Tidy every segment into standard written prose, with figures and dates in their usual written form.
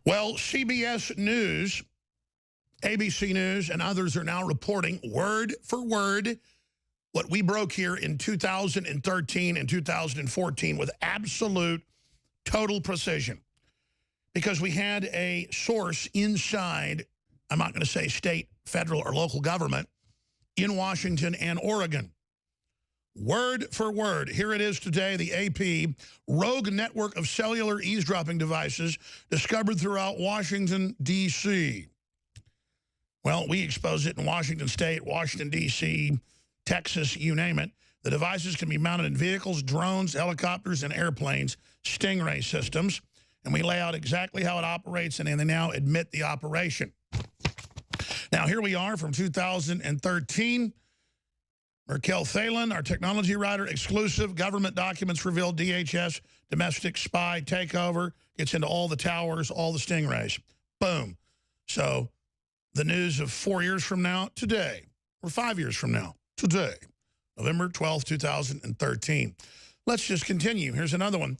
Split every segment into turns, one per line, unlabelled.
Well, CBS News, ABC News, and others are now reporting word for word what we broke here in 2013 and 2014 with absolute, total precision. Because we had a source inside, I'm not going to say state, federal, or local government, in Washington and Oregon. Word for word, here it is today, the AP, rogue network of cellular eavesdropping devices discovered throughout Washington, D.C. Well, we exposed it in Washington State, Washington, D.C., Texas, you name it. The devices can be mounted in vehicles, drones, helicopters, and airplanes, Stingray systems. And we lay out exactly how it operates, and they now admit the operation. Now, here we are from 2013. Merkel Thalen, our technology writer, exclusive government documents reveal DHS domestic spy takeover, gets into all the towers, all the Stingrays. Boom. So the news of 4 years from now, today, or 5 years from now, today, November 12th, 2013. Let's just continue. Here's another one.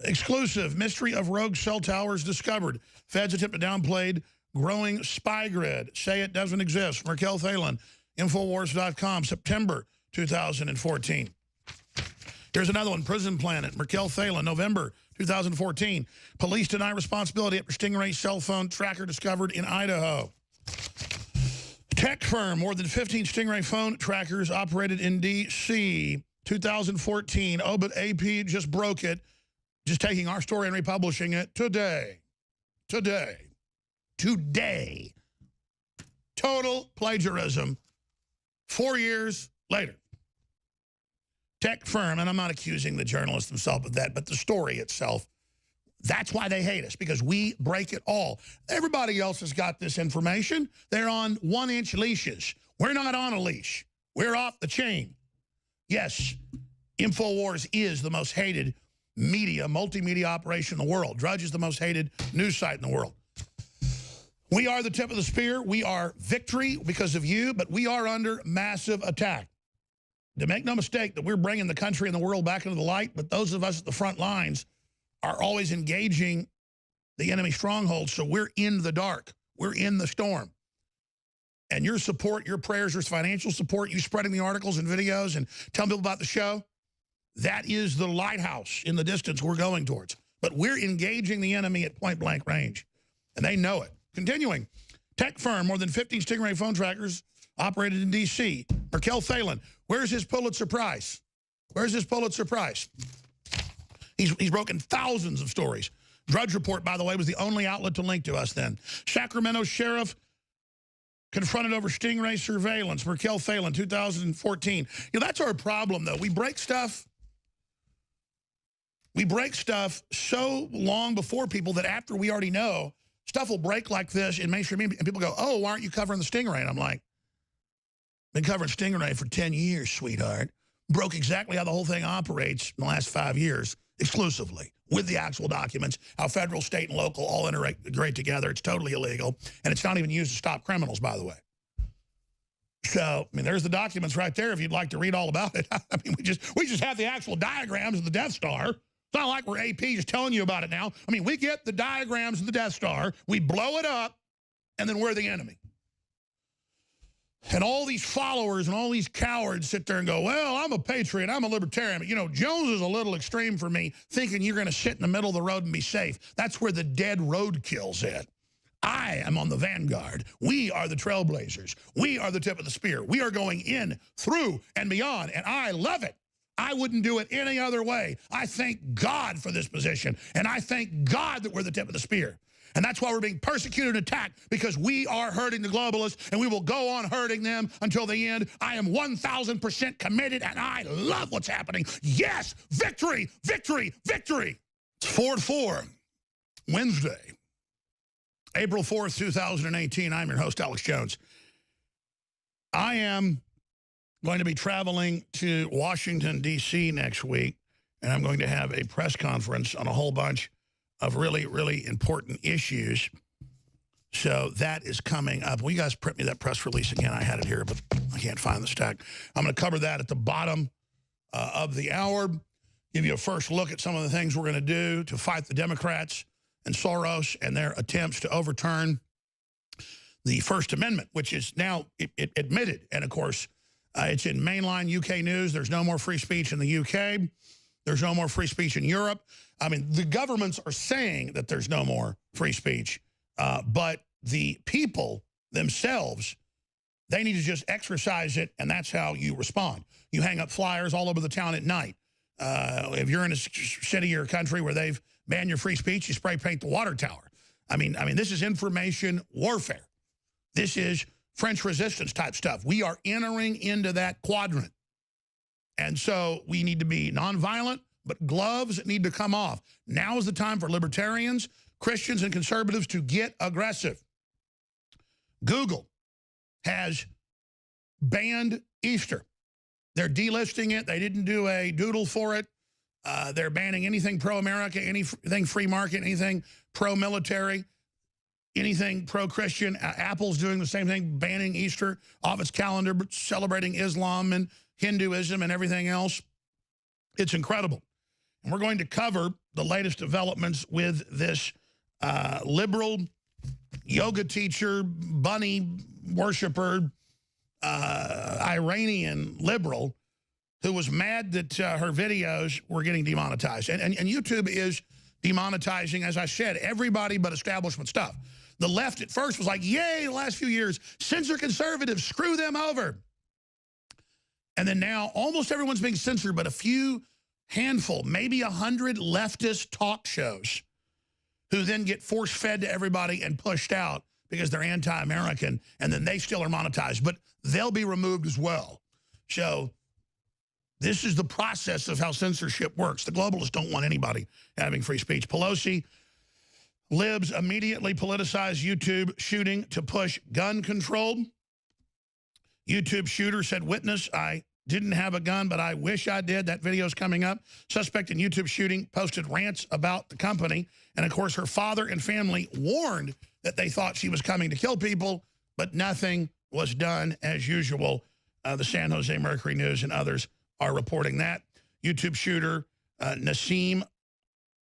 Exclusive, mystery of rogue cell towers discovered. Feds attempt to downplay growing spy grid. Say it doesn't exist. Merkel Thalen. Infowars.com, September 2014. Here's another one, Prison Planet, Merkel Thalen, November 2014. Police deny responsibility after Stingray cell phone tracker discovered in Idaho. Tech firm, more than 15 Stingray phone trackers operated in D.C. 2014. Oh, but AP just broke it, just taking our story and republishing it today. Today. Total plagiarism. 4 years later. Tech firm, and I'm not accusing the journalist himself of that, but the story itself, that's why they hate us, because we break it all. Everybody else has got this information. They're on 1-inch leashes. We're not on a leash. We're off the chain. Yes, InfoWars is the most hated media, multimedia operation in the world. Drudge is the most hated news site in the world. We are the tip of the spear. We are victory because of you, but we are under massive attack. To make no mistake that we're bringing the country and the world back into the light, but those of us at the front lines are always engaging the enemy strongholds, so we're in the dark. We're in the storm. And your support, your prayers, your financial support, you spreading the articles and videos and telling people about the show, that is the lighthouse in the distance we're going towards. But we're engaging the enemy at point-blank range, and they know it. Continuing, tech firm, more than 15 Stingray phone trackers operated in D.C. Merkel Thalen, where's his Pulitzer Prize? Where's his Pulitzer Prize? He's broken thousands of stories. Drudge Report, by the way, was the only outlet to link to us then. Sacramento sheriff confronted over Stingray surveillance. Merkel Thalen, 2014. You know, that's our problem, though. We break stuff. We break stuff so long before people that after we already know, stuff will break like this in mainstream media, and people go, oh, why aren't you covering the Stingray? And I'm like, been covering Stingray for 10 years, sweetheart. Broke exactly how the whole thing operates in the last 5 years, exclusively, with the actual documents, how federal, state, and local all integrate together. It's totally illegal, and it's not even used to stop criminals, by the way. So, I mean, there's the documents right there if you'd like to read all about it. I mean, we just have the actual diagrams of the Death Star. It's not like we're AP just telling you about it now. I mean, we get the diagrams of the Death Star, we blow it up, and then we're the enemy. And all these followers and all these cowards sit there and go, well, I'm a patriot, I'm a libertarian. But, you know, Jones is a little extreme for me, thinking you're going to sit in the middle of the road and be safe. That's where the dead roadkill's at. I am on the vanguard. We are the trailblazers. We are the tip of the spear. We are going in, through, and beyond, and I love it. I wouldn't do it any other way. I thank God for this position, and I thank God that we're the tip of the spear. And that's why we're being persecuted and attacked, because we are hurting the globalists, and we will go on hurting them until the end. I am 1,000% committed, and I love what's happening. Yes, victory, victory, victory. It's 4/4, Wednesday, April 4th, 2018. I'm your host, Alex Jones. I am going to be traveling to Washington, D.C. next week, and I'm going to have a press conference on a whole bunch of really, really important issues. So that is coming up. Will you guys print me that press release again? I had it here, but I can't find the stack. I'm going to cover that at the bottom of the hour, give you a first look at some of the things we're going to do to fight the Democrats and Soros and their attempts to overturn the First Amendment, which is now admitted. And, of course, it's in mainline UK news. There's no more free speech in the UK. There's no more free speech in Europe. I mean, the governments are saying that there's no more free speech, but the people themselves, they need to just exercise it, and that's how you respond. You hang up flyers all over the town at night. If you're in a city or country where they've banned your free speech, you spray paint the water tower. I mean, this is information warfare. This is French resistance type stuff. We are entering into that quadrant. And so we need to be nonviolent, but gloves need to come off. Now is the time for libertarians, Christians, and conservatives to get aggressive. Google has banned Easter. They're delisting it. They didn't do a doodle for it. They're banning anything pro-America, anything free market, anything pro-military, anything pro-Christian. Apple's doing the same thing, banning Easter off its calendar, but celebrating Islam and Hinduism and everything else. It's incredible. And we're going to cover the latest developments with this liberal yoga teacher, bunny worshiper, Iranian liberal who was mad that her videos were getting demonetized. And YouTube is demonetizing, as I said, everybody but establishment stuff. The left at first was like, yay, the last few years, censor conservatives, screw them over. And then now almost everyone's being censored, but a few handful, maybe 100 leftist talk shows who then get force-fed to everybody and pushed out because they're anti-American, and then they still are monetized, but they'll be removed as well. So this is the process of how censorship works. The globalists don't want anybody having free speech. Pelosi, libs immediately politicized YouTube shooting to push gun control. YouTube shooter said, witness, I didn't have a gun, but I wish I did. That video's coming up. Suspect in YouTube shooting posted rants about the company. And, of course, her father and family warned that they thought she was coming to kill people, but nothing was done as usual. The San Jose Mercury News and others are reporting that. YouTube shooter Nassim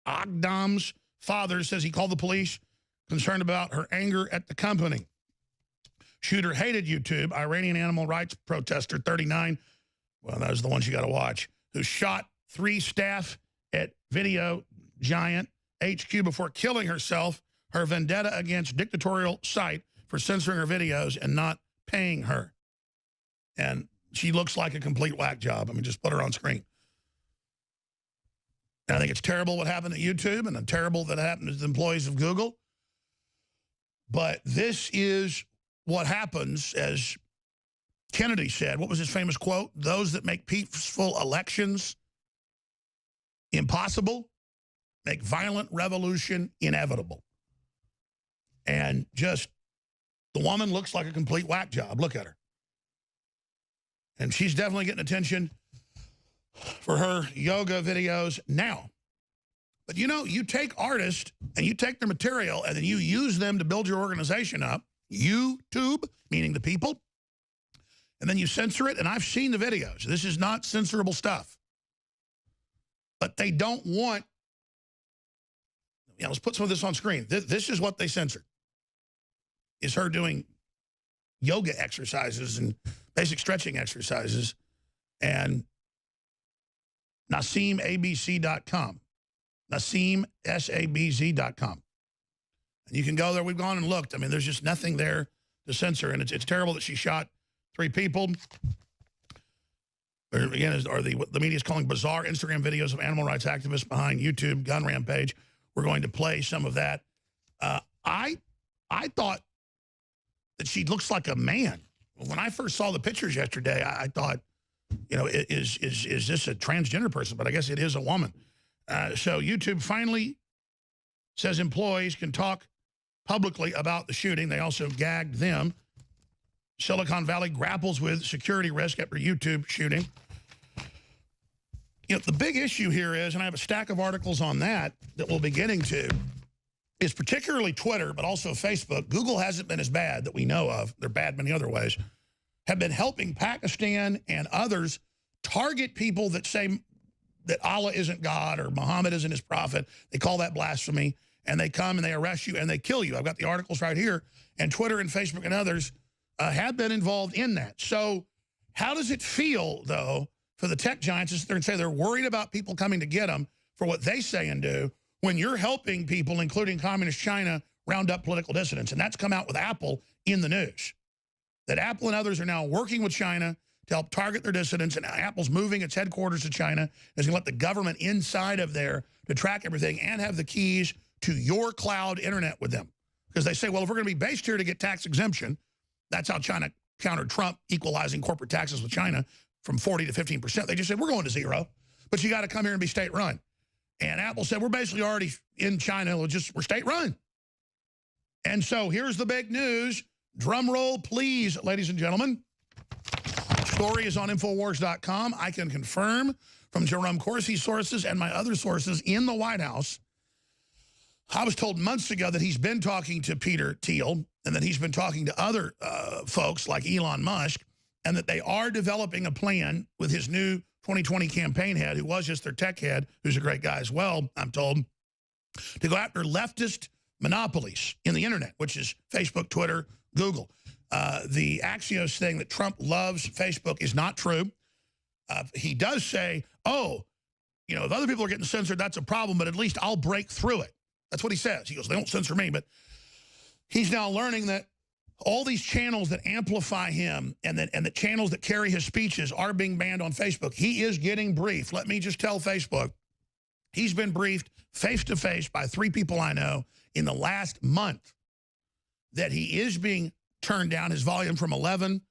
Agdam's father says he called the police concerned about her anger at the company. Shooter hated YouTube. Iranian animal rights protester, 39, well, those are the ones you got to watch, who shot 3 staff at Video Giant HQ before killing herself. Her vendetta against dictatorial site for censoring her videos and not paying her. And she looks like a complete whack job. I mean, just put her on screen. And I think it's terrible what happened at YouTube and terrible that happened to the employees of Google. But this is what happens, as Kennedy said. What was his famous quote? Those that make peaceful elections impossible make violent revolution inevitable. And just, the woman looks like a complete whack job. Look at her. And she's definitely getting attention for her yoga videos now. But, you know, you take artists and you take their material and then you use them to build your organization up, YouTube, meaning the people, and then you censor it. And I've seen the videos. This is not censorable stuff. But they don't want, you know, let's put some of this on screen. This is what they censored, is her doing yoga exercises and basic stretching exercises, and NassimABZ.com. NassimSABZ.com. And you can go there. We've gone and looked. I mean, there's just nothing there to censor, and it's terrible that she shot 3 people. Or again, the media is calling bizarre Instagram videos of animal rights activists behind YouTube gun rampage. We're going to play some of that. I thought that she looks like a man. When I first saw the pictures yesterday, I thought, you know, is this a transgender person? But I guess it is a woman. So YouTube finally says employees can talk publicly about the shooting. They also gagged them. Silicon Valley grapples with security risk after YouTube shooting. You know, the big issue here is, and I have a stack of articles on that we'll be getting to, is particularly Twitter, but also Facebook. Google hasn't been as bad that we know of. They're bad many other ways. Have been helping Pakistan and others target people that say that Allah isn't God or Muhammad isn't his prophet. They call that blasphemy. and they come and they arrest you and they kill you. I've got the articles right here. And Twitter and Facebook and others have been involved in that. So how does it feel, though, for the tech giants to sit there and say they're worried about people coming to get them for what they say and do when you're helping people, including communist China, round up political dissidents? And that's come out with Apple in the news, that Apple and others are now working with China to help target their dissidents, and Apple's moving its headquarters to China. It's going to let the government inside of there to track everything and have the keys to your cloud internet with them. Because they say, well, if we're going to be based here to get tax exemption, that's how China countered Trump equalizing corporate taxes with China from 40 to 15%. They just said, we're going to zero, but you got to come here and be state-run. And Apple said, we're basically already in China, we're state-run. And so here's the big news. Drum roll, please, ladies and gentlemen. Story is on Infowars.com. I can confirm from Jerome Corsi's sources and my other sources in the White House. I was told months ago that he's been talking to Peter Thiel and that he's been talking to other folks like Elon Musk, and that they are developing a plan with his new 2020 campaign head, who was just their tech head, who's a great guy as well, I'm told, to go after leftist monopolies in the internet, which is Facebook, Twitter, Google. The Axios thing that Trump loves Facebook is not true. He does say, oh, you know, if other people are getting censored, that's a problem, but at least I'll break through it. That's what he says. He goes, they don't censor me, but he's now learning that all these channels that amplify him and the channels that carry his speeches are being banned on Facebook. He is getting briefed. Let me just tell Facebook, he's been briefed face-to-face by 3 people I know in the last month that he is being turned down his volume from 11,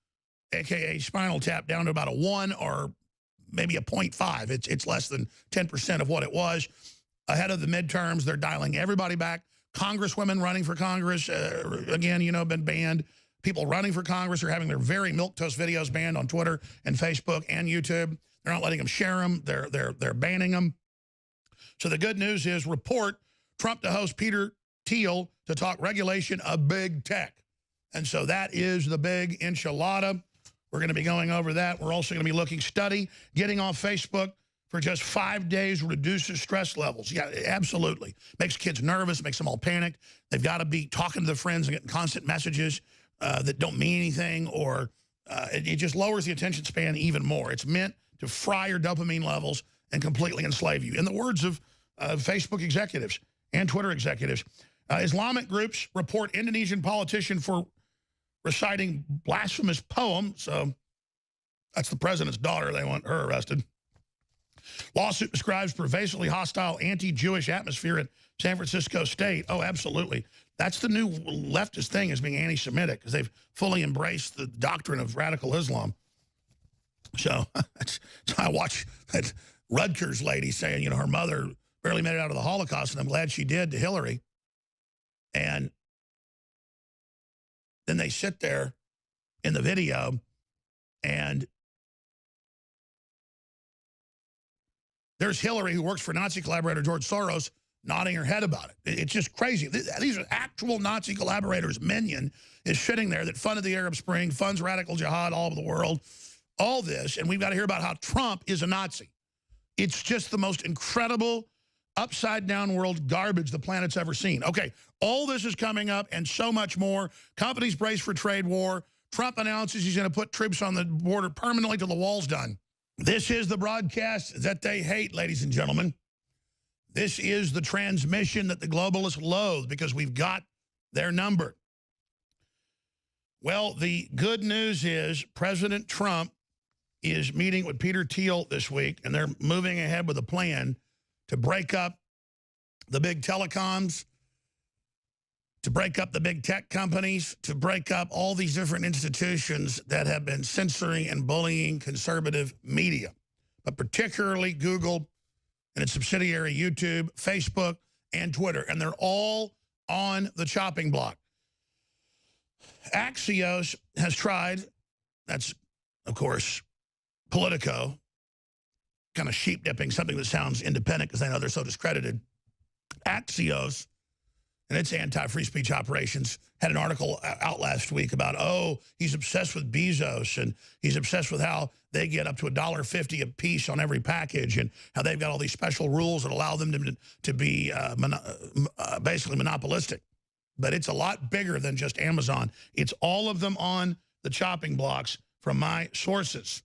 a.k.a. Spinal Tap, down to about a 1 or maybe a 0.5. It's less than 10% of what it was. Ahead of the midterms, they're dialing everybody back. Congresswomen running for Congress, again, you know, been banned. People running for Congress are having their very milquetoast videos banned on Twitter and Facebook and YouTube. They're not letting them share them. They're banning them. So the good news is, report Trump to host Peter Thiel to talk regulation of big tech. And so that is the big enchilada. We're going to be going over that. We're also going to be looking, getting off Facebook for just 5 days reduces stress levels. Yeah, absolutely. Makes kids nervous, makes them all panicked. They've got to be talking to their friends and getting constant messages that don't mean anything, or it just lowers the attention span even more. It's meant to fry your dopamine levels and completely enslave you. In the words of Facebook executives and Twitter executives, Islamic groups report Indonesian politician for reciting blasphemous poem. So that's the president's daughter. They want her arrested. Lawsuit describes pervasively hostile anti-Jewish atmosphere in San Francisco State. Oh, absolutely. That's the new leftist thing, is being anti-Semitic, because they've fully embraced the doctrine of radical Islam. So I watch that Rutgers lady saying, you know, her mother barely made it out of the Holocaust, and I'm glad she did, to Hillary. And then they sit there in the video and there's Hillary, who works for Nazi collaborator George Soros, nodding her head about it. It's just crazy. These are actual Nazi collaborators. Minion is sitting there that funded the Arab Spring, funds radical jihad all over the world, all this, and we've got to hear about how Trump is a Nazi. It's just the most incredible, upside-down world garbage the planet's ever seen. Okay, all this is coming up and so much more. Companies brace for trade war. Trump announces he's going to put troops on the border permanently till the wall's done. This is the broadcast that they hate, ladies and gentlemen. This is the transmission that the globalists loathe, because we've got their number. Well, the good news is President Trump is meeting with Peter Thiel this week, and they're moving ahead with a plan to break up the big telecoms, to break up the big tech companies, to break up all these different institutions that have been censoring and bullying conservative media, but particularly Google and its subsidiary YouTube, Facebook, and Twitter. And they're all on the chopping block. Axios has tried, that's, of course, Politico, kind of sheep dipping something that sounds independent because they know they're so discredited. Axios and its anti-free speech operations, had an article out last week about, oh, he's obsessed with Bezos, and he's obsessed with how they get up to $1.50 a piece on every package, and how they've got all these special rules that allow them to be basically monopolistic. But it's a lot bigger than just Amazon. It's all of them on the chopping blocks from my sources.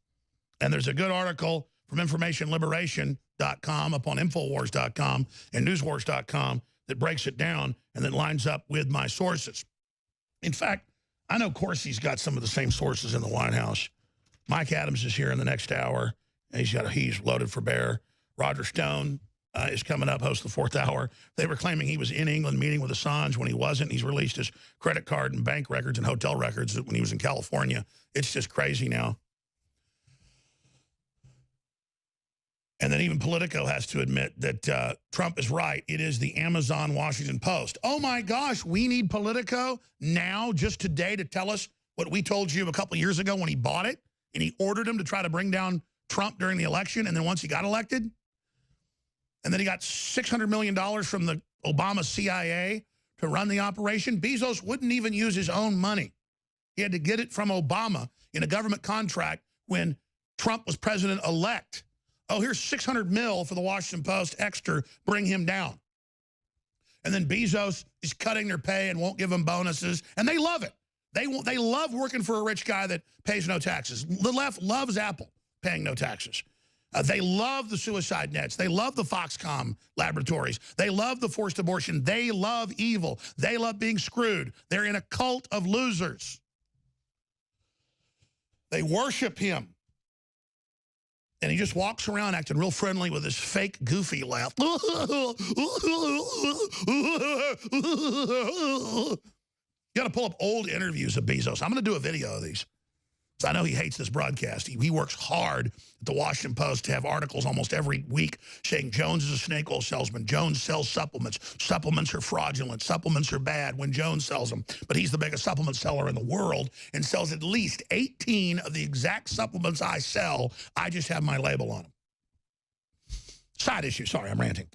And there's a good article from informationliberation.com up on Infowars.com and newswars.com that breaks it down and then lines up with my sources. In fact, I know Corsi's got some of the same sources in the White House. Mike Adams is here in the next hour. He's loaded for bear. Roger Stone is coming up, host the 4th hour. They were claiming he was in England meeting with Assange when he wasn't. He's released his credit card and bank records and hotel records when he was in California. It's just crazy now. And then even Politico has to admit that Trump is right. It is the Amazon Washington Post. Oh, my gosh, we need Politico now, just today, to tell us what we told you a couple of years ago when he bought it, and he ordered him to try to bring down Trump during the election, and then once he got elected, and then he got $600 million from the Obama CIA to run the operation. Bezos wouldn't even use his own money. He had to get it from Obama in a government contract when Trump was president-elect. Oh, here's $600 million for the Washington Post extra, bring him down. And then Bezos is cutting their pay and won't give them bonuses, and they love it. They love working for a rich guy that pays no taxes. The left loves Apple paying no taxes. They love the suicide nets. They love the Foxconn laboratories. They love the forced abortion. They love evil. They love being screwed. They're in a cult of losers. They worship him. And he just walks around acting real friendly with his fake, goofy laugh. You got to pull up old interviews of Bezos. I'm going to do a video of these. So I know he hates this broadcast. He works hard at the Washington Post to have articles almost every week saying Jones is a snake oil salesman. Jones sells supplements. Supplements are fraudulent. Supplements are bad when Jones sells them. But he's the biggest supplement seller in the world and sells at least 18 of the exact supplements I sell. I just have my label on them. Side issue. Sorry, I'm ranting.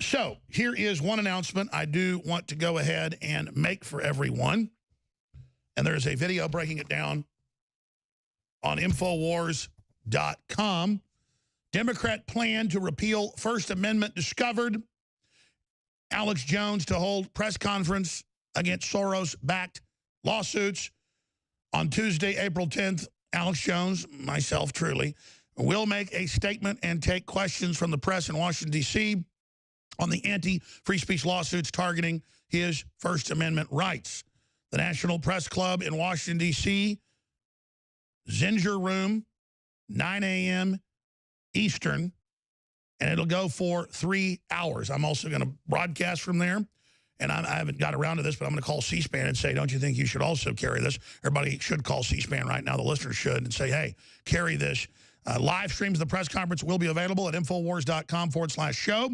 So here is one announcement I do want to go ahead and make for everyone. And there's a video breaking it down on Infowars.com. Democrat plan to repeal First Amendment discovered. Alex Jones to hold press conference against Soros-backed lawsuits. On Tuesday, April 10th, Alex Jones, myself truly, will make a statement and take questions from the press in Washington, D.C. on the anti-free speech lawsuits targeting his First Amendment rights. The National Press Club in Washington, D.C., Zinger Room, 9 a.m. Eastern, and it'll go for 3 hours. I'm also going to broadcast from there, and I haven't got around to this, but I'm going to call C-SPAN and say, don't you think you should also carry this? Everybody should call C-SPAN right now. The listeners should, and say, hey, carry this. Live streams of the press conference will be available at Infowars.com/show.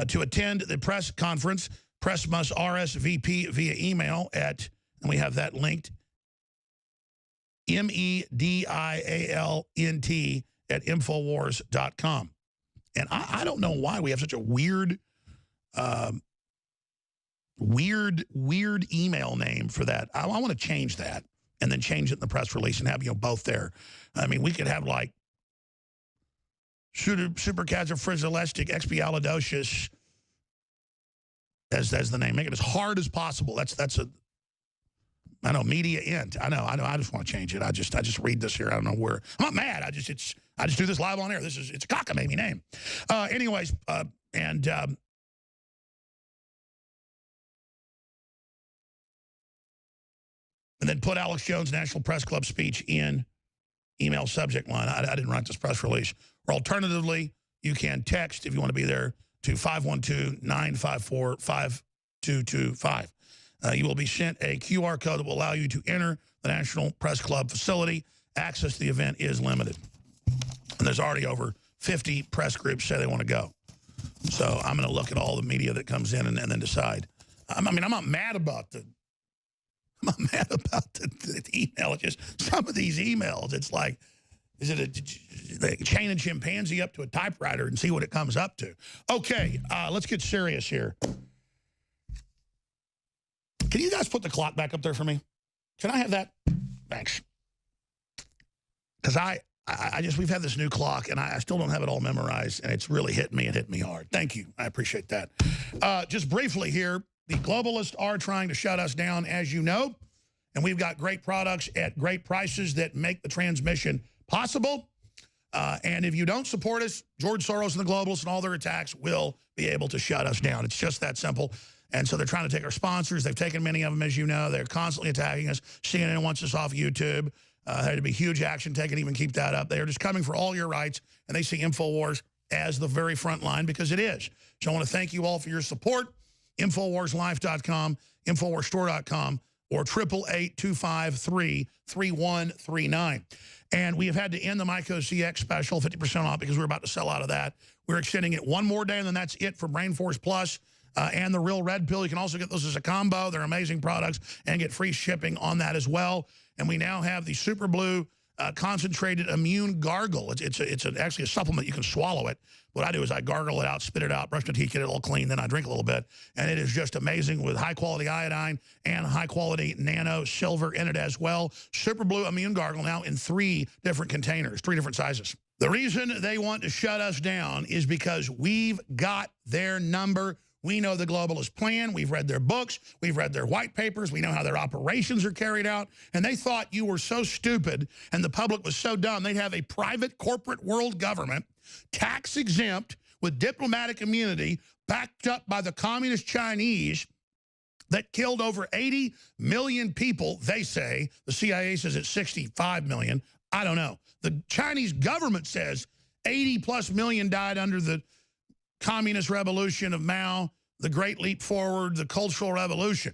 To attend the press conference, press must RSVP via email at, and we have that linked, MEDIALNT@Infowars.com. And I don't know why we have such a weird email name for that. I want to change that and then change it in the press release and have, both there. I mean, we could have like supercalifragilistic expialidocious as the name. Make it as hard as possible. That's a, I know, media int. I know. I just want to change it. I just read this here. I don't know where. I'm not mad. I just do this live on air. It's a cockamamie name. Anyways, and then put Alex Jones National Press Club speech in email subject line. I didn't write this press release. Or alternatively, you can text if you want to be there to 512-954-5225. You will be sent a QR code that will allow you to enter the National Press Club facility. Access to the event is limited. And there's already over 50 press groups say they want to go. So I'm going to look at all the media that comes in and then decide. I'm not mad about the email. It's just some of these emails, it's like, is it a chain a chimpanzee up to a typewriter and see what it comes up to? Okay, let's get serious here. Can you guys put the clock back up there for me? Can I have that? Thanks. Because we've had this new clock, and I still don't have it all memorized, and it's really hit me and hit me hard. Thank you. I appreciate that. Just briefly here, the globalists are trying to shut us down, as you know, and we've got great products at great prices that make the transmission possible. And if you don't support us, George Soros and the globalists and all their attacks will be able to shut us down. It's just that simple. And so they're trying to take our sponsors. They've taken many of them, as you know. They're constantly attacking us. CNN wants us off YouTube. There had to be huge action taken to even keep that up. They're just coming for all your rights, and they see InfoWars as the very front line, because it is. So I want to thank you all for your support. InfoWarsLife.com, InfoWarsStore.com, or 888-253-3139. And we have had to end the Myco CX special, 50% off, because we're about to sell out of that. We're extending it one more day, and then that's it for Brain Force Plus and the Real Red Pill. You can also get those as a combo. They're amazing products, and get free shipping on that as well. And we now have the Super Blue concentrated immune gargle. It's actually a supplement. You can swallow it. What I do is I gargle it out, spit it out, brush my teeth, get it all clean, then I drink a little bit. And it is just amazing, with high-quality iodine and high-quality nano silver in it as well. Super Blue immune gargle now in 3 different containers, 3 different sizes. The reason they want to shut us down is because we've got their number. We know the globalist plan. We've read their books. We've read their white papers. We know how their operations are carried out. And they thought you were so stupid and the public was so dumb, they'd have a private corporate world government, tax exempt, with diplomatic immunity, backed up by the communist Chinese, that killed over 80 million people, they say. The CIA says it's 65 million. I don't know. The Chinese government says 80+ million died under the Communist Revolution of Mao, the Great Leap Forward, the Cultural Revolution.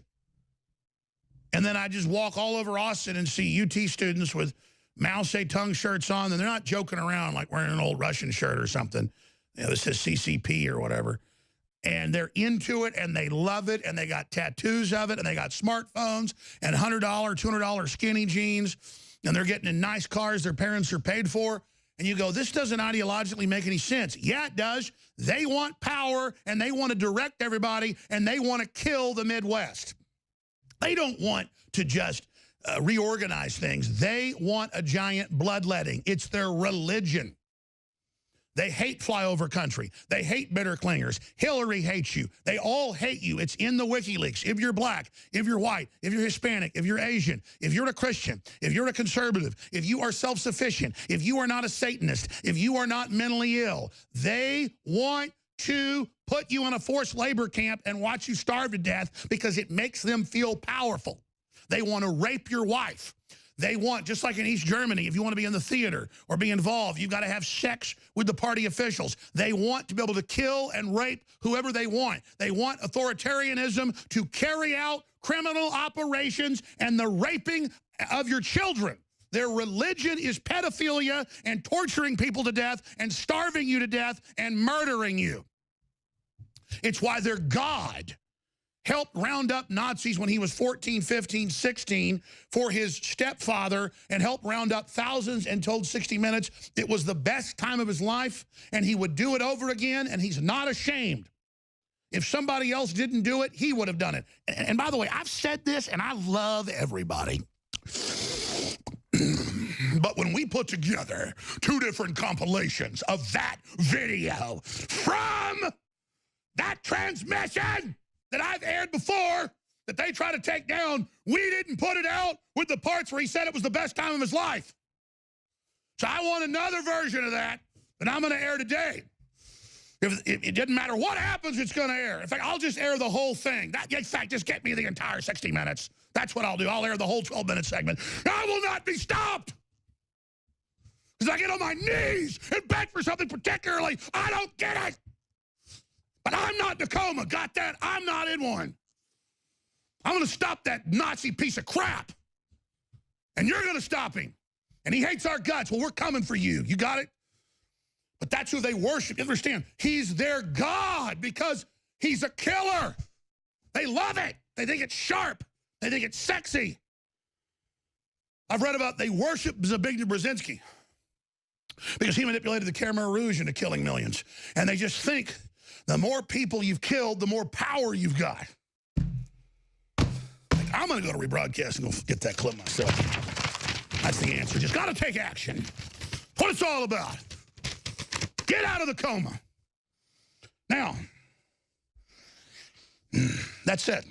And then I just walk all over Austin and see UT students with Mao Zedong shirts on, and they're not joking around like wearing an old Russian shirt or something. You know, this says CCP or whatever. And they're into it, and they love it, and they got tattoos of it, and they got smartphones, and $100, $200 skinny jeans, and they're getting in nice cars their parents are paid for. And you go, this doesn't ideologically make any sense. Yeah, it does. They want power, and they want to direct everybody, and they want to kill the Midwest. They don't want to just reorganize things. They want a giant bloodletting. It's their religion. They hate flyover country. They hate bitter clingers. Hillary hates you. They all hate you. It's in the WikiLeaks. If you're black, if you're white, if you're Hispanic, if you're Asian, if you're a Christian, if you're a conservative, if you are self-sufficient, if you are not a Satanist, if you are not mentally ill, they want to put you in a forced labor camp and watch you starve to death because it makes them feel powerful. They want to rape your wife. They want, just like in East Germany, if you want to be in the theater or be involved, you've got to have sex with the party officials. They want to be able to kill and rape whoever they want. They want authoritarianism to carry out criminal operations and the raping of your children. Their religion is pedophilia and torturing people to death and starving you to death and murdering you. It's why their God helped round up Nazis when he was 14, 15, 16 for his stepfather, and helped round up thousands, and told 60 Minutes it was the best time of his life and he would do it over again, and he's not ashamed. If somebody else didn't do it, he would have done it. And by the way, I've said this, and I love everybody. But when we put together 2 different compilations of that video from that transmission that I've aired before, that they try to take down, we didn't put it out with the parts where he said it was the best time of his life. So I want another version of that I'm going to air today. If it doesn't matter what happens, it's going to air. In fact, I'll just air the whole thing. In fact, just get me the entire 60 minutes. That's what I'll do. I'll air the whole 12-minute segment. I will not be stopped. Because I get on my knees and beg for something particularly. I don't get it. But I'm not in a coma, got that? I'm not in one. I'm going to stop that Nazi piece of crap. And you're going to stop him. And he hates our guts. Well, we're coming for you. You got it? But that's who they worship. You understand? He's their God because he's a killer. They love it. They think it's sharp. They think it's sexy. I've read about they worship Zbigniew Brzezinski because he manipulated the Khmer Rouge into killing millions. And they just think the more people you've killed, the more power you've got. I'm going to go to rebroadcast and go get that clip myself. That's the answer. Just got to take action. What it's all about. Get out of the coma. Now, that's it.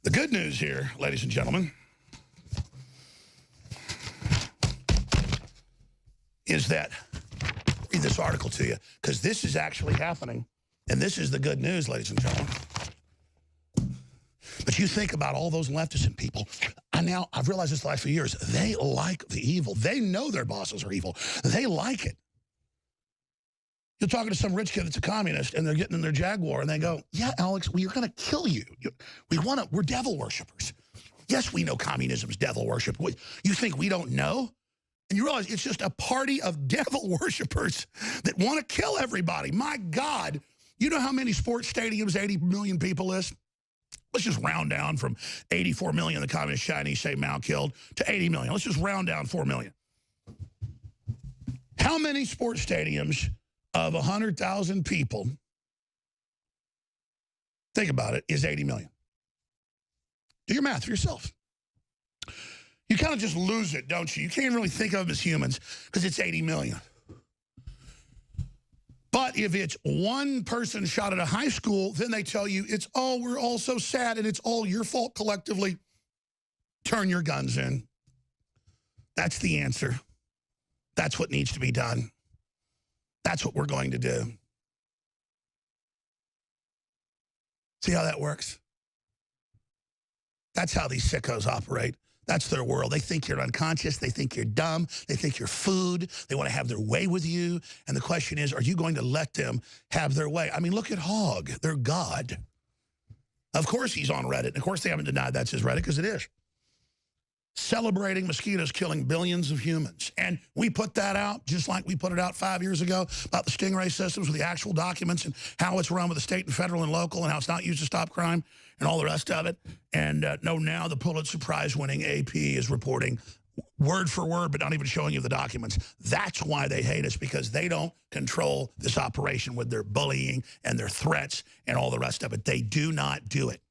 The good news here, ladies and gentlemen, is that, read this article to you, because this is actually happening. And this is the good news, ladies and gentlemen. But you think about all those leftists and people. I've realized this the last few years. They like the evil. They know their bosses are evil. They like it. You're talking to some rich kid that's a communist, and they're getting in their Jaguar, and they go, yeah, Alex, we're going to kill you. We're devil worshipers. Yes, we know communism is devil worship. You think we don't know? And you realize it's just a party of devil worshipers that want to kill everybody. My God. You know how many sports stadiums 80 million people is? Let's just round down from 84 million the communist Chinese say Mao killed to 80 million. Let's just round down 4 million. How many sports stadiums of 100,000 people, think about it, is 80 million? Do your math for yourself. You kind of just lose it, don't you? You can't really think of them as humans because it's 80 million. But if it's one person shot at a high school, then they tell you we're all so sad and it's all your fault collectively. Turn your guns in. That's the answer. That's what needs to be done. That's what we're going to do. See how that works? That's how these sickos operate. That's their world. They think you're unconscious. They think you're dumb. They think you're food. They want to have their way with you. And the question is, are you going to let them have their way? I mean, look at Hogg. They're God. Of course he's on Reddit. And of course they haven't denied that's his Reddit, because it is. Celebrating mosquitoes killing billions of humans. And we put that out just like we put it out 5 years ago about the Stingray systems with the actual documents and how it's run with the state and federal and local and how it's not used to stop crime and all the rest of it. And no, now the Pulitzer Prize-winning AP is reporting word for word, but not even showing you the documents. That's why they hate us, because they don't control this operation with their bullying and their threats and all the rest of it. They do not do it.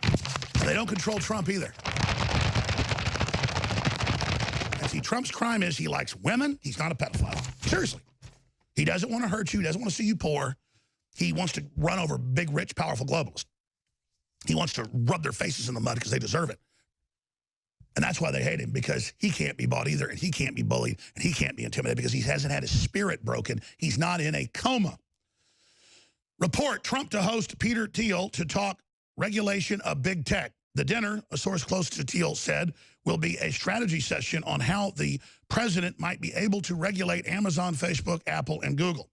And they don't control Trump either. And see, Trump's crime is he likes women. He's not a pedophile. Seriously. He doesn't want to hurt you. He doesn't want to see you poor. He wants to run over big, rich, powerful globalists. He wants to rub their faces in the mud because they deserve it. And that's why they hate him, because he can't be bought either, and he can't be bullied, and he can't be intimidated because he hasn't had his spirit broken. He's not in a coma. Report, Trump to host Peter Thiel to talk regulation of big tech. The dinner, a source close to Thiel said, will be a strategy session on how the president might be able to regulate Amazon, Facebook, Apple, and Google.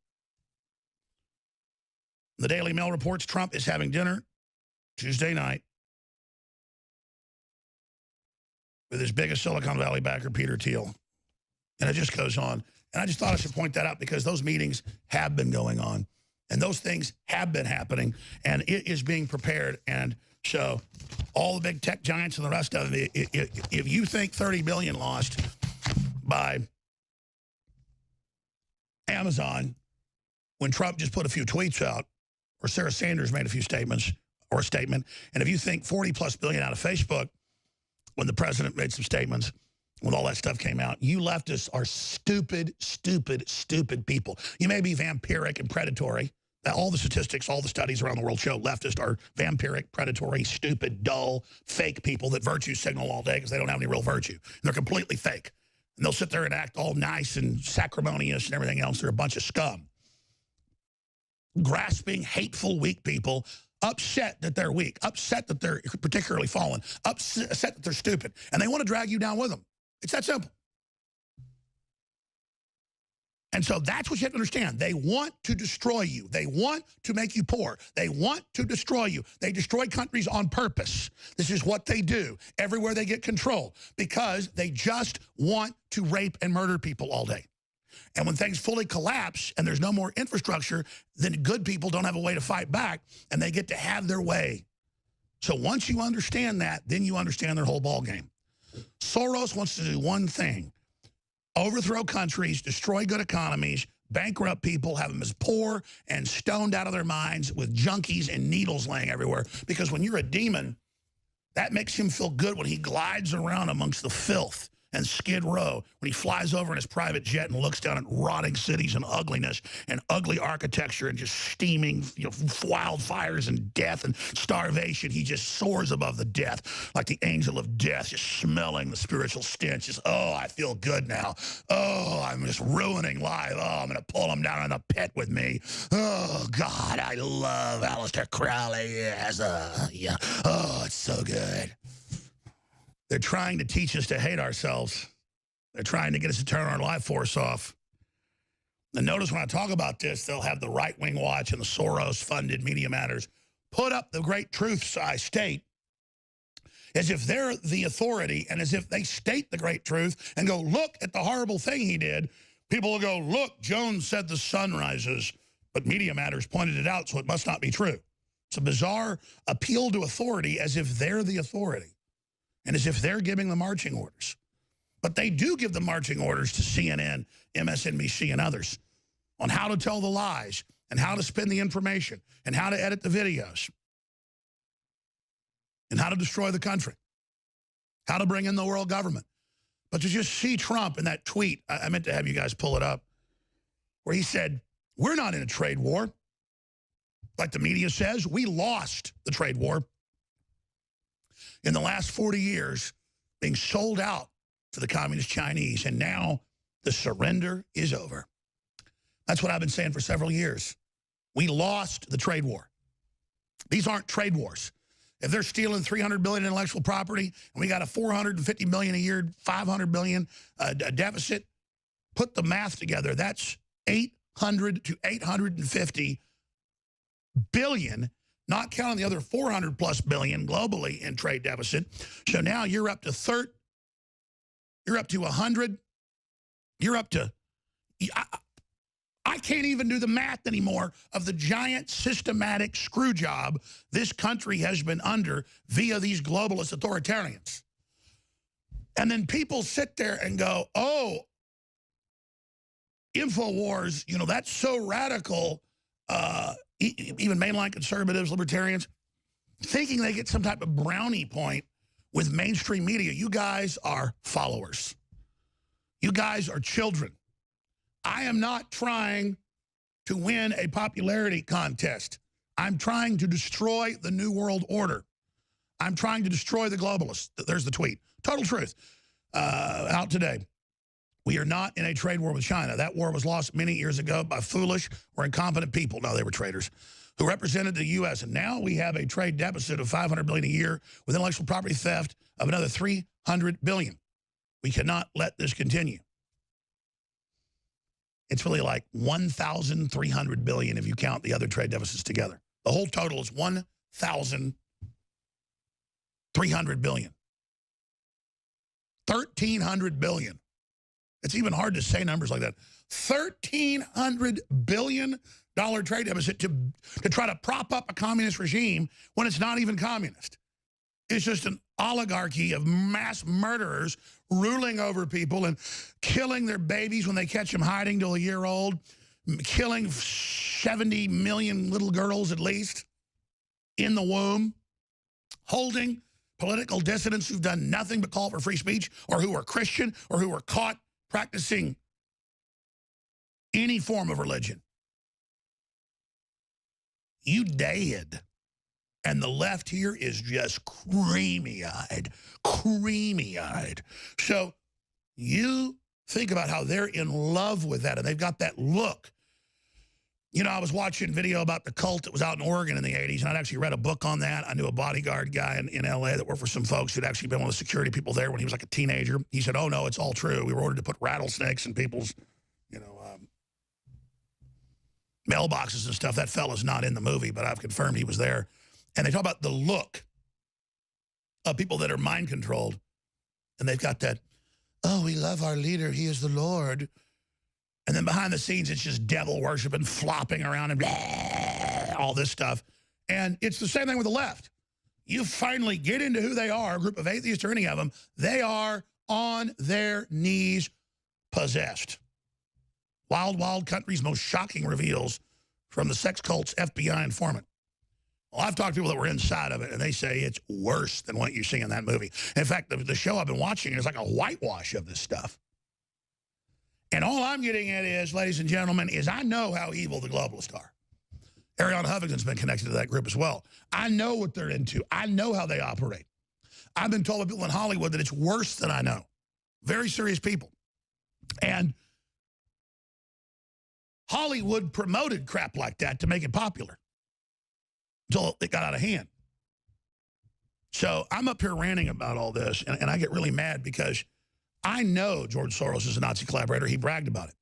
The Daily Mail reports Trump is having dinner Tuesday night with his biggest Silicon Valley backer, Peter Thiel. And it just goes on. And I just thought I should point that out, because those meetings have been going on. And those things have been happening. And it is being prepared. And so all the big tech giants and the rest of it, if you think 30 billion lost by Amazon when Trump just put a few tweets out, or Sarah Sanders made a few statements or a statement, and if you think 40+ billion out of Facebook when the president made some statements, when all that stuff came out, you leftists are stupid, stupid, stupid people. You may be vampiric and predatory. All the statistics, all the studies around the world show leftists are vampiric, predatory, stupid, dull, fake people that virtue signal all day because they don't have any real virtue. And they're completely fake. And they'll sit there and act all nice and sacrimonious and everything else. They're a bunch of scum. Grasping, hateful, weak people, upset that they're weak, upset that they're particularly fallen, upset that they're stupid. And they want to drag you down with them. It's that simple. And so that's what you have to understand. They want to destroy you. They want to make you poor. They want to destroy you. They destroy countries on purpose. This is what they do everywhere they get control, because they just want to rape and murder people all day. And when things fully collapse and there's no more infrastructure, then good people don't have a way to fight back, and they get to have their way. So once you understand that, then you understand their whole ball game. Soros wants to do one thing: overthrow countries, destroy good economies, bankrupt people, have them as poor and stoned out of their minds with junkies and needles laying everywhere. Because when you're a demon, that makes him feel good when he glides around amongst the filth and Skid Row, when he flies over in his private jet and looks down at rotting cities and ugliness and ugly architecture and just steaming, wildfires and death and starvation. He just soars above the death like the angel of death, just smelling the spiritual stench. Just, oh, I feel good now. Oh, I'm just ruining life. Oh, I'm going to pull him down in the pit with me. Oh, God, I love Aleister Crowley. Yes, yeah. Oh, it's so good. They're trying to teach us to hate ourselves. They're trying to get us to turn our life force off. And notice when I talk about this, they'll have the right-wing watch and the Soros-funded Media Matters put up the great truths I state as if they're the authority and as if they state the great truth and go, look at the horrible thing he did. People will go, look, Jones said the sun rises, but Media Matters pointed it out, so it must not be true. It's a bizarre appeal to authority as if they're the authority. And as if they're giving the marching orders. But they do give the marching orders to CNN, MSNBC, and others on how to tell the lies and how to spin the information and how to edit the videos and how to destroy the country, how to bring in the world government. But to just see Trump in that tweet, I meant to have you guys pull it up, where he said, we're not in a trade war. Like the media says, we lost the trade war in the last 40 years, being sold out to the communist Chinese, and now the surrender is over. That's what I've been saying for several years. We lost the trade war. These aren't trade wars. If they're stealing $300 billion in intellectual property, and we got a $450 million a year, $500 billion deficit, put the math together. That's $800 to $850 billion. Not counting the other 400+ billion globally in trade deficit. So now you're up to you're up to 100. You're up to, I can't even do the math anymore of the giant systematic screw job this country has been under via these globalist authoritarians. And then people sit there and go, oh, InfoWars, that's so radical. Even mainline conservatives, libertarians, thinking they get some type of brownie point with mainstream media. You guys are followers. You guys are children. I am not trying to win a popularity contest. I'm trying to destroy the New World Order. I'm trying to destroy the globalists. There's the tweet. Total truth. Out today. We are not in a trade war with China. That war was lost many years ago by foolish or incompetent people. No, they were traitors who represented the U.S. And now we have a trade deficit of $500 billion a year with intellectual property theft of another $300 billion. We cannot let this continue. It's really like 1,300 billion if you count the other trade deficits together. The whole total is 1,300 billion. 1,300 billion. It's even hard to say numbers like that. $1,300 billion trade deficit to try to prop up a communist regime when it's not even communist. It's just an oligarchy of mass murderers ruling over people and killing their babies when they catch them hiding till a year old, killing 70 million little girls at least in the womb, holding political dissidents who've done nothing but call for free speech or who are Christian or who are caught practicing any form of religion. You dead. And the left here is just creamy-eyed, creamy-eyed. So you think about how they're in love with that, and they've got that look. You know, I was watching a video about the cult that was out in Oregon in the 80s, and I'd actually read a book on that. I knew a bodyguard guy in L.A. that worked for some folks who'd actually been one of the security people there when he was like a teenager. He said, oh, no, it's all true. We were ordered to put rattlesnakes in people's, mailboxes and stuff. That fella's not in the movie, but I've confirmed he was there. And they talk about the look of people that are mind-controlled. And they've got that, oh, we love our leader. He is the Lord. And then behind the scenes, it's just devil worshiping, flopping around and blah, all this stuff. And it's the same thing with the left. You finally get into who they are, a group of atheists or any of them, they are on their knees possessed. Wild, wild country's most shocking reveals from the sex cult's FBI informant. Well, I've talked to people that were inside of it, and they say it's worse than what you see in that movie. In fact, the show I've been watching is like a whitewash of this stuff. And all I'm getting at is, ladies and gentlemen, is I know how evil the globalists are. Ariana Huffington's been connected to that group as well. I know what they're into. I know how they operate. I've been told by people in Hollywood that it's worse than I know. Very serious people. And Hollywood promoted crap like that to make it popular until it got out of hand. So I'm up here ranting about all this, and I get really mad because I know George Soros is a Nazi collaborator. He bragged about it.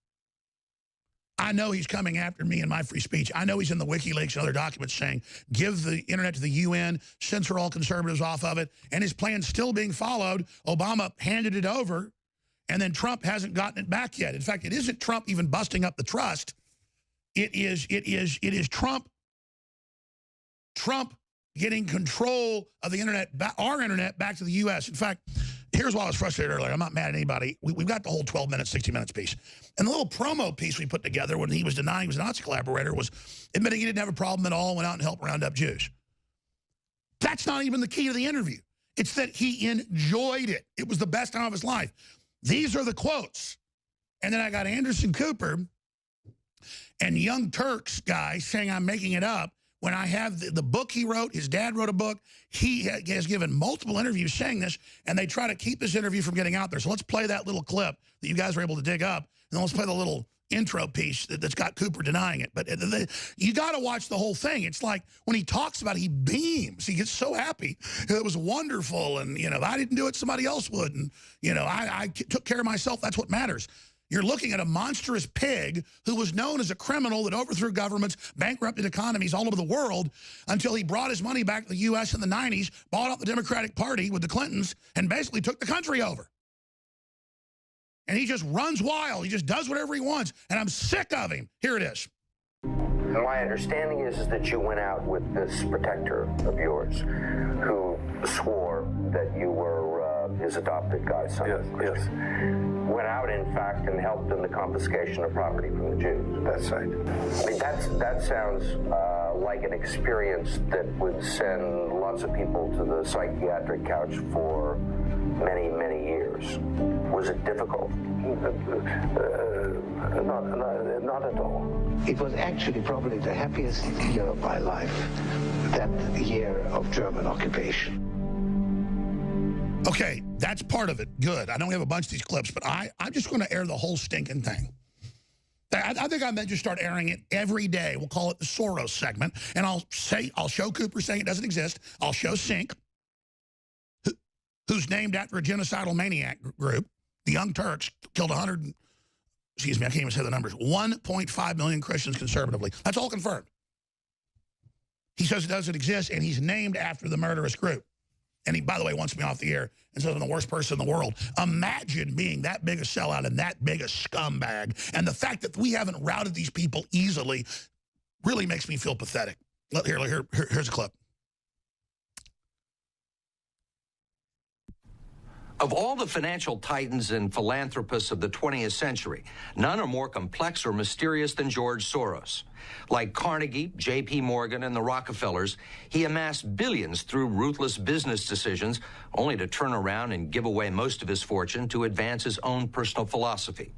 I know he's coming after me and my free speech. I know he's in the WikiLeaks and other documents saying, give the internet to the UN, censor all conservatives off of it, and his plan's still being followed. Obama handed it over, and then Trump hasn't gotten it back yet. In fact, it isn't Trump even busting up the trust. It is Trump getting control of the internet, our internet, back to the U.S. In fact, here's why I was frustrated earlier. I'm not mad at anybody. We've got the whole 12 minutes, 60 minutes piece. And the little promo piece we put together when he was denying he was a Nazi collaborator was admitting he didn't have a problem at all, went out and helped round up Jews. That's not even the key to the interview. It's that he enjoyed it. It was the best time of his life. These are the quotes. And then I got Anderson Cooper and Young Turks guy saying I'm making it up. When I have the book he wrote, his dad wrote a book, he has given multiple interviews saying this, and they try to keep this interview from getting out there. So let's play that little clip that you guys were able to dig up, and then let's play the little intro piece that's got Cooper denying it. But you got to watch the whole thing. It's like when he talks about it, he beams. He gets so happy. It was wonderful, and, you know, if I didn't do it, somebody else would. And, you know, I took care of myself. That's what matters. You're looking at a monstrous pig who was known as a criminal that overthrew governments, bankrupted economies all over the world until he brought his money back to the U.S. in the 90s, bought out the Democratic Party with the Clintons, and basically took the country over. And he just runs wild. He just does whatever he wants. And I'm sick of him. Here it is.
My understanding is that you went out with this protector of yours who swore that you were his adopted godson.
Yes.
Went out, in fact, and helped in the confiscation of property from the Jews.
That's right.
I mean, that sounds like an experience that would send lots of people to the psychiatric couch for many, many years. Was it difficult?
Not at all.
It was actually probably the happiest year of my life, that year of German occupation.
Okay, that's part of it. Good. I know we have a bunch of these clips, but I'm just going to air the whole stinking thing. I think I meant to start airing it every day. We'll call it the Soros segment. And I'll show Cooper saying it doesn't exist. I'll show Sink, who's named after a genocidal maniac group. The Young Turks killed 100, excuse me, I can't even say the numbers, 1.5 million Christians conservatively. That's all confirmed. He says it doesn't exist, and he's named after the murderous group. And he, by the way, wants me off the air and says I'm the worst person in the world. Imagine being that big a sellout and that big a scumbag. And the fact that we haven't routed these people easily really makes me feel pathetic. Here's a clip.
Of all the financial titans and philanthropists of the 20th century, none are more complex or mysterious than George Soros. Like Carnegie, J.P. Morgan, and the Rockefellers, he amassed billions through ruthless business decisions, only to turn around and give away most of his fortune to advance his own personal philosophy.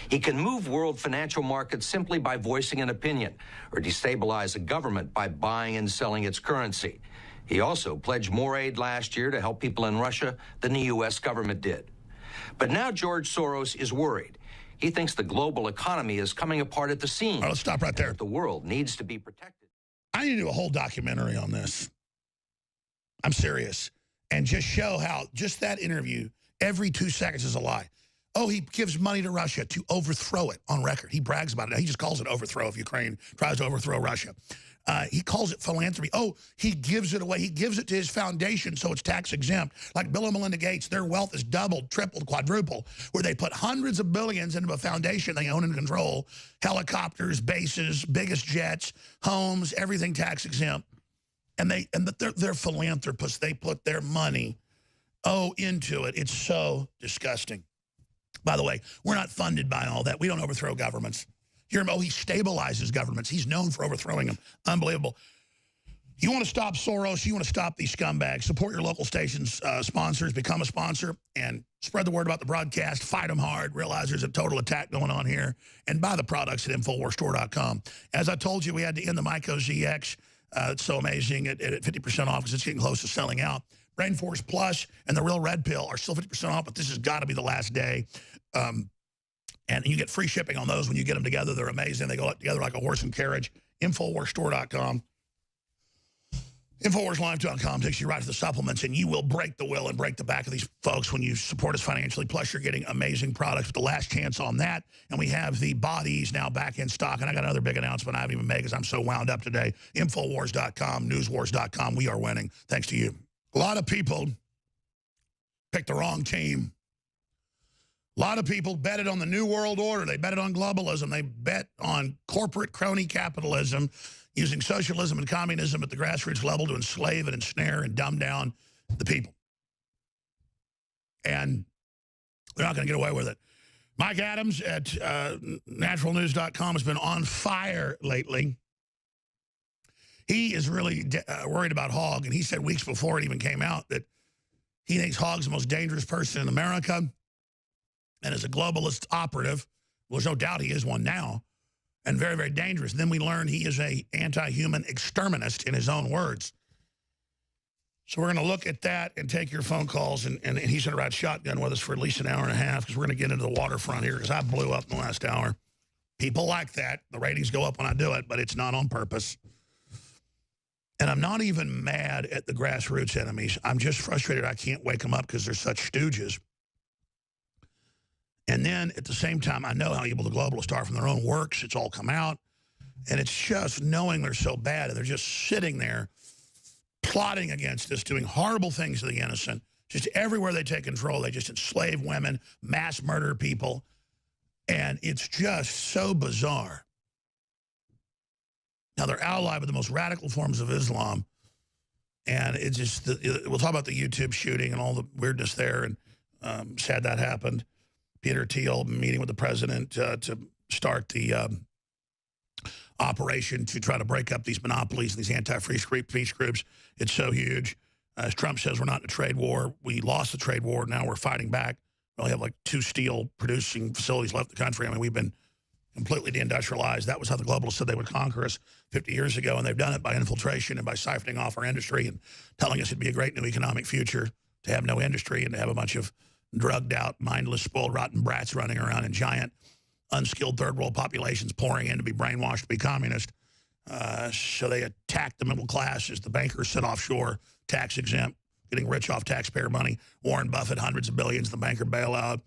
He can move world financial markets simply by voicing an opinion, or destabilize a government by buying and selling its currency. He also pledged more aid last year to help people in Russia than the U.S. government did. But now George Soros is worried. He thinks the global economy is coming apart at the seams.
All right, let's stop right there.
The world needs to be protected.
I need to do a whole documentary on this. I'm serious. And just show how just that interview, every 2 seconds is a lie. Oh, he gives money to Russia to overthrow it on record. He brags about it. He just calls it overthrow if Ukraine tries to overthrow Russia. He calls it philanthropy. Oh, he gives it away. He gives it to his foundation so it's tax exempt. Like Bill and Melinda Gates, their wealth is doubled, tripled, quadrupled, where they put hundreds of billions into a foundation they own and control. Helicopters, bases, biggest jets, homes, everything tax exempt. And they're philanthropists. They put their money, into it. It's so disgusting. By the way, we're not funded by all that. We don't overthrow governments. He stabilizes governments. He's known for overthrowing them. Unbelievable. You want to stop Soros, you want to stop these scumbags, support your local station's sponsors, become a sponsor, and spread the word about the broadcast, fight them hard, realize there's a total attack going on here, and buy the products at InfoWarsStore.com. As I told you, we had to end the Myco ZX. It's so amazing at 50% off because it's getting close to selling out. Rainforest Plus and the Real Red Pill are still 50% off, but this has got to be the last day. And you get free shipping on those when you get them together. They're amazing. They go together like a horse and carriage. InfoWarsStore.com. InfoWarsLive.com takes you right to the supplements, and you will break the will and break the back of these folks when you support us financially. Plus, you're getting amazing products with the last chance on that. And we have the bodies now back in stock. And I got another big announcement I haven't even made because I'm so wound up today. InfoWars.com, NewsWars.com. We are winning, thanks to you. A lot of people picked the wrong team. A lot of people betted on the New World Order. They betted on globalism. They bet on corporate crony capitalism, using socialism and communism at the grassroots level to enslave and ensnare and dumb down the people. And they're not going to get away with it. Mike Adams at naturalnews.com has been on fire lately. He is really worried about Hogg, and he said weeks before it even came out that he thinks Hogg's the most dangerous person in America, and as a globalist operative, well, there's no doubt he is one now, and very, very dangerous. And then we learn he is a anti-human exterminist in his own words. So we're going to look at that and take your phone calls, and he's going to ride shotgun with us for at least an hour and a half because we're going to get into the waterfront here because I blew up in the last hour. People like that. The ratings go up when I do it, but it's not on purpose. And I'm not even mad at the grassroots enemies. I'm just frustrated I can't wake them up because they're such stooges. And then, at the same time, I know how evil the globalists are from their own works. It's all come out. And it's just knowing they're so bad, and they're just sitting there plotting against us, doing horrible things to the innocent. Just everywhere they take control, they just enslave women, mass murder people. And it's just so bizarre. Now, they're allied with the most radical forms of Islam. And it's just, we'll talk about the YouTube shooting and all the weirdness there. And sad that happened. Peter Thiel meeting with the president to start the operation to try to break up these monopolies and these anti-free speech groups. It's so huge. As Trump says, we're not in a trade war. We lost the trade war. Now we're fighting back. We only have like 2 steel producing facilities left in the country. I mean, we've been completely deindustrialized. That was how the globalists said they would conquer us 50 years ago, and they've done it by infiltration and by siphoning off our industry and telling us it'd be a great new economic future to have no industry and to have a bunch of drugged out, mindless, spoiled, rotten brats running around in giant, unskilled third world populations pouring in to be brainwashed to be communist. So they attacked the middle class as the bankers sit offshore, tax exempt, getting rich off taxpayer money. Warren Buffett, hundreds of billions, the banker bailout.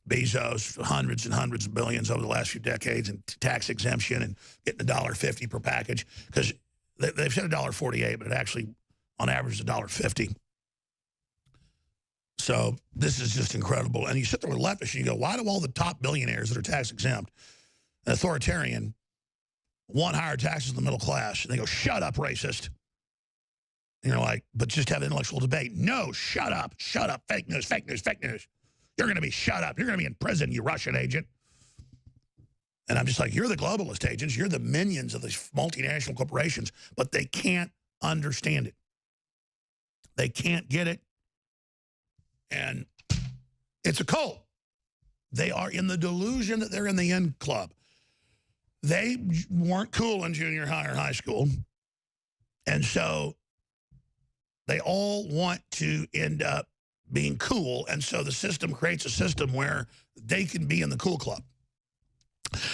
Bezos, hundreds and hundreds of billions over the last few decades, and tax exemption and getting $1.50 per package. Because they've said $1.48, but it actually, on average, is $1.50. So this is just incredible. And you sit there with leftists and you go, why do all the top billionaires that are tax exempt and authoritarian want higher taxes than the middle class? And they go, shut up, racist. And you're like, but just have intellectual debate. No, shut up, fake news, fake news, fake news. You're going to be shut up. You're going to be in prison, you Russian agent. And I'm just like, you're the globalist agents. You're the minions of these multinational corporations, but they can't understand it. They can't get it. And it's a cult. They are in the delusion that they're in the in club. They weren't cool in junior high or high school. And so they all want to end up being cool. And so the system creates a system where they can be in the cool club.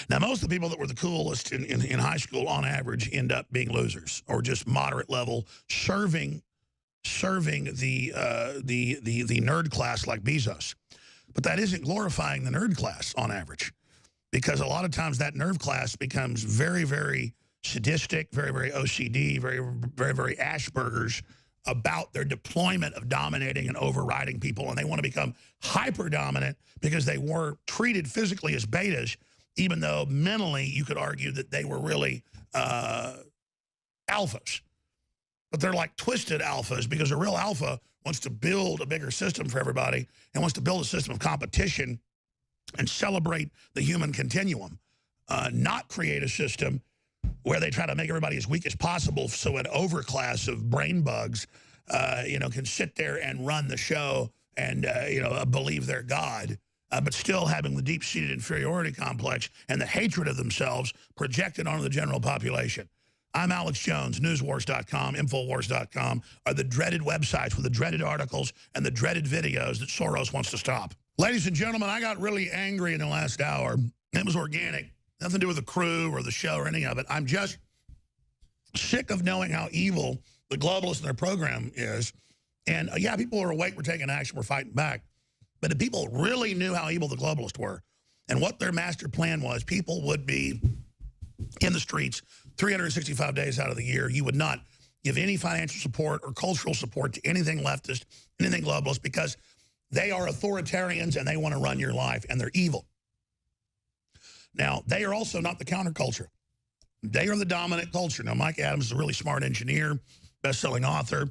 Now, most of the people that were the coolest in high school, on average, end up being losers or just moderate level, serving the nerd class like Bezos. But that isn't glorifying the nerd class on average, because a lot of times that nerd class becomes very, very sadistic, very, very OCD, very, very, very Asperger's about their deployment of dominating and overriding people. And they want to become hyper-dominant because they were treated physically as betas, even though mentally you could argue that they were really alphas. But they're like twisted alphas, because a real alpha wants to build a bigger system for everybody and wants to build a system of competition and celebrate the human continuum, not create a system where they try to make everybody as weak as possible so an overclass of brain bugs, can sit there and run the show and, believe they're God, but still having the deep-seated inferiority complex and the hatred of themselves projected onto the general population. I'm Alex Jones. Newswars.com, Infowars.com are the dreaded websites with the dreaded articles and the dreaded videos that Soros wants to stop. Ladies and gentlemen, I got really angry in the last hour. It was organic. Nothing to do with the crew or the show or any of it. I'm just sick of knowing how evil the globalists and their program is. And, yeah, people are awake. We're taking action. We're fighting back. But if people really knew how evil the globalists were and what their master plan was, people would be in the streets 365 days out of the year. You would not give any financial support or cultural support to anything leftist, anything globalist, because they are authoritarians and they want to run your life, and they're evil. Now, they are also not the counterculture. They are the dominant culture. Now, Mike Adams is a really smart engineer, best-selling author,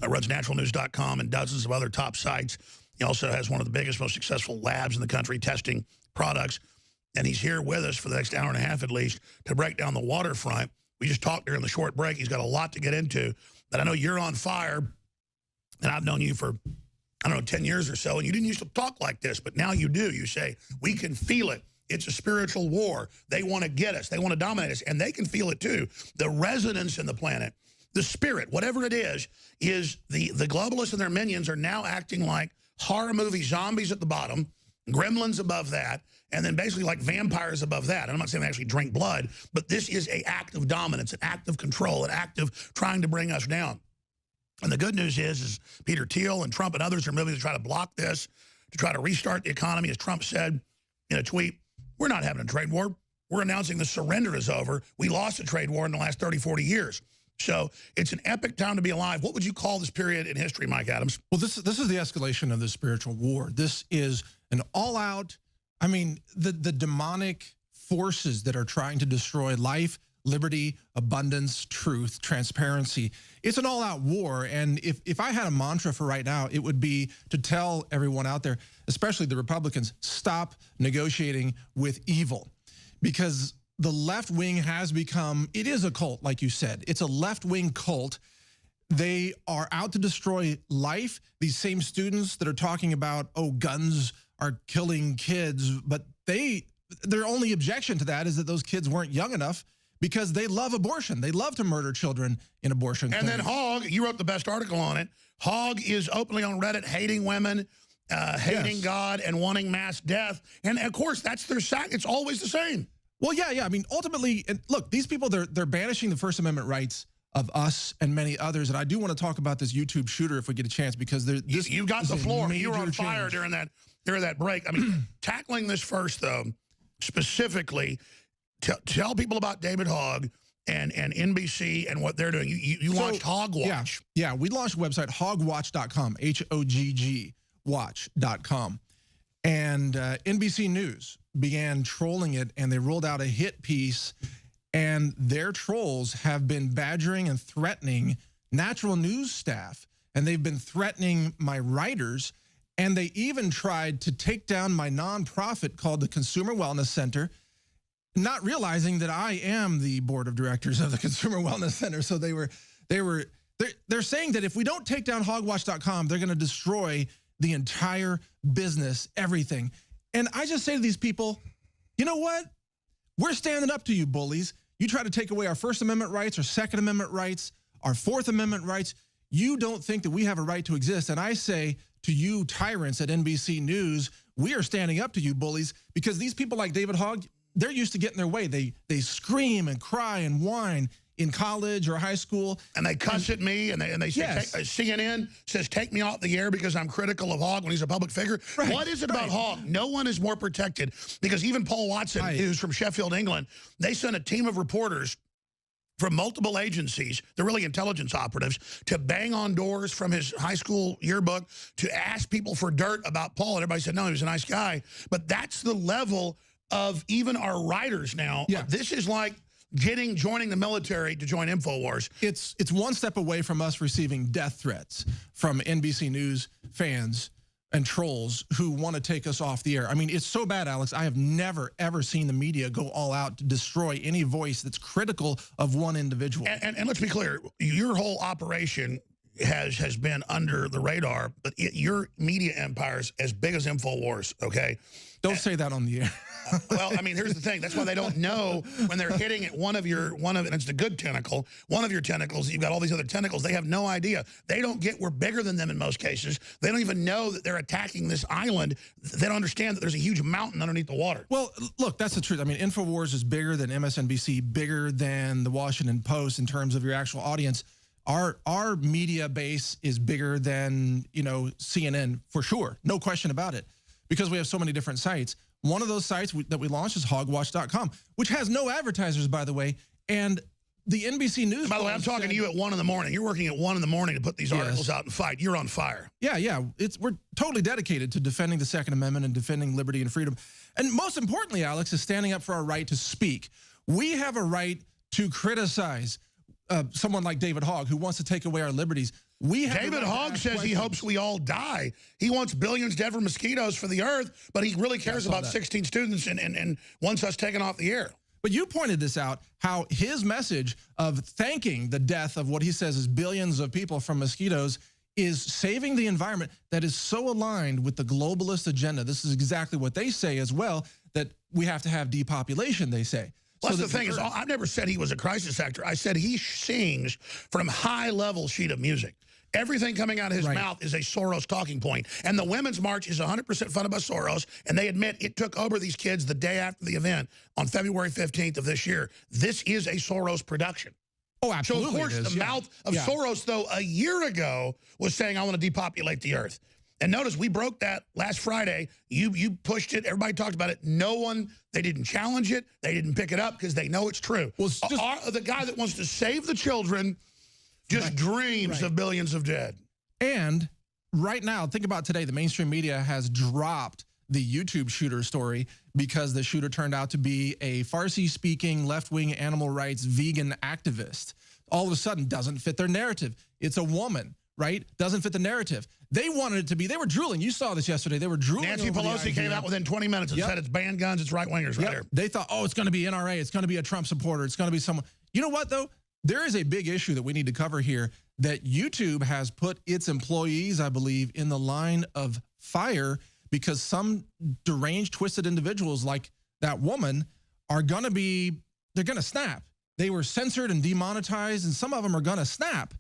runs naturalnews.com and dozens of other top sites. He also has one of the biggest, most successful labs in the country testing products. And he's here with us for the next hour and a half at least to break down the waterfront. We just talked during the short break. He's got a lot to get into. But I know you're on fire, and I've known you for, 10 years or so, and you didn't used to talk like this, but now you do. You say, we can feel it. It's a spiritual war. They want to get us. They want to dominate us, and they can feel it too. The resonance in the planet, the spirit, whatever it is the globalists and their minions are now acting like horror movie zombies at the bottom, gremlins above that, and then basically like vampires above that. And I'm not saying they actually drink blood, but this is an act of dominance, an act of control, an act of trying to bring us down. And the good news is Peter Thiel and Trump and others are moving to try to block this, to try to restart the economy. As Trump said in a tweet, we're not having a trade war. We're announcing the surrender is over. We lost a trade war in the last 30, 40 years. So it's an epic time to be alive. What would you call this period in history, Mike Adams?
Well, this is the escalation of the spiritual war. This is an all-out, the demonic forces that are trying to destroy life, liberty, abundance, truth, transparency. It's an all-out war. And if I had a mantra for right now, it would be to tell everyone out there, especially the Republicans, stop negotiating with evil. Because the left wing has become, it is a cult, like you said. It's a left-wing cult. They are out to destroy life. These same students that are talking about, oh, guns are killing kids, but their only objection to that is that those kids weren't young enough because they love abortion. They love to murder children in abortion clinics.
And then Hogg, you wrote the best article on it. Hogg is openly on Reddit hating women, hating God, and wanting mass death. And, of course, that's their it's always the same.
Well, yeah. Ultimately, and look, these people, they're banishing the First Amendment rights of us and many others. And I do want to talk about this YouTube shooter if we get a chance, because
you got the floor. You were on fire during that break. Tackling this first, though, specifically, tell people about David Hogg and NBC and what they're doing. You launched Hogwatch.
Yeah, we launched a website, hogwatch.com, H-O-G-G, watch.com. And NBC News began trolling it, and they rolled out a hit piece, and their trolls have been badgering and threatening natural news staff, and they've been threatening my writers, and they even tried to take down my nonprofit called the Consumer Wellness Center, not realizing that I am the board of directors of the Consumer Wellness Center. So they're saying that if we don't take down hogwatch.com, they're going to destroy the entire business, everything. And I just say to these people, you know what? We're standing up to you, bullies. You try to take away our First Amendment rights, our Second Amendment rights, our Fourth Amendment rights. You don't think that we have a right to exist. And I say to you tyrants at NBC News, we are standing up to you, bullies, because these people like David Hogg, they're used to getting their way. They scream and cry and whine in college or high school.
And they cuss at me, and they say,
yes.
CNN says, take me off the air because I'm critical of Hogg when he's a public figure. Right, what is it about Hogg? No one is more protected, because even Paul Watson, who's from Sheffield, England, they sent a team of reporters from multiple agencies, they're really intelligence operatives, to bang on doors from his high school yearbook to ask people for dirt about Paul. And everybody said, no, he was a nice guy. But that's the level of even our writers now.
Yeah.
This is like joining the military to join InfoWars.
It's one step away from us receiving death threats from NBC News fans and trolls who want to take us off the air. I mean, it's so bad, Alex. I have never, ever seen the media go all out to destroy any voice that's critical of one individual.
And let's be clear, your whole operation has been under the radar, but your media empire's as big as InfoWars, okay?
Don't say that on the air.
Well, I mean, here's the thing. That's why they don't know when they're hitting at and it's the good tentacle, one of your tentacles, you've got all these other tentacles. They have no idea. They don't get we're bigger than them in most cases. They don't even know that they're attacking this island. They don't understand that there's a huge mountain underneath the water.
Well, look, that's the truth. I mean, InfoWars is bigger than MSNBC, bigger than the Washington Post in terms of your actual audience. Our media base is bigger than, you know, CNN for sure. No question about it, because we have so many different sites. One of those sites that we launched is hogwatch.com, which has no advertisers, by the way. And the NBC News.
By the way, I'm talking to you at 1 in the morning. You're working at 1 in the morning to put these articles out and fight. You're on fire.
Yeah. We're totally dedicated to defending the Second Amendment and defending liberty and freedom. And most importantly, Alex, is standing up for our right to speak. We have a right to criticize someone like David Hogg, who wants to take away our liberties.
David Hogg says he hopes we all die. He wants billions dead from mosquitoes for the earth, but he really cares about 16 students and wants us taken off the air.
But you pointed this out, how his message of thanking the death of what he says is billions of people from mosquitoes is saving the environment, that is so aligned with the globalist agenda. This is exactly what they say as well, that we have to have depopulation, they say.
Plus, the thing is, I've never said he was a crisis actor. I said he sings from high-level sheet of music. Everything coming out of his mouth is a Soros talking point. And the Women's March is 100% funded by Soros, and they admit it took over these kids the day after the event on February 15th of this year. This is a Soros production.
Oh, absolutely.
So, of course, the mouth of Soros, though, a year ago was saying, I want to depopulate the earth. And notice we broke that last Friday. You pushed it. Everybody talked about it. No one, they didn't challenge it. They didn't pick it up because they know it's true. Well, it's just, the guy that wants to save the children just dreams of billions of dead.
And right now, think about today, the mainstream media has dropped the YouTube shooter story because the shooter turned out to be a Farsi-speaking, left-wing animal rights vegan activist. All of a sudden, doesn't fit their narrative. It's a woman, right? Doesn't fit the narrative. They wanted it to be, they were drooling. You saw this yesterday. They were drooling.
Nancy Pelosi came out within 20 minutes and said it's banned guns, it's right-wingers right here.
They thought, oh, it's going to be NRA. It's going to be a Trump supporter. It's going to be someone. You know what, though? There is a big issue that we need to cover here, that YouTube has put its employees, I believe, in the line of fire because some deranged, twisted individuals like that woman are going to be, they're going to snap. They were censored and demonetized, and some of them are going to snap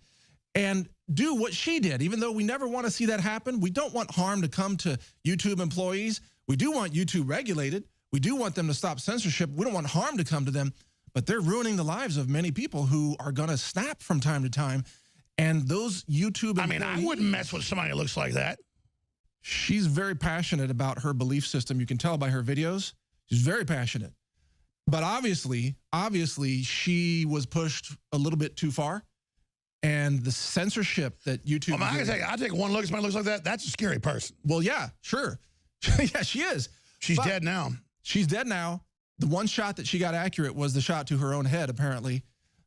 and do what she did. Even though we never want to see that happen, we don't want harm to come to YouTube employees. We do want YouTube regulated. We do want them to stop censorship. We don't want harm to come to them, but they're ruining the lives of many people who are going to snap from time to time. And those YouTube employees,
I mean, I wouldn't mess with somebody who looks like that.
She's very passionate about her belief system. You can tell by her videos. She's very passionate. But obviously, she was pushed a little bit too far. And the censorship that YouTube...
Well, I take one look at somebody who looks like that, that's a scary person.
Well, yeah, sure. Yeah, she is.
She's dead now.
She's dead now. The one shot that she got accurate was the shot to her own head, apparently.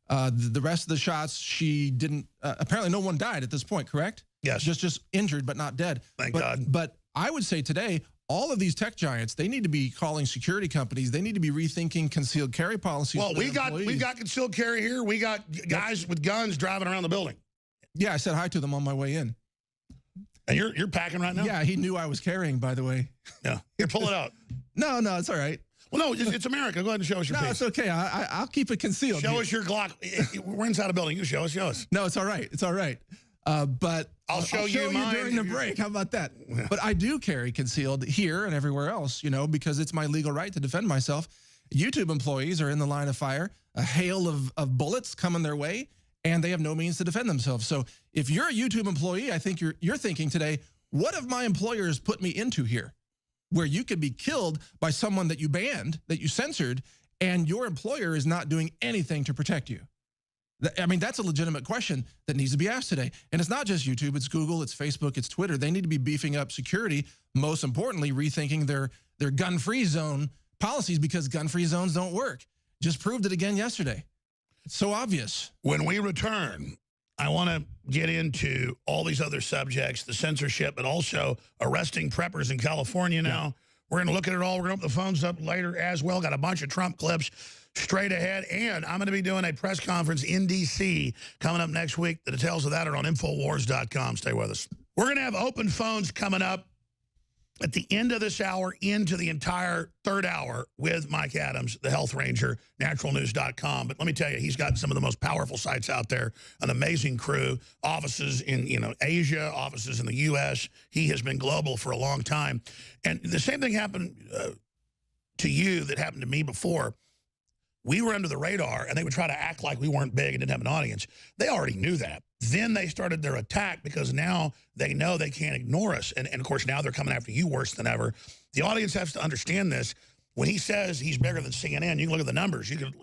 The rest of the shots, she didn't... apparently, no one died at this point, correct?
Yes.
Just injured, but not dead.
Thank God.
But I would say today, all of these tech giants, they need to be calling security companies. They need to be rethinking concealed carry policies.
Well, we've got concealed carry here. We got guys with guns driving around the building.
Yeah, I said hi to them on my way in.
And you're packing right now?
Yeah, he knew I was carrying, by the way.
Yeah. Here, pull it out.
No, it's all right.
Well, no, it's America. Go ahead and show us your piece.
No, it's okay. I'll keep it concealed.
Show us your Glock. We're inside a building. You show us.
No, it's all right. It's all right. But
I'll show you mine
during the break. How about that? Yeah. But I do carry concealed here and everywhere else, you know, because it's my legal right to defend myself. YouTube employees are in the line of fire, a hail of bullets coming their way, and they have no means to defend themselves. So if you're a YouTube employee, I think you're thinking today, what have my employers put me into here? Where you could be killed by someone that you banned, that you censored, and your employer is not doing anything to protect you. I mean, that's a legitimate question that needs to be asked today. And it's not just YouTube, it's Google, it's Facebook, it's Twitter. They need to be beefing up security, most importantly, rethinking their gun-free zone policies, because gun-free zones don't work. Just proved it again yesterday. It's so obvious.
When we return, I want to get into all these other subjects, the censorship, but also arresting preppers in California now. Yeah. We're going to look at it all. We're going to open the phones up later as well. Got a bunch of Trump clips straight ahead. And I'm going to be doing a press conference in D.C. coming up next week. The details of that are on Infowars.com. Stay with us. We're going to have open phones coming up at the end of this hour into the entire third hour with Mike Adams, the Health Ranger, naturalnews.com. But let me tell you, he's got some of the most powerful sites out there, an amazing crew, offices in Asia, offices in the U.S. He has been global for a long time. And the same thing happened to you that happened to me before. We were under the radar, and they would try to act like we weren't big and didn't have an audience. They already knew that. Then they started their attack because now they know they can't ignore us. And of course, now they're coming after you worse than ever. The audience has to understand this. When he says he's bigger than CNN, you can look at the numbers. You could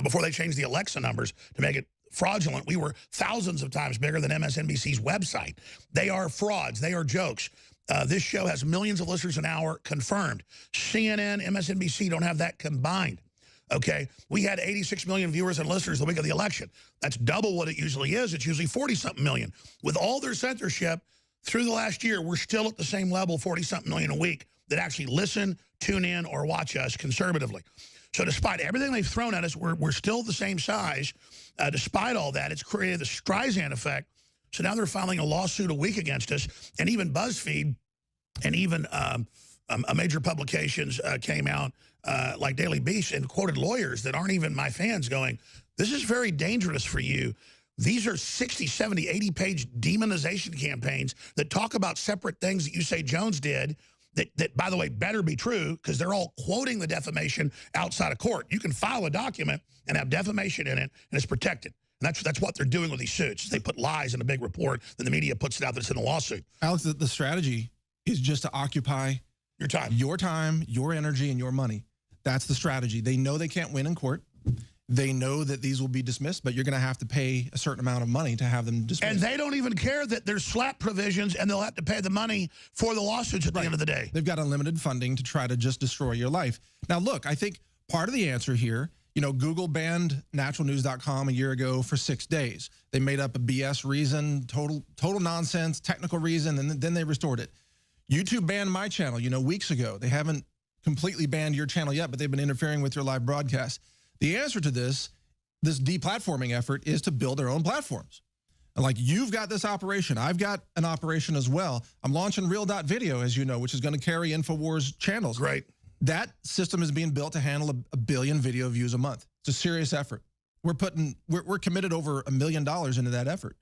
before they changed the Alexa numbers to make it fraudulent, we were thousands of times bigger than MSNBC's website. They are frauds. They are jokes. This show has millions of listeners an hour confirmed. CNN, MSNBC don't have that combined. Okay, we had 86 million viewers and listeners the week of the election. That's double what it usually is. It's usually 40-something million. With all their censorship, through the last year, we're still at the same level, 40-something million a week, that actually listen, tune in, or watch us conservatively. So despite everything they've thrown at us, we're still the same size. Despite all that, it's created the Streisand effect. So now they're filing a lawsuit a week against us, and even BuzzFeed and even major publications came out, like Daily Beast, and quoted lawyers that aren't even my fans going, this is very dangerous for you. These are 60, 70, 80-page demonization campaigns that talk about separate things that you say Jones did that by the way, better be true because they're all quoting the defamation outside of court. You can file a document and have defamation in it, and it's protected. And that's what they're doing with these suits. They put lies in a big report, then the media puts it out that's in the lawsuit.
Alex, the strategy is just to occupy your time, your energy, and your money. That's the strategy. They know they can't win in court. They know that these will be dismissed, but you're going to have to pay a certain amount of money to have them dismissed.
And they don't even care that there's slap provisions and they'll have to pay the money for the lawsuits at the end of the day.
They've got unlimited funding to try to just destroy your life. Now, look, I think part of the answer here, Google banned naturalnews.com a year ago for 6 days. They made up a BS reason, total nonsense, technical reason, and then they restored it. YouTube banned my channel, weeks ago. They haven't completely banned your channel yet, but they've been interfering with your live broadcast. The answer to this deplatforming effort is to build their own platforms. Like, you've got this operation. I've got an operation as well. I'm launching Real.video, as you know, which is going to carry InfoWars channels.
Right.
That system is being built to handle a billion video views a month. It's a serious effort. We're committed over $1 million into that effort.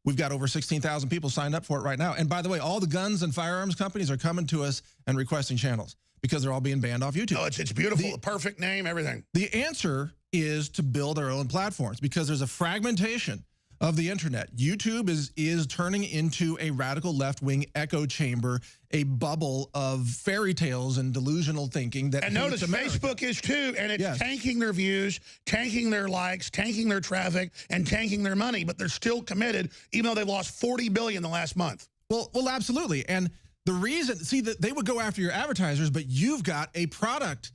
We've got over 16,000 people signed up for it right now. And by the way, all the guns and firearms companies are coming to us and requesting channels because they're all being banned off YouTube.
Oh, it's beautiful. The perfect name, everything.
The answer is to build our own platforms because there's a fragmentation of the internet. YouTube is turning into a radical left-wing echo chamber, a bubble of fairy tales and delusional thinking that.
And notice
America.
Facebook is too, and it's tanking their views, tanking their likes, tanking their traffic, and tanking their money. But they're still committed, even though they lost $40 billion the last month.
Well, absolutely. And the reason, see, that they would go after your advertisers, but you've got a product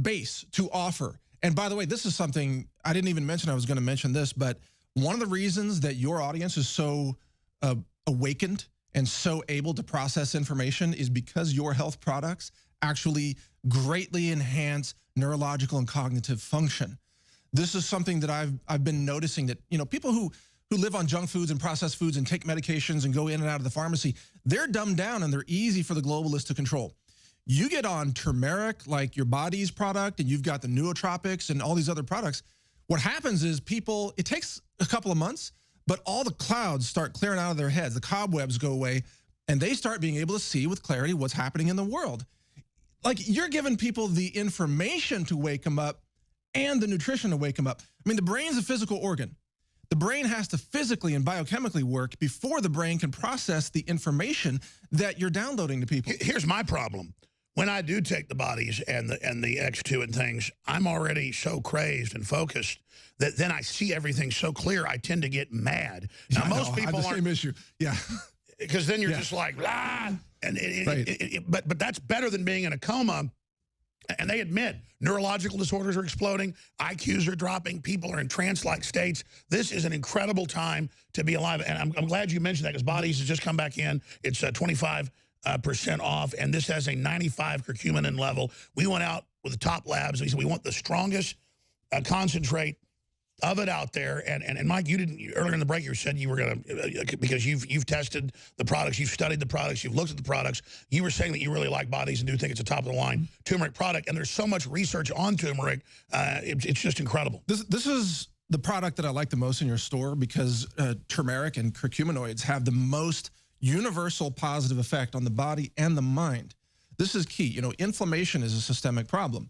base to offer. And by the way, this is something I didn't even mention. I was going to mention this, but one of the reasons that your audience is so awakened and so able to process information is because your health products actually greatly enhance neurological and cognitive function. This is something that I've been noticing that, people who live on junk foods and processed foods and take medications and go in and out of the pharmacy, they're dumbed down and they're easy for the globalists to control. You get on turmeric, like your body's product, and you've got the nootropics and all these other products. What happens is it takes a couple of months, but all the clouds start clearing out of their heads. The cobwebs go away, and they start being able to see with clarity what's happening in the world. Like, you're giving people the information to wake them up and the nutrition to wake them up. I mean, the brain's a physical organ. The brain has to physically and biochemically work before the brain can process the information that you're downloading to people.
Here's my problem. When I do take the bodies and the X2 and things, I'm already so crazed and focused that then I see everything so clear, I tend to get mad. Now, most people
have the same issue. Yeah.
Because then you're just like, blah. And but that's better than being in a coma And they admit neurological disorders are exploding, IQs are dropping, people are in trance-like states. This is an incredible time to be alive. And I'm glad you mentioned that, because Bodies has just come back in. It's 25% off, and this has a 95 curcumin level. We went out with the top labs, and we said we want the strongest concentrate of it out there. And Mike, you didn't, earlier in the break, you said you were going to, because you've tested the products, you've studied the products, you've looked at the products, you were saying that you really like Bodies and do think it's a top-of-the-line turmeric product, and there's so much research on turmeric, it's just incredible.
This is the product that I like the most in your store, because turmeric and curcuminoids have the most universal positive effect on the body and the mind. This is key. You know, inflammation is a systemic problem.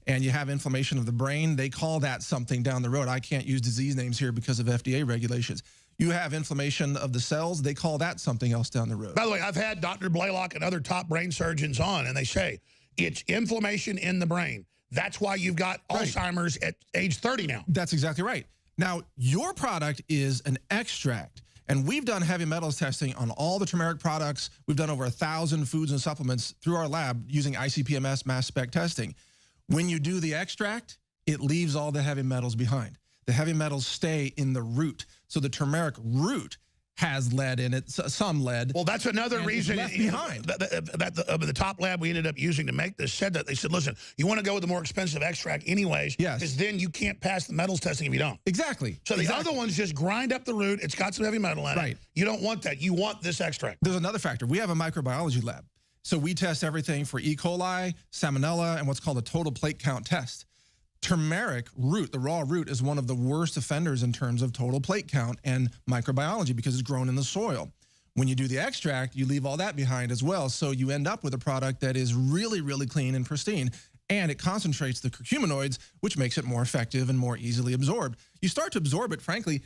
And you have inflammation of the brain, they call that something down the road. I can't use disease names here because of FDA regulations. You have inflammation of the cells, they call that something else down the road.
By the way, I've had Dr. Blaylock and other top brain surgeons on, and they say it's inflammation in the brain. That's why you've got Alzheimer's at age 30 now.
That's exactly right. Now, your product is an extract. And we've done heavy metals testing on all the turmeric products. We've done over 1,000 foods and supplements through our lab using ICP-MS mass spec testing. When you do the extract, it leaves all the heavy metals behind. The heavy metals stay in the root. So the turmeric root has lead in it, some lead.
Well, that's another reason
left behind.
The top lab we ended up using to make this said that. They said, listen, you want to go with the more expensive extract anyways, because then you can't pass the metals testing if you don't.
Exactly.
So the other ones just grind up the root. It's got some heavy metal in it. You don't want that. You want this extract.
There's another factor. We have a microbiology lab. So we test everything for E. coli, salmonella, and what's called a total plate count test. Turmeric root, the raw root, is one of the worst offenders in terms of total plate count and microbiology because it's grown in the soil. When you do the extract, you leave all that behind as well. So you end up with a product that is really, really clean and pristine. And it concentrates the curcuminoids, which makes it more effective and more easily absorbed. You start to absorb it, frankly,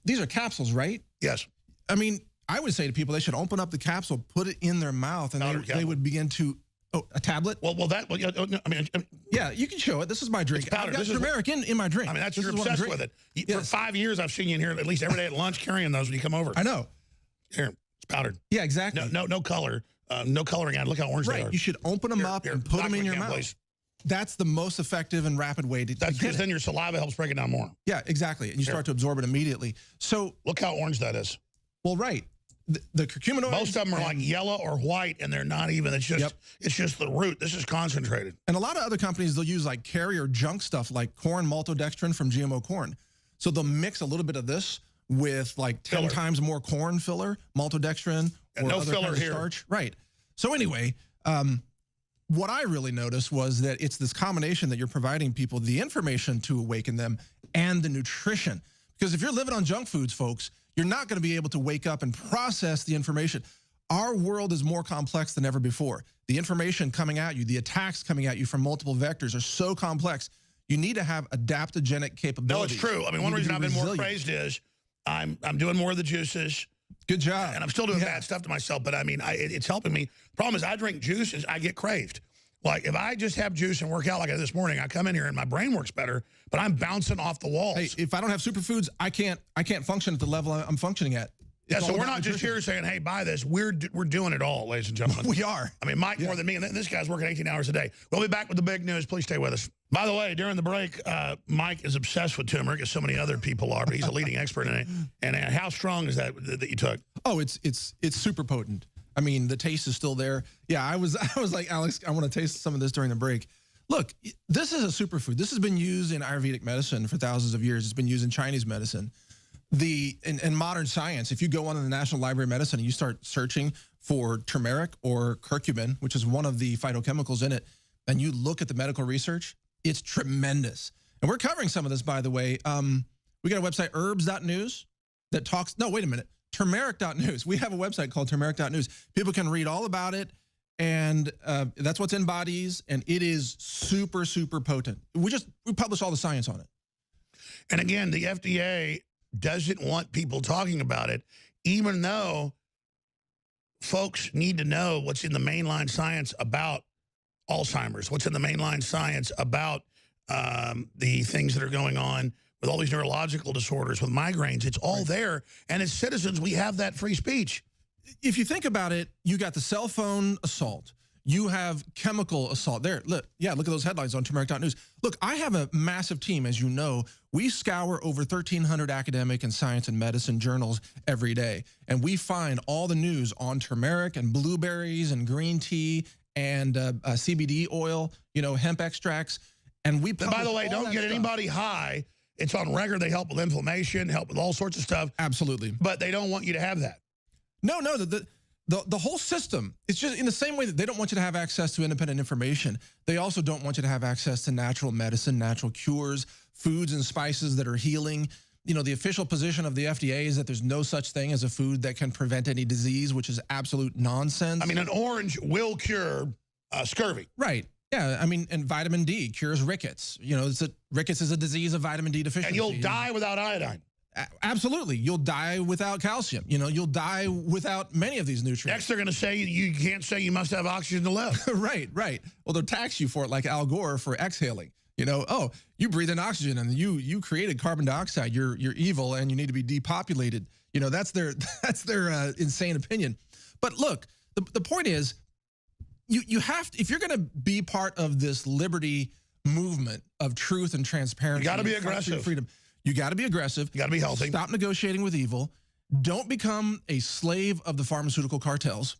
these are capsules, right?
Yes.
I mean, I would say to people, they should open up the capsule, put it in their mouth, and they would begin to, a tablet? Yeah, you can show it. This is my drink.
It's powder.
I've got turmeric in my drink.
I mean, you're obsessed with it. For 5 years, I've seen you in here at least every day at lunch carrying those when you come over.
I know.
Here, it's powdered.
Yeah, exactly.
No color. No coloring on it. Look how orange they are.
You should open them up and put them in your mouth. Please. That's the most effective and rapid way to
That's because then your saliva helps break it down more.
Yeah, exactly. And you start to absorb it immediately. So
look how orange that is.
Well, right. The curcuminoids.
Most of them are like yellow or white, and they're not even. It's just it's just the root. This is concentrated.
And a lot of other companies, they'll use like carrier junk stuff like corn maltodextrin from GMO corn. So they'll mix a little bit of this with like 10 times more corn filler, maltodextrin, or
no
other
filler
kinds of
here.
Starch. Right. So anyway, what I really noticed was that it's this combination that you're providing people the information to awaken them and the nutrition. Because if you're living on junk foods, folks, you're not going to be able to wake up and process the information. Our world is more complex than ever before. The information coming at you, the attacks coming at you from multiple vectors are so complex. You need to have adaptogenic capabilities.
No, it's true. I mean, one reason I've been more praised is I'm doing more of the juices.
Good job.
And I'm still doing bad stuff to myself, but I mean, it's helping me. Problem is I drink juice and I get craved. Like if I just have juice and work out like I did this morning, I come in here and my brain works better, but I'm bouncing off the walls.
Hey, if I don't have superfoods, I can't function at the level I'm functioning at.
Yeah, so we're not just here saying, hey, buy this. We're doing it all, ladies and gentlemen.
We are.
I mean, Mike more than me, and this guy's working 18 hours a day. We'll be back with the big news. Please stay with us. By the way, during the break, Mike is obsessed with turmeric, as so many other people are, but he's a leading expert in it. And how strong is that you took?
Oh, it's super potent. I mean, the taste is still there. Yeah, I was like, Alex, I want to taste some of this during the break. Look, this is a superfood. This has been used in Ayurvedic medicine for thousands of years. It's been used in Chinese medicine. In modern science, if you go on to the National Library of Medicine and you start searching for turmeric or curcumin, which is one of the phytochemicals in it, and you look at the medical research, it's tremendous. And we're covering some of this, by the way. We got a website, herbs.news, that talks, no, wait a minute, turmeric.news. We have a website called turmeric.news. People can read all about it, and that's what's in Bodies, and it is super, super potent. We publish all the science on it.
And again, the FDA doesn't want people talking about it, even though folks need to know what's in the mainline science about Alzheimer's, what's in the mainline science about the things that are going on with all these neurological disorders, with migraines. It's all there. And as citizens, we have that free speech.
If you think about it, you got the cell phone assault. You have chemical assault. There, look, yeah, look at those headlines on turmeric.news. Look, I have a massive team, as you know. We scour over 1,300 academic and science and medicine journals every day, and we find all the news on turmeric and blueberries and green tea and CBD oil, you know, hemp extracts. And we
by the way, don't get anybody high. It's on record. They help with inflammation, help with all sorts of stuff.
Absolutely.
But they don't want you to have that.
No, the whole system, it's just in the same way that they don't want you to have access to independent information. They also don't want you to have access to natural medicine, natural cures, foods and spices that are healing. You know, the official position of the FDA is that there's no such thing as a food that can prevent any disease, which is absolute nonsense.
I mean, an orange will cure scurvy.
Right. Yeah, I mean, and vitamin D cures rickets. You know, rickets is a disease of vitamin D deficiency.
And you'll die without iodine.
Absolutely. You'll die without calcium. You know, you'll die without many of these nutrients.
Next, they're going to say you can't say you must have oxygen to live.
Right. Well, they'll tax you for it like Al Gore for exhaling. You know, oh, you breathe in oxygen and you created carbon dioxide. You're evil and you need to be depopulated. You know, that's their insane opinion. But look, the point is, you have to, if you're going to be part of this liberty movement of truth and transparency,
you got to be aggressive.
Freedom. You got to be aggressive.
You got to be healthy.
Stop negotiating with evil. Don't become a slave of the pharmaceutical cartels.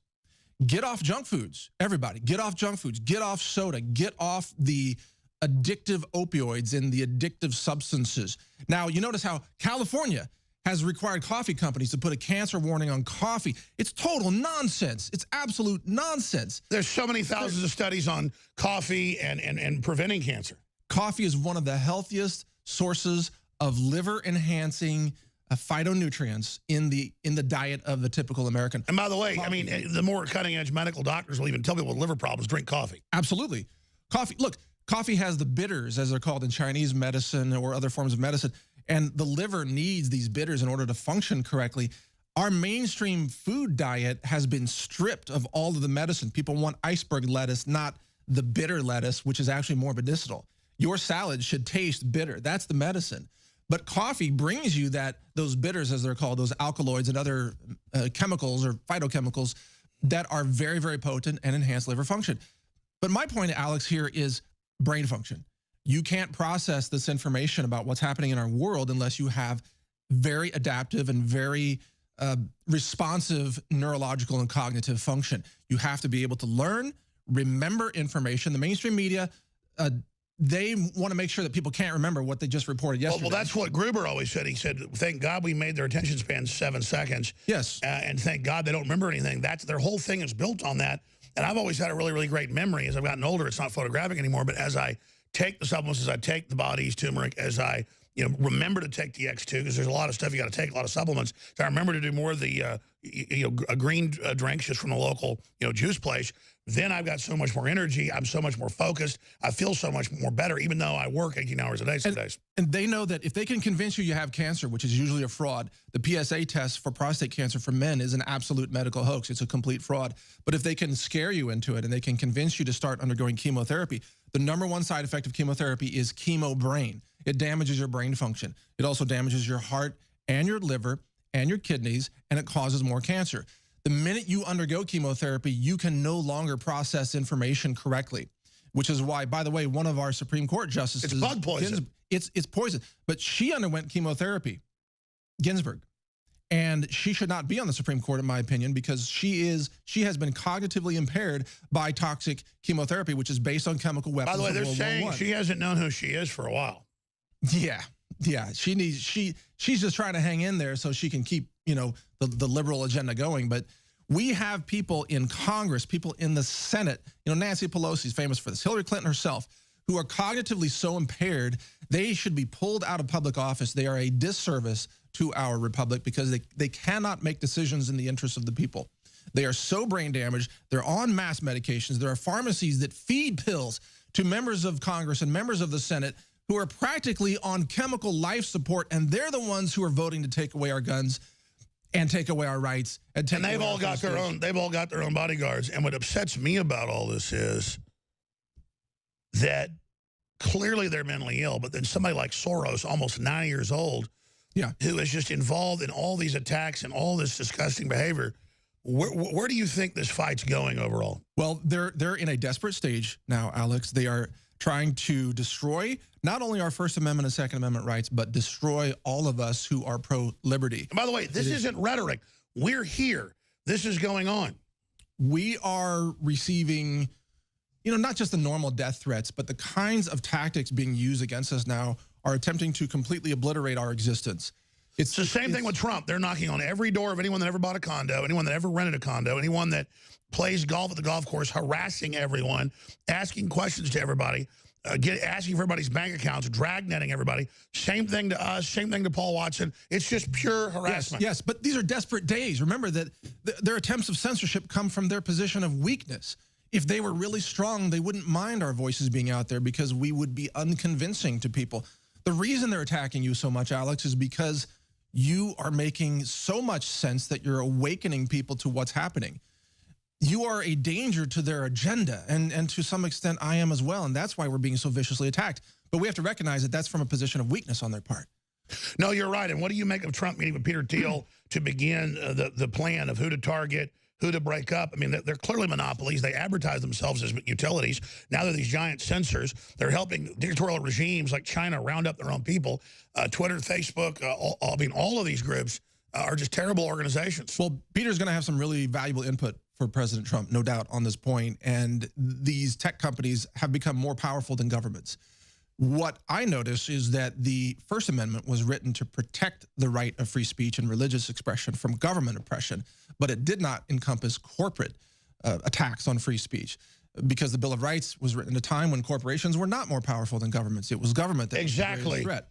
Get off junk foods. Everybody, get off junk foods. Get off soda. Get off the addictive opioids and the addictive substances. Now, you notice how California has required coffee companies to put a cancer warning on coffee. It's total nonsense. It's absolute nonsense.
There's so many thousands of studies on coffee and preventing cancer.
Coffee is one of the healthiest sources of liver-enhancing phytonutrients in the diet of the typical American.
And by the way, I mean, the more cutting-edge medical doctors will even tell people with liver problems, drink coffee.
Absolutely. Coffee, look, coffee has the bitters, as they're called in Chinese medicine or other forms of medicine, and the liver needs these bitters in order to function correctly. Our mainstream food diet has been stripped of all of the medicine. People want iceberg lettuce, not the bitter lettuce, which is actually more medicinal. Your salad should taste bitter. That's the medicine. But coffee brings you those bitters, as they're called, those alkaloids and other chemicals or phytochemicals that are very, very potent and enhance liver function. But my point, Alex, here is brain function. You can't process this information about what's happening in our world unless you have very adaptive and very responsive neurological and cognitive function. You have to be able to learn, remember information. The mainstream media, they want to make sure that people can't remember what they just reported yesterday.
Well, that's what Gruber always said. He said, thank God we made their attention span 7 seconds.
Yes.
And thank God they don't remember anything. Their whole thing is built on that. And I've always had a really, really great memory. As I've gotten older, it's not photographic anymore. But as I take the supplements, as I take the body's turmeric, as I remember to take the X2, because there's a lot of stuff you got to take, a lot of supplements. So I remember to do more of the green drinks just from the local juice place. Then I've got so much more energy. I'm so much more focused. I feel so much more better, even though I work 18 hours a day some days.
And they know that if they can convince you have cancer, which is usually a fraud, the PSA test for prostate cancer for men is an absolute medical hoax. It's a complete fraud. But if they can scare you into it and they can convince you to start undergoing chemotherapy, the #1 side effect of chemotherapy is chemo brain. It damages your brain function. It also damages your heart and your liver and your kidneys, and it causes more cancer. The minute you undergo chemotherapy, you can no longer process information correctly, which is why, by the way, one of our Supreme Court justices—
It's bug poison.
It's poison. But she underwent chemotherapy, Ginsburg, and she should not be on the Supreme Court, in my opinion, because she has been cognitively impaired by toxic chemotherapy, which is based on chemical weapons.
By the way, they're saying she hasn't known who she is for a while.
Yeah. She's just trying to hang in there so she can keep, the liberal agenda going. But we have people in Congress, people in the Senate, Nancy Pelosi's famous for this, Hillary Clinton herself, who are cognitively so impaired, they should be pulled out of public office. They are a disservice to our republic because they cannot make decisions in the interests of the people. They are so brain damaged. They're on mass medications. There are pharmacies that feed pills to members of Congress and members of the Senate who are practically on chemical life support, and they're the ones who are voting to take away our guns and take away our rights. And
they've all got their own bodyguards. And what upsets me about all this is that clearly they're mentally ill, but then somebody like Soros, almost 90 years old, who is just involved in all these attacks and all this disgusting behavior, Where do you think this fight's going overall?
Well, they're in a desperate stage now, Alex. They are trying to destroy not only our First Amendment and Second Amendment rights, but destroy all of us who are pro-liberty.
And by the way, this isn't rhetoric. We're here. This is going on.
We are receiving, you know, not just the normal death threats, but the kinds of tactics being used against us now are attempting to completely obliterate our existence.
It's the same thing with Trump. They're knocking on every door of anyone that ever bought a condo, anyone that ever rented a condo, anyone that plays golf at the golf course, harassing everyone, asking questions to everybody, asking for everybody's bank accounts, dragnetting everybody. Same thing to us, same thing to Paul Watson. It's just pure harassment.
Yes, but these are desperate days. Remember that their attempts of censorship come from their position of weakness. If they were really strong, they wouldn't mind our voices being out there because we would be unconvincing to people. The reason they're attacking you so much, Alex, is because you are making so much sense that you're awakening people to what's happening. You are a danger to their agenda, and to some extent I am as well, and that's why we're being so viciously attacked. But we have to recognize that that's from a position of weakness on their part.
No, you're right. And what do you make of Trump meeting with Peter Thiel to begin the plan of who to target, who to break up? I mean, they're clearly monopolies. They advertise themselves as utilities. Now they're these giant censors. They're helping dictatorial regimes like China round up their own people. Twitter, Facebook, I mean, all of these groups are just terrible organizations.
Well, Peter's going to have some really valuable input for President Trump, no doubt, on this point. And these tech companies have become more powerful than governments. What I notice is that the First Amendment was written to protect the right of free speech and religious expression from government oppression, but it did not encompass corporate attacks on free speech, because the Bill of Rights was written at a time when corporations were not more powerful than governments. It was government that was the greatest threat.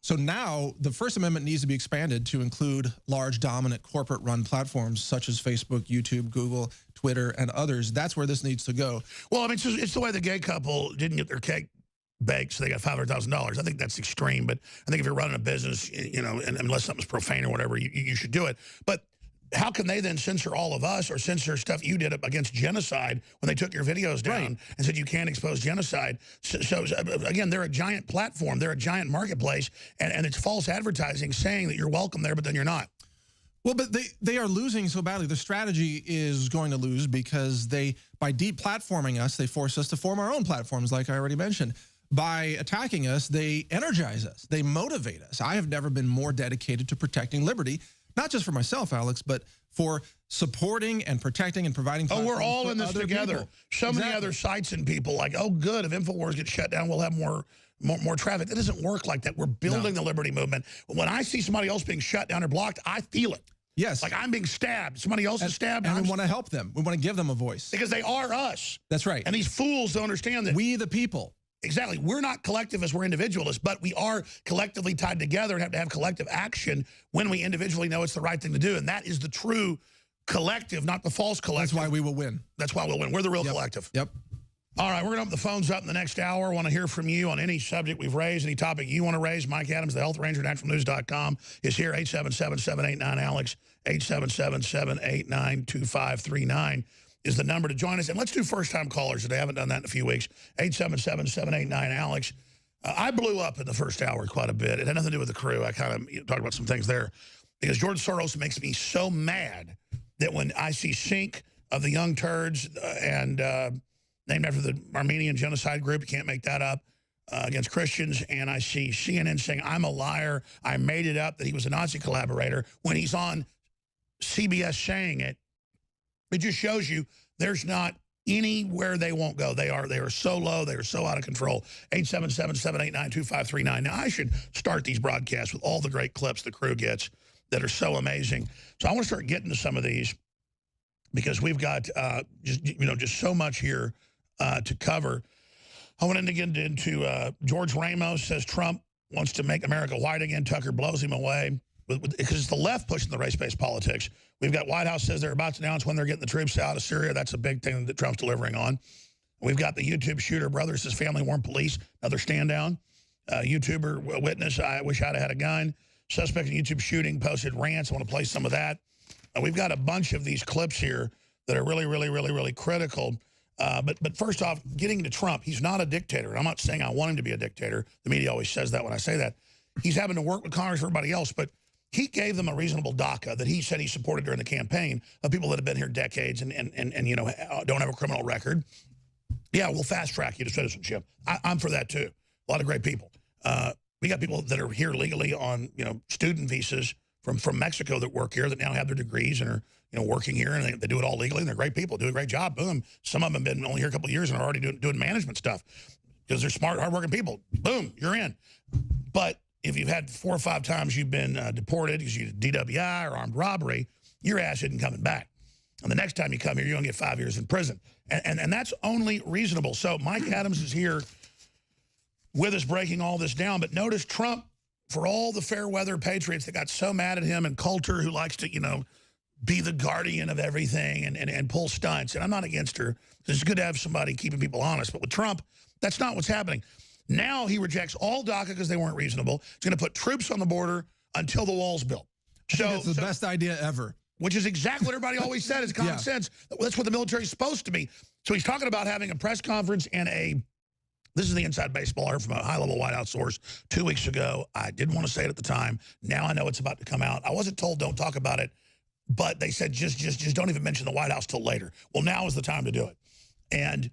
So now the First Amendment needs to be expanded to include large, dominant, corporate-run platforms such as Facebook, YouTube, Google, Twitter, and others. That's where this needs to go.
Well, I mean, it's the way the gay couple didn't get their cake baked, so they got $500,000. I think that's extreme, but I think if you're running a business, you know, and unless something's profane or whatever, you should do it. But how can they then censor all of us or censor stuff you did against genocide when they took your videos down and said you can't expose genocide? So again, they're a giant platform. They're a giant marketplace, and it's false advertising saying that you're welcome there, but then you're not.
Well, but they are losing so badly. The strategy is going to lose because by deplatforming us, they force us to form our own platforms, like I already mentioned. By attacking us, they energize us. They motivate us. I have never been more dedicated to protecting liberty, not just for myself, Alex, but for supporting and protecting and providing.
Oh, we're all in this together.
People.
So many other sites and people like, oh, good, if InfoWars gets shut down, we'll have more traffic. That doesn't work like that. We're building the liberty movement. When I see somebody else being shut down or blocked, I feel it.
Yes.
Like I'm being stabbed. Somebody else is stabbed.
And we want to help them. We want to give them a voice.
Because they are us.
That's right.
And these fools don't understand that.
We the people.
Exactly. We're not collectivists, we're individualists, but we are collectively tied together and have to have collective action when we individually know it's the right thing to do. And that is the true collective, not the false collective.
That's why we will win.
That's why we'll win. We're the real collective.
Yep.
All right, we're going to open the phones up in the next hour. I want to hear from you on any subject we've raised, any topic you want to raise. Mike Adams, the Health Ranger, naturalnews.com is here, 877-789-ALEX, 877-789-2539. Is the number to join us. And let's do first-time callers today. I haven't done that in a few weeks. 877-789-ALEX. I blew up in the first hour quite a bit. It had nothing to do with the crew. I kind of talked about some things there. Because George Soros makes me so mad that when I see Sync of the Young Turds and named after the Armenian genocide group, you can't make that up, against Christians, and I see CNN saying, I'm a liar, I made it up, that he was a Nazi collaborator, when he's on CBS saying it, it just shows you there's not anywhere they won't go. They are so low. They are so out of control. 877-789-2539. Now, I should start these broadcasts with all the great clips the crew gets that are so amazing. So I want to start getting to some of these because we've got just so much here to cover. I want to get into George Ramos says Trump wants to make America white again. Tucker blows him away. Because it's the left pushing the race-based politics. We've got White House says they're about to announce when they're getting the troops out of Syria. That's a big thing that Trump's delivering on. We've got the YouTube shooter brother says family warned police. Another stand down. YouTuber witness, I wish I'd have had a gun. Suspect in YouTube shooting posted rants. I want to play some of that. We've got a bunch of these clips here that are really, really, really, really critical. But first off, getting to Trump, he's not a dictator. And I'm not saying I want him to be a dictator. The media always says that when I say that. He's having to work with Congress and everybody else, but he gave them a reasonable DACA that he said he supported during the campaign of people that have been here decades and you know, don't have a criminal record. Yeah, we'll fast track you to citizenship. I'm for that too. A lot of great people. We got people that are here legally on, you know, student visas from Mexico that work here that now have their degrees and are, you know, working here, and they do it all legally, and they're great people, do a great job. Boom. Some of them have been only here a couple of years and are already doing management stuff because they're smart, hardworking people. Boom, you're in. But if you've had 4 or 5 times you've been deported because you did DWI or armed robbery, your ass isn't coming back. And the next time you come here, you're going to get 5 years in prison. And that's only reasonable. So Mike Adams is here with us breaking all this down. But notice Trump, for all the fair weather patriots that got so mad at him, and Coulter, who likes to, you know, be the guardian of everything and pull stunts. And I'm not against her. It's good to have somebody keeping people honest. But with Trump, that's not what's happening. Now he rejects all DACA because they weren't reasonable. He's going to put troops on the border until the wall's built. So
that's the best idea ever.
Which is exactly what everybody always said is common sense. That's what the military is supposed to be. So he's talking about having a press conference and this is the inside baseball I heard from a high-level White House source 2 weeks ago. I didn't want to say it at the time. Now I know it's about to come out. I wasn't told don't talk about it, but they said just don't even mention the White House till later. Well, now is the time to do it. And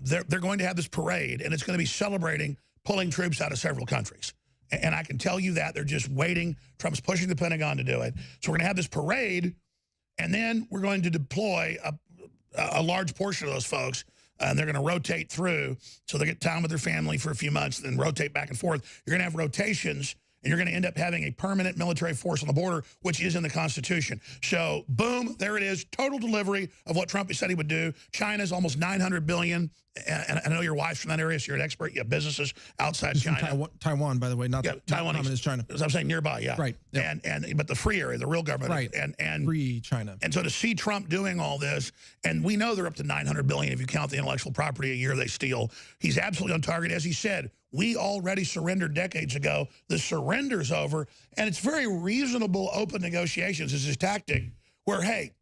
they're going to have this parade, and it's going to be celebrating pulling troops out of several countries. And I can tell you that they're just waiting. Trump's pushing the Pentagon to do it. So we're going to have this parade, and then we're going to deploy a large portion of those folks, and they're going to rotate through so they get time with their family for a few months, and then rotate back and forth. You're going to have rotations, and you're going to end up having a permanent military force on the border, which is in the Constitution. So, boom, there it is. Total delivery of what Trump said he would do. China's almost $900 billion. And I know your wife's from that area, so you're an expert. You have businesses outside China.
Taiwan, by the way, not
Taiwan
is China.
As I'm saying, nearby, yeah.
Right. Yep.
But the free area, the real government.
Right.
And
free China.
And so to see Trump doing all this, and we know they're up to $900 billion if you count the intellectual property a year they steal. He's absolutely on target. As he said, we already surrendered decades ago. The surrender's over. And it's very reasonable open negotiations is his tactic where, hey,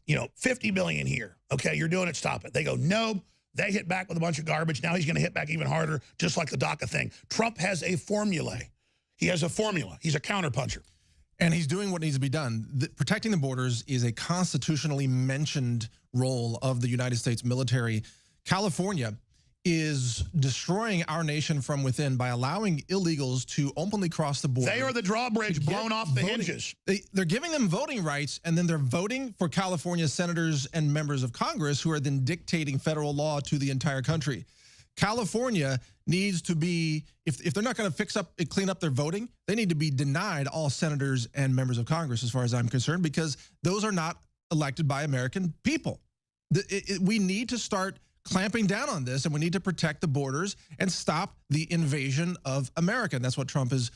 you know, 50 billion here. Okay, you're doing it, stop it. They go, no. They hit back with a bunch of garbage. Now he's going to hit back even harder, just like the DACA thing. Trump has a formula. He has a formula. He's a counterpuncher.
And he's doing what needs to be done. Protecting the borders is a constitutionally mentioned role of the United States military. California is destroying our nation from within by allowing illegals to openly cross the border.
They are the drawbridge blown off the hinges.
They're giving them voting rights, and then they're voting for California senators and members of Congress who are then dictating federal law to the entire country. California needs to be, if they're not going to clean up their voting, they need to be denied all senators and members of Congress, as far as I'm concerned, because those are not elected by American people. We need to start clamping down on this, and we need to protect the borders and stop the invasion of America. And that's what Trump is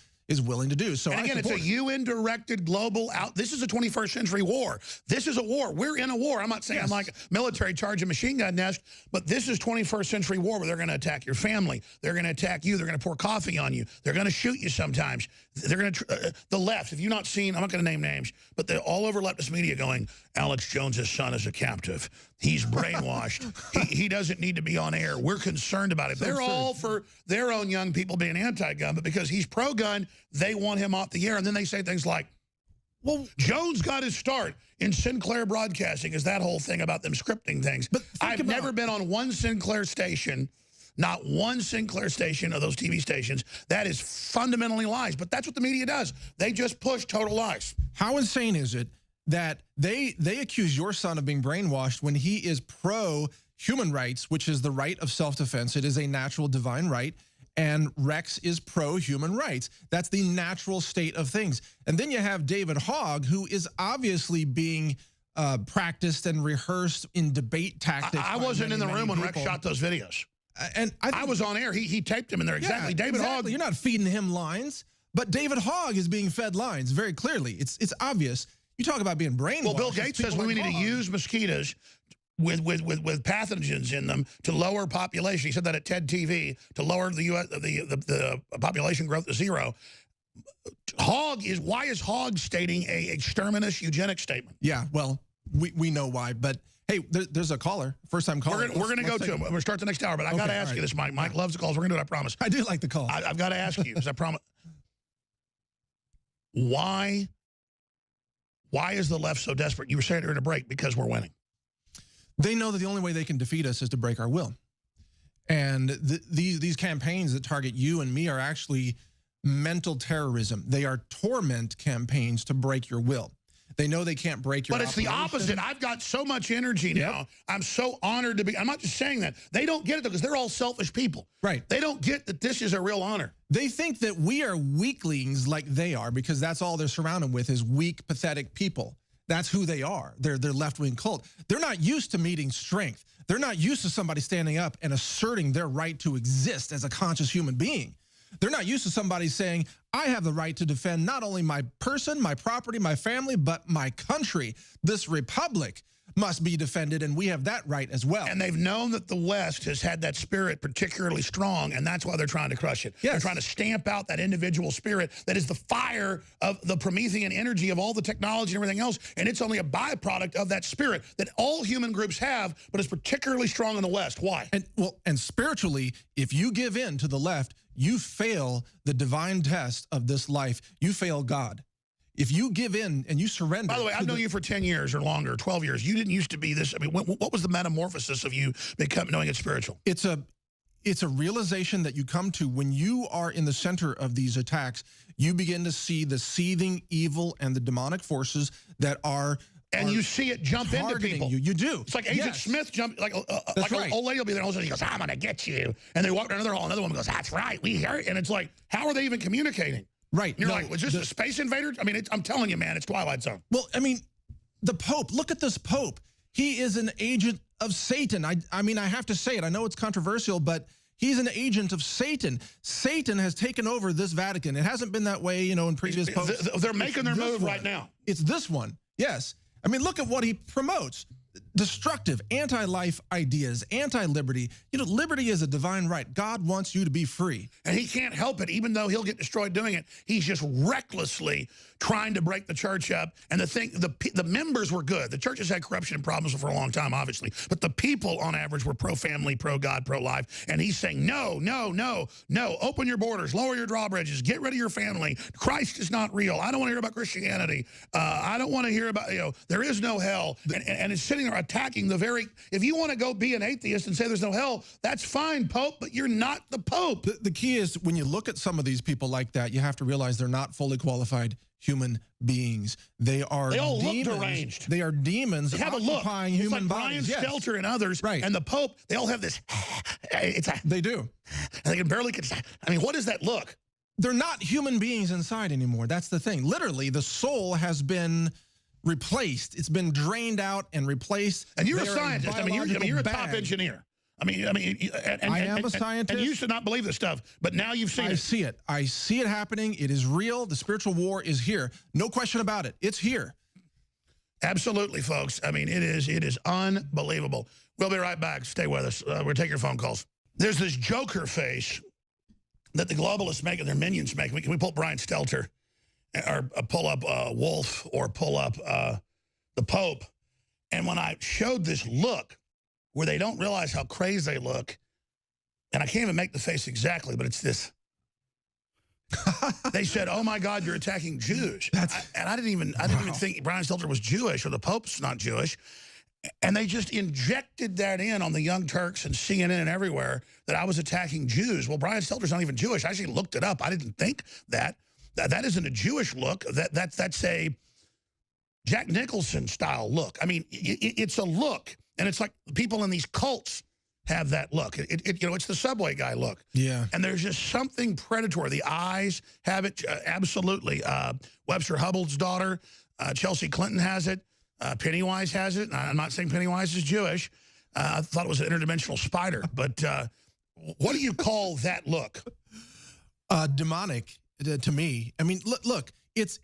willing to do. So,
and again, it's a UN-directed global this is a 21st century war. This is a war. We're in a war. I'm not saying I'm like a military charge a machine gun nest, but this is 21st century war where they're going to attack your family. They're going to attack you. They're going to pour coffee on you. They're going to shoot you sometimes. They're going to, the left, if you've not seen, I'm not going to name names, but they're all over leftist media going, Alex Jones's son is a captive. He's brainwashed. he doesn't need to be on air. We're concerned about it. They're all for their own young people being anti-gun, but because he's pro-gun, they want him off the air. And then they say things like, well, Jones got his start in Sinclair Broadcasting. Is that whole thing about them scripting things. But I've never been on one Sinclair station, not one Sinclair station of those TV stations. That is fundamentally lies. But that's what the media does. They just push total lies.
How insane is it that they accuse your son of being brainwashed when he is pro-human rights, which is the right of self-defense. It is a natural divine right. And Rex is pro-human rights. That's the natural state of things. And then you have David Hogg, who is obviously being practiced and rehearsed in debate tactics.
I wasn't in the room when Rex shot those videos.
And I
was on air. He taped him in there. Exactly.
Yeah,
David Hogg.
You're not feeding him lines, but David Hogg is being fed lines very clearly. It's obvious. You talk about being brainwashed.
Well, Bill Gates says we need to use mosquitoes with pathogens in them to lower population. He said that at TED TV to lower the population growth to zero. Why is Hogg stating a exterminist eugenics statement?
Yeah, well, we know why, but hey, there's a caller, first time caller.
We're going to go to him. We're going to start the next hour, but I got to ask you this, Mike. Mike loves the calls. We're going to do it, I promise.
I do like the calls.
I've got to ask you, because I promise. Why is the left so desperate? You were saying during a break, because we're winning.
They know that the only way they can defeat us is to break our will. And these campaigns that target you and me are actually mental terrorism. They are torment campaigns to break your will. They know they can't break your
But it's the opposite. I've got so much energy now. I'm so honored to be. I'm not just saying that. They don't get it, though, because they're all selfish people.
Right.
They don't get that this is a real honor.
They think that we are weaklings like they are, because that's all they're surrounded with is weak, pathetic people. That's who they are. They're left-wing cult. They're not used to meeting strength. They're not used to somebody standing up and asserting their right to exist as a conscious human being. They're not used to somebody saying, I have the right to defend not only my person, my property, my family, but my country. This republic must be defended, and we have that right as well.
And they've known that the West has had that spirit particularly strong, and that's why they're trying to crush it.
Yes.
They're trying to stamp out that individual spirit that is the fire of the Promethean energy of all the technology and everything else, and it's only a byproduct of that spirit that all human groups have, but is particularly strong in the West. Why?
And spiritually, if you give in to the left, you fail the divine test of this life. You fail God. If you give in and you surrender.
By the way, I've known you for 10 years or longer, 12 years. You didn't used to be this. I mean, what was the metamorphosis of you knowing it's spiritual?
It's a realization that you come to when you are in the center of these attacks. You begin to see the seething evil and the demonic forces that are.
And you see it jump into people.
You do.
It's like Agent Smith jumped, like
right.
an old lady will be there, and all of a sudden he goes, I'm going to get you. And they walk to another hall, another woman goes, that's right, we hear it. And it's like, how are they even communicating?
Right.
And you're like, was this a space invader? I mean, I'm telling you, man, it's Twilight Zone.
Well, I mean, the Pope, look at this Pope. He is an agent of Satan. I mean, I have to say it. I know it's controversial, but he's an agent of Satan. Satan has taken over this Vatican. It hasn't been that way, in previous popes.
They're making their move right now.
It's this one. Yes. I mean, look at what he promotes. Destructive, anti-life ideas, anti-liberty. Liberty is a divine right. God wants you to be free.
And he can't help it, even though he'll get destroyed doing it. He's just recklessly trying to break the church up. And the members were good. The church has had corruption and problems for a long time, obviously. But the people, on average, were pro-family, pro-God, pro-life. And he's saying, no, no, no, no. Open your borders. Lower your drawbridges. Get rid of your family. Christ is not real. I don't want to hear about Christianity. I don't want to hear about, there is no hell. And it's sitting there attacking the very, if you want to go be an atheist and say there's no hell, that's fine, Pope, but you're not the Pope.
The key is when you look at some of these people like that, you have to realize they're not fully qualified human beings. They all
look deranged.
They are demons.
They have a look.
Occupying
It's
human
like
bodies.
Brian Stelter and others,
right.
And the Pope. They all have this.
They do.
And they can barely. I mean, what is that look?
They're not human beings inside anymore. That's the thing. Literally, the soul has been replaced. It's been drained out and replaced.
And you're a scientist. I mean, you're a top engineer. I am a
scientist.
And you used to not believe this stuff, but now you've seen it.
I see it. I see it happening. It is real. The spiritual war is here. No question about it. It's here.
Absolutely, folks. I mean, it is unbelievable. We'll be right back. Stay with us. We'll take your phone calls. There's this Joker face that the globalists make and their minions make. Can we pull up Brian Stelter or pull up Wolf or pull up the Pope? And when I showed this look where they don't realize how crazy they look, and I can't even make the face exactly, but it's this. They said, "Oh my God, you're attacking Jews," and I didn't even think Brian Stelter was Jewish or the Pope's not Jewish, and they just injected that in on the Young Turks and CNN and everywhere that I was attacking Jews. Well, Brian Stelter's not even Jewish. I actually looked it up. I didn't think that isn't a Jewish look. That's a Jack Nicholson style look. I mean, it's a look. And it's like people in these cults have that look. It's the subway guy look.
Yeah.
And there's just something predatory. The eyes have it, absolutely. Webster Hubbard's daughter, Chelsea Clinton has it. Pennywise has it. I'm not saying Pennywise is Jewish. I thought it was an interdimensional spider. But what do you call that look?
Demonic to me. I mean, look, it's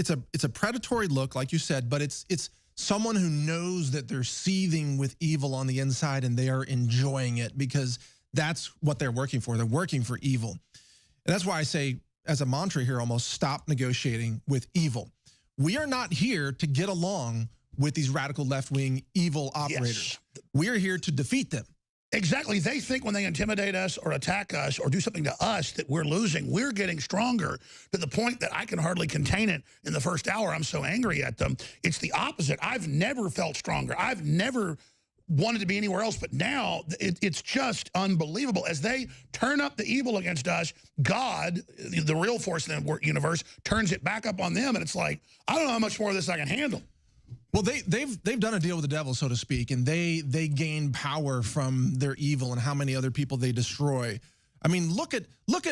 a predatory look, like you said, but it's someone who knows that they're seething with evil on the inside and they are enjoying it because that's what they're working for. They're working for evil. And that's why I say, as a mantra here, almost stop negotiating with evil. We are not here to get along with these radical left-wing evil operators.
Yes.
We are here to defeat them.
Exactly. They think when they intimidate us or attack us or do something to us that we're losing. We're getting stronger to the point that I can hardly contain it in the first hour. I'm so angry at them. It's the opposite. I've never felt stronger. I've never wanted to be anywhere else. But now it's just unbelievable. As they turn up the evil against us, God, the real force in the universe, turns it back up on them. And it's like, I don't know how much more of this I can handle.
Well, they've done a deal with the devil, so to speak, and they gain power from their evil and how many other people they destroy. I mean, look at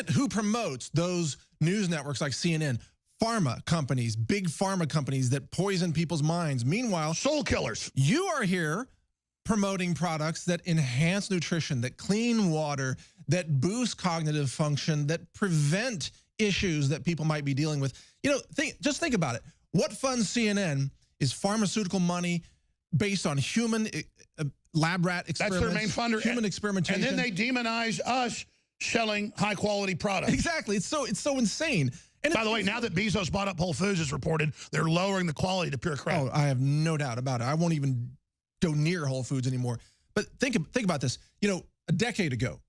who promotes those news networks like CNN, pharma companies, big pharma companies that poison people's minds. Meanwhile,
soul killers.
You are here promoting products that enhance nutrition, that clean water, that boost cognitive function, that prevent issues that people might be dealing with. You know, just think about it. What funds CNN is pharmaceutical money based on human lab rat experiments.
That's their main funder.
Human experimentation.
And then they demonize us selling high-quality products.
Exactly. It's so insane. And
by the way, now that Bezos bought up Whole Foods, as reported, they're lowering the quality to pure crap.
Oh, I have no doubt about it. I won't even go near Whole Foods anymore. But think about this. You know, a decade ago,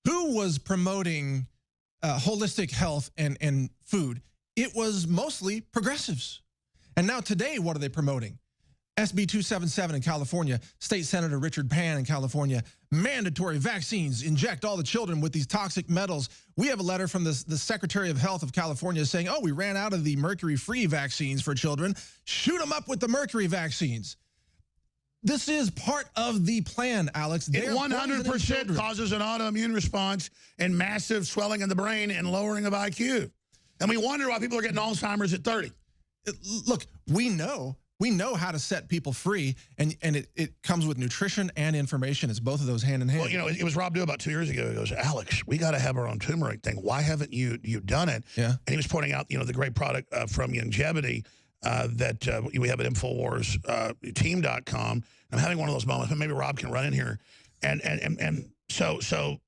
who was promoting holistic health and food? It was mostly progressives. And now today, what are they promoting? SB 277 in California, State Senator Richard Pan in California, mandatory vaccines, inject all the children with these toxic metals. We have a letter from the Secretary of Health of California saying, oh, we ran out of the mercury-free vaccines for children. Shoot them up with the mercury vaccines. This is part of the plan, Alex.
It 100% causes an autoimmune response and massive swelling in the brain and lowering of IQ. And we wonder why people are getting Alzheimer's at 30.
Look, we know how to set people free, and it comes with nutrition and information. It's both of those hand in hand.
Well, you know, it was Rob Dew about 2 years ago. He goes, Alex, we got to have our own turmeric thing. Why haven't you done it?
Yeah.
And he was pointing out, you know, the great product from Longevity that we have at InfoWarsTeam.com. I'm having one of those moments, but maybe Rob can run in here. And so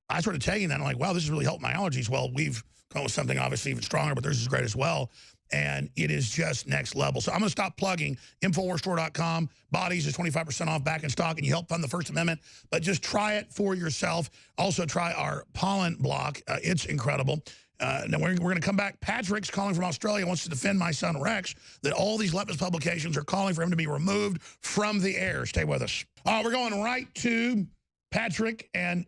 I started taking that. And I'm like, wow, this has really helped my allergies. Well, we've come with something obviously even stronger, but theirs is great as well. And it is just next level. So I'm going to stop plugging InfoWarsStore.com. Bodies is 25% off, back in stock, and you help fund the First Amendment. But just try it for yourself. Also try our pollen block. It's incredible. Now we're going to come back. Patrick's calling from Australia, wants to defend my son Rex, that all these leftist publications are calling for him to be removed from the air. Stay with us. We're going right to Patrick and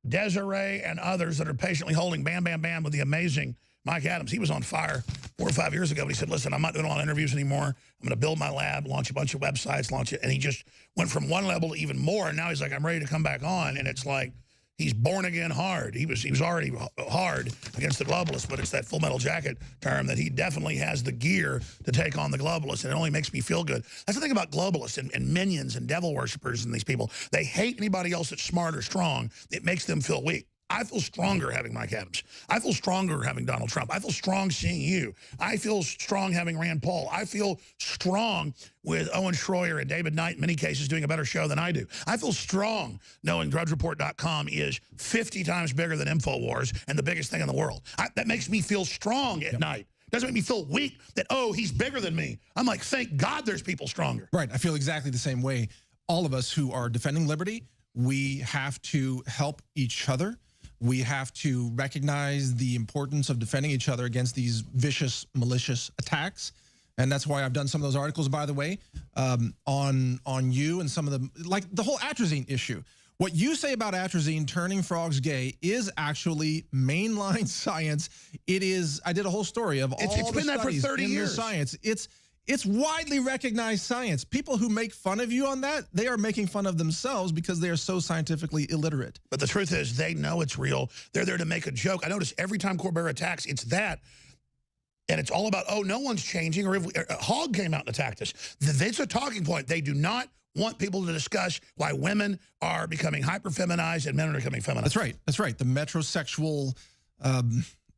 Desiree and others that are patiently holding Bam Bam Bam with the amazing Mike Adams. He was on fire 4 or 5 years ago, but he said, listen, I'm not doing a lot of interviews anymore. I'm going to build my lab, launch a bunch of websites, launch it. And he just went from one level to even more. And now he's like, I'm ready to come back on. And it's like, he's born again hard. He was already hard against the globalists, but it's that Full Metal Jacket term that he definitely has the gear to take on the globalists. And it only makes me feel good. That's the thing about globalists and minions and devil worshippers and these people. They hate anybody else that's smart or strong. It makes them feel weak. I feel stronger having Mike Adams. I feel stronger having Donald Trump. I feel strong seeing you. I feel strong having Rand Paul. I feel strong with Owen Schroyer and David Knight in many cases doing a better show than I do. I feel strong knowing DrudgeReport.com is 50 times bigger than InfoWars and the biggest thing in the world. That makes me feel strong at night. Doesn't make me feel weak that, oh, he's bigger than me. I'm like, thank God there's people stronger.
Right. I feel exactly the same way. All of us who are defending liberty, we have to help each other. We have to recognize the importance of defending each other against these vicious, malicious attacks. And that's why I've done some of those articles, by the way, on you and some of the, like the whole atrazine issue. What you say about atrazine turning frogs gay is actually mainline science. It is, I did a whole story of all
it's been that for 30 years.
Science. It's widely recognized science. People who make fun of you on that, they are making fun of themselves because they are so scientifically illiterate.
But the truth is, they know it's real. They're there to make a joke. I notice every time Corbett attacks, it's that. And it's all about, oh, no one's changing. Or if Hogg came out and attacked us. It's a talking point. They do not want people to discuss why women are becoming hyper-feminized and men are becoming feminized.
That's right. That's right. The metrosexual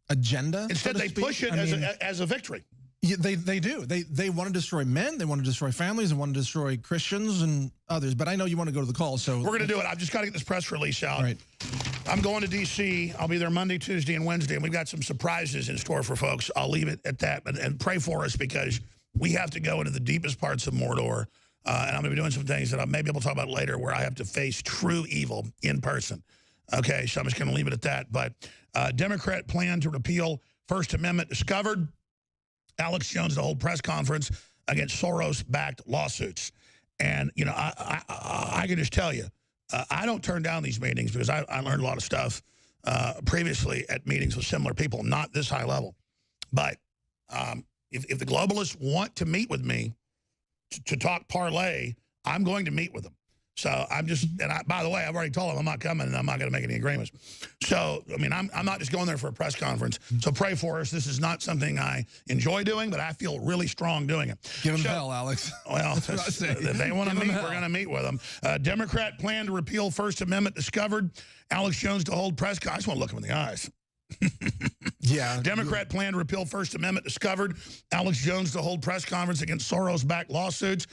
agenda.
Instead, they push it as a victory.
Yeah, they do. They want to destroy men. They want to destroy families. They want to destroy Christians and others. But I know you want to go to the call, so
we're going to do it. I've just got to get this press release out.
All right.
I'm going to D.C. I'll be there Monday, Tuesday, and Wednesday, and we've got some surprises in store for folks. I'll leave it at that, and pray for us because we have to go into the deepest parts of Mordor. and I'm going to be doing some things that I maybe we'll talk about later where I have to face true evil in person. Okay, so I'm just going to leave it at that. But Democrat plan to repeal First Amendment discovered. Alex Jones to hold press conference against Soros-backed lawsuits. And, you know, I can just tell you, I don't turn down these meetings because I learned a lot of stuff previously at meetings with similar people, not this high level. But if the globalists want to meet with me to talk parlay, I'm going to meet with them. So I'm just, and by the way, I've already told them I'm not coming and I'm not going to make any agreements. So, I mean, I'm not just going there for a press conference. So pray for us. This is not something I enjoy doing, but I feel really strong doing it.
Give them hell, Alex.
Well, if they want to meet, we're going to meet with them. Democrat plan to repeal First Amendment discovered. Alex Jones to hold press conference. I just want to look him in the eyes.
Yeah.
Democrat plan to repeal First Amendment discovered. Alex Jones to hold press conference against Soros-backed lawsuits.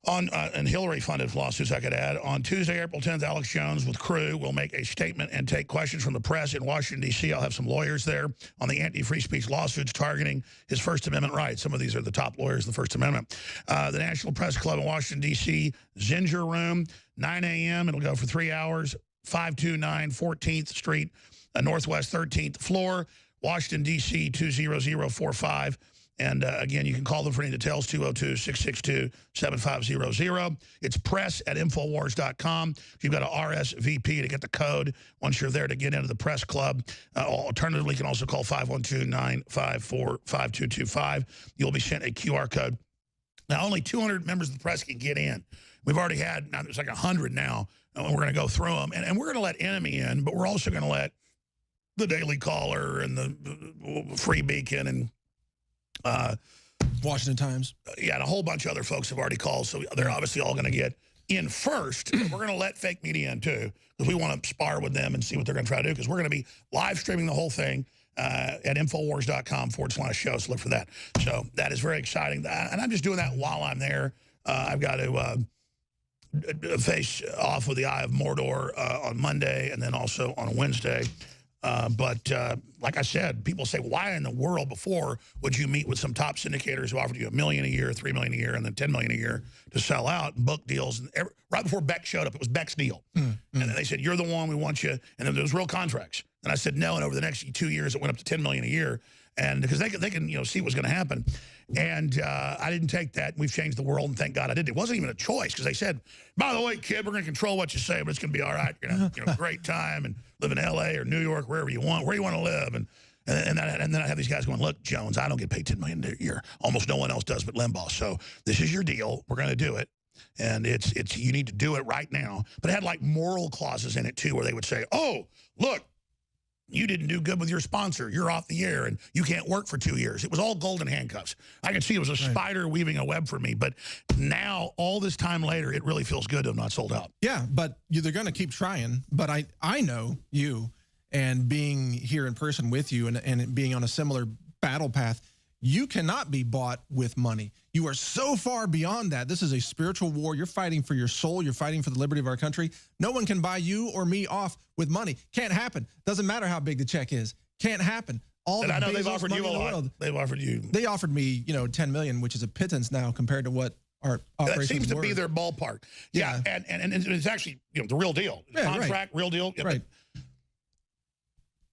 And Hillary-funded lawsuits, I could add. On Tuesday, April 10th, Alex Jones with crew will make a statement and take questions from the press in Washington, D.C. I'll have some lawyers there on the anti-free speech lawsuits targeting his First Amendment rights. Some of these are the top lawyers in the First Amendment. The National Press Club in Washington, D.C., Zinger Room, 9 a.m. It'll go for 3 hours, 529 14th Street, Northwest 13th floor, Washington, D.C., 20045. And again, you can call them for any details, 202-662-7500. It's press@infowars.com. You've got to RSVP to get the code once you're there to get into the press club. Alternatively, you can also call 512-954-5225. You'll be sent a QR code. Now, only 200 members of the press can get in. We've already had, now there's like 100 now, and we're going to go through them. And we're going to let Enemy in, but we're also going to let the Daily Caller and the Free Beacon and
Washington Times.
Yeah, and a whole bunch of other folks have already called, so they're obviously all going to get in first. We're going to let fake media in, too, because we want to spar with them and see what they're going to try to do, because we're going to be live streaming the whole thing at Infowars.com/show, so look for that. So that is very exciting. And I'm just doing that while I'm there. I've got to face off with the Eye of Mordor on Monday and then also on Wednesday. But like I said, people say, why in the world before would you meet with some top syndicators who offered you $1 million a year, $3 million a year, and then $10 million a year to sell out and book deals? And right before Beck showed up, it was Beck's deal. And then they said, you're the one, we want you. And then there was real contracts. And I said, no. And over the next 2 years, it went up to $10 million a year. And because they can see what's going to happen. And I didn't take that. We've changed the world, and thank God I did. It wasn't even a choice, because they said, by the way, kid, we're going to control what you say, but it's going to be all right. You're going to have a great time and live in L.A. or New York, wherever you want, where you want to live. And then I have these guys going, look, Jones, I don't get paid $10 million a year. Almost no one else does but Limbaugh. So this is your deal. We're going to do it. And it's you need to do it right now. But it had like moral clauses in it, too, where they would say, oh, look, you didn't do good with your sponsor. You're off the air, and you can't work for 2 years. It was all golden handcuffs. I could see it was a spider weaving a web for me. But now, all this time later, it really feels good to have not sold out.
Yeah, but they're going to keep trying. But I know you, and being here in person with you and being on a similar battle path, you cannot be bought with money. You are so far beyond that. This is a spiritual war. You're fighting for your soul. You're fighting for the liberty of our country. No one can buy you or me off with money. Can't happen. Doesn't matter how big the check is. Can't happen.
And I know they've offered you a lot. They've offered you.
They offered me, $10 million, which is a pittance now compared to what our operations
That seems to
were.
be their ballpark. Yeah. And it's actually the real deal. Contract, real deal. Yeah,
right.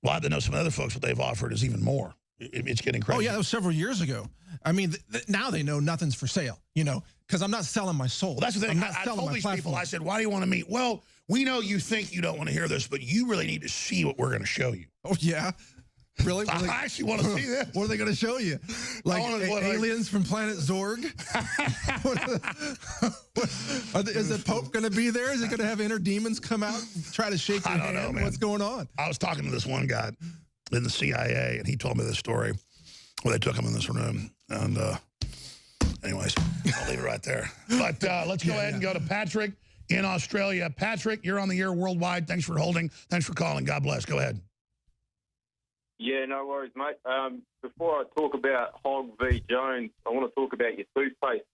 Well, I know some other folks, what they've offered is even more. It's getting crazy.
Oh, yeah, that was several years ago. I mean, now they know nothing's for sale, because I'm not selling my soul.
Well, that's the thing. I told these people, I said, why do you want to meet? Well, we know you think you don't want to hear this, but you really need to see what we're going to show you.
Oh, yeah? Really?
I actually want to see this.
What are they going to show you? Like aliens from planet Zorg? Is the Pope going to be there? Is it going to have inner demons come out and try to shake your hand? I don't know, man. What's going on?
I was talking to this one guy in the CIA, and he told me this story where they took him in this room. And anyways, I'll leave it right there. But let's go ahead and go to Patrick in Australia. Patrick, you're on the air worldwide. Thanks for holding. Thanks for calling. God bless. Go ahead.
Yeah, no worries, mate. Before I talk about Hogg v. Jones, I want to talk about your toothpaste.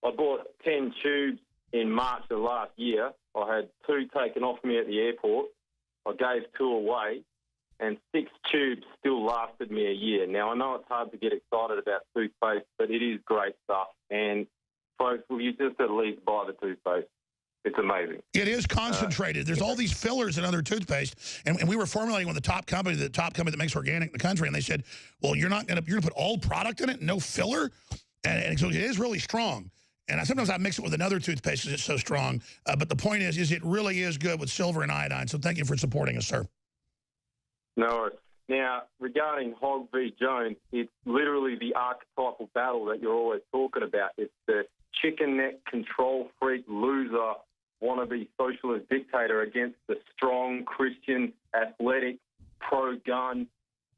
I bought 10 tubes in March of last year. I had 2 taken off me at the airport. I gave 2 away, and 6 tubes still lasted me a year. Now, I know it's hard to get excited about toothpaste, but it is great stuff. And folks, will you just at least buy the toothpaste? It's amazing.
It is concentrated. There's all these fillers in other toothpaste, and we were formulating with the top company that makes organic in the country, and they said, well, you're gonna put all product in it, no filler, and so it is really strong. And sometimes I mix it with another toothpaste because it's so strong. But the point is it really is good with silver and iodine. So thank you for supporting us, sir.
No. Now, regarding Hogg v. Jones, it's literally the archetypal battle that you're always talking about. It's the chicken neck, control freak, loser, wannabe socialist dictator against the strong, Christian, athletic, pro-gun,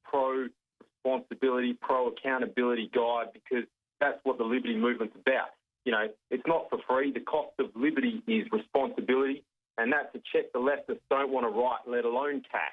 pro-responsibility, pro-accountability guy, because that's what the liberty movement's about. You know, it's not for free. The cost of liberty is responsibility, and that's a check the leftists don't want to write, let alone cash.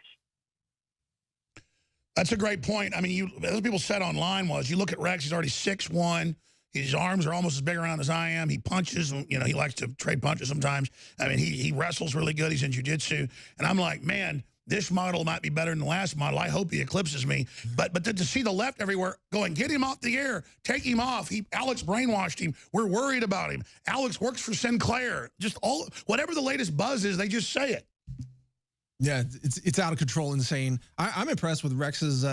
That's a great point. I mean, as people said online you look at Rex, he's already 6'1". His arms are almost as big around as I am. He punches, you know, he likes to trade punches sometimes. I mean, he wrestles really good. He's in jiu-jitsu. And I'm like, man, this model might be better than the last model. I hope he eclipses me. But to see the left everywhere going, get him off the air, take him off. Alex brainwashed him. We're worried about him. Alex works for Sinclair. Just whatever the latest buzz is, they just say it.
Yeah, it's out of control, insane. I'm impressed with Rex's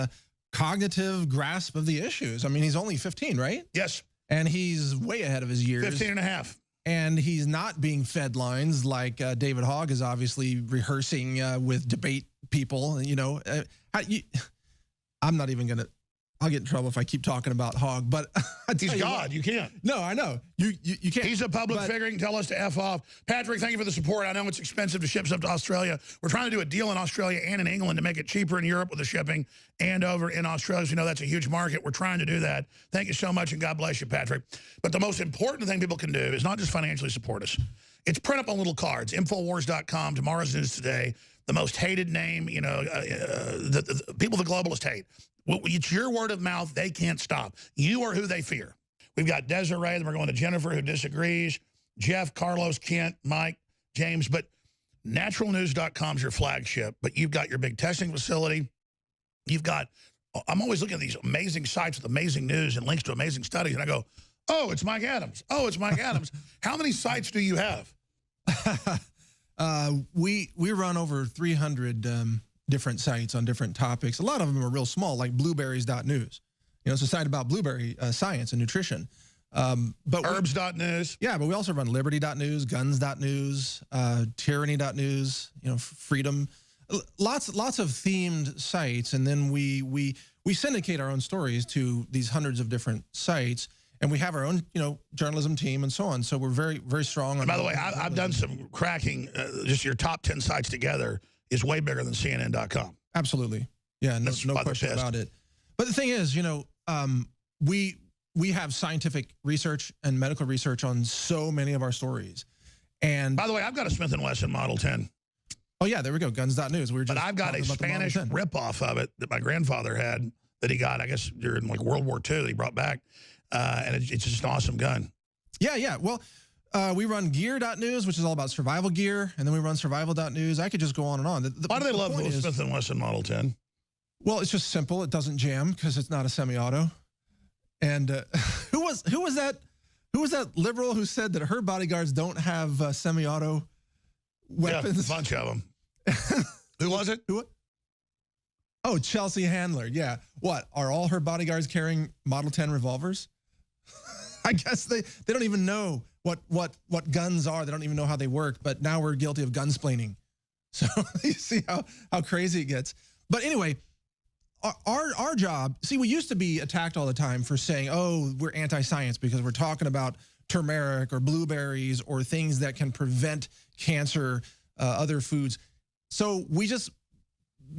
cognitive grasp of the issues. I mean, he's only 15, right?
Yes.
And he's way ahead of his years.
15 and a half.
And he's not being fed lines like David Hogg is obviously rehearsing with debate people. You know, I'm not even going to, I'll get in trouble if I keep talking about Hogg, but
he's God. You can't.
No, I know. You can't.
He's a public figure. He can tell us to F off. Patrick, thank you for the support. I know it's expensive to ship stuff to Australia. We're trying to do a deal in Australia and in England to make it cheaper in Europe with the shipping and over in Australia. So you know that's a huge market. We're trying to do that. Thank you so much, and God bless you, Patrick. But the most important thing people can do is not just financially support us. It's print up on little cards. Infowars.com, tomorrow's news today. The most hated name, you know, the people the globalists hate. It's your word of mouth. They can't stop. You are who they fear. We've got Desiree, then we're going to Jennifer, who disagrees, Jeff, Carlos, Kent, Mike, James. But naturalnews.com is your flagship. But you've got your big testing facility. You've got, I'm always looking at these amazing sites with amazing news and links to amazing studies. And I go, oh, it's Mike Adams. Oh, it's Mike Adams. How many sites do you have?
We run over 300 different sites on different topics. A lot of them are real small, like blueberries.news. You know, it's a site about blueberry science and nutrition. But
herbs.news.
Yeah, but we also run liberty.news, guns.news, tyranny.news, you know, freedom. Lots of themed sites, and then we syndicate our own stories to these hundreds of different sites, and we have our own, you know, journalism team and so on. So we're very, very strong.
And by the way, I've done some cracking. Just your top 10 sites together is way bigger than CNN.com.
Absolutely. Yeah, no question about it. But the thing is, you know, we have scientific research and medical research on so many of our stories. And
by the way, I've got a Smith & Wesson Model 10.
Oh, yeah, there we go, guns.news. But
I've got a Spanish ripoff of it that my grandfather had that he got, I guess, during like World War II that he brought back. And it's just an awesome gun.
Yeah, yeah. Well, we run gear.news, which is all about survival gear. And then we run survival.news. I could just go on and on.
Why do they love the Smith & Wesson Model 10?
Well, it's just simple. It doesn't jam because it's not a semi-auto. And who was that liberal who said that her bodyguards don't have semi-auto weapons?
Yeah, a bunch of them. Who was it?
Oh, Chelsea Handler. Yeah. What? Are all her bodyguards carrying Model 10 revolvers? I guess they don't even know what guns are. They don't even know how they work. But now we're guilty of gunsplaining. So you see how crazy it gets. But anyway, our job, see, we used to be attacked all the time for saying, oh, we're anti-science because we're talking about turmeric or blueberries or things that can prevent cancer, other foods. So we just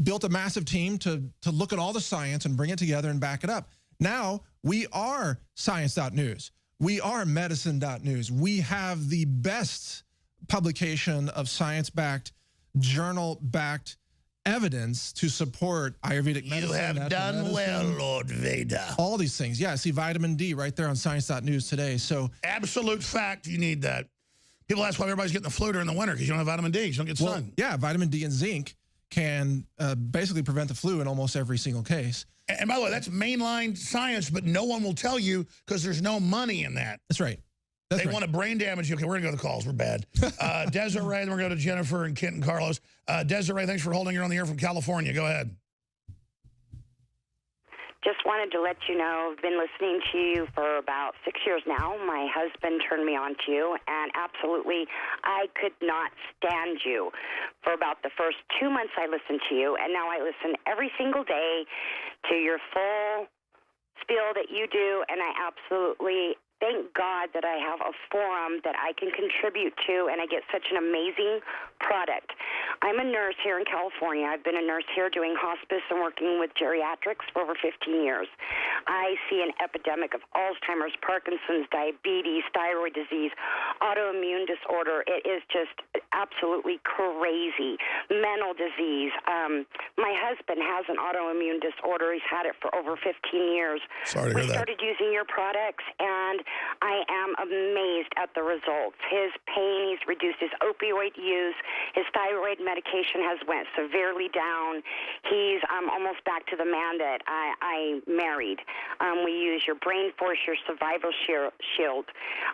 built a massive team to look at all the science and bring it together and back it up. Now we are science.news. We are medicine.news. We have the best publication of science-backed, journal-backed evidence to support Ayurvedic medicine.
You have done well, Lord Vader.
All these things. Yeah, see vitamin D right there on science.news today. So
absolute fact, you need that. People ask why everybody's getting the flu during the winter because you don't have vitamin D. You don't get sun.
Yeah, vitamin D and zinc can basically prevent the flu in almost every single case.
And by the way, that's mainline science, but no one will tell you because there's no money in that.
That's right.
They want to brain damage you. Okay, we're going to go to the calls. We're bad. Desiree, then we're going to go to Jennifer and Kent and Carlos. Desiree, thanks for holding. You're on the air from California. Go ahead.
Just wanted to let you know, I've been listening to you for about 6 years now. My husband turned me on to you, and absolutely, I could not stand you. For about the first 2 months I listened to you, and now I listen every single day to your full spiel that you do, and I absolutely thank God that I have a forum that I can contribute to, and I get such an amazing product. I'm a nurse here in California. I've been a nurse here doing hospice and working with geriatrics for over 15 years. I see an epidemic of Alzheimer's, Parkinson's, diabetes, thyroid disease, autoimmune disorder. It is just absolutely crazy. Mental disease. My husband has an autoimmune disorder. He's had it for over 15 years.
Sorry to hear that.
We started using your products, and I am amazed at the results. His pain, he's reduced his opioid use. His thyroid medication has went severely down. He's almost back to the man that I married. We use your Brain Force, your Survival Shield.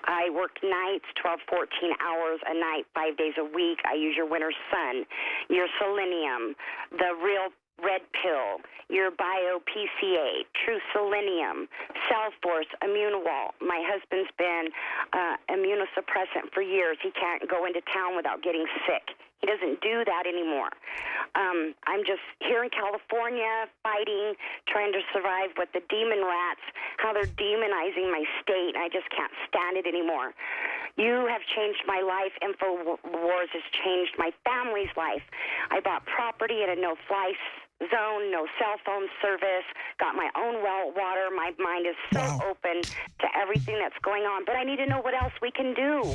I work nights, 12, 14 hours a night, 5 days a week. I use your Winter Sun, your Selenium, the Real Red Pill, your Bio PCA, True Selenium, Cell Force, Immune Wall. My husband's been immunosuppressant for years. He can't go into town without getting sick. He doesn't do that anymore. I'm just here in California fighting, trying to survive with the demon rats, how they're demonizing my state. I just can't stand it anymore. You have changed my life. InfoWars has changed my family's life. I bought property in a no-fly zone, no cell phone service, got my own well water. My mind is so open to everything that's going on, but I need to know what else we can do.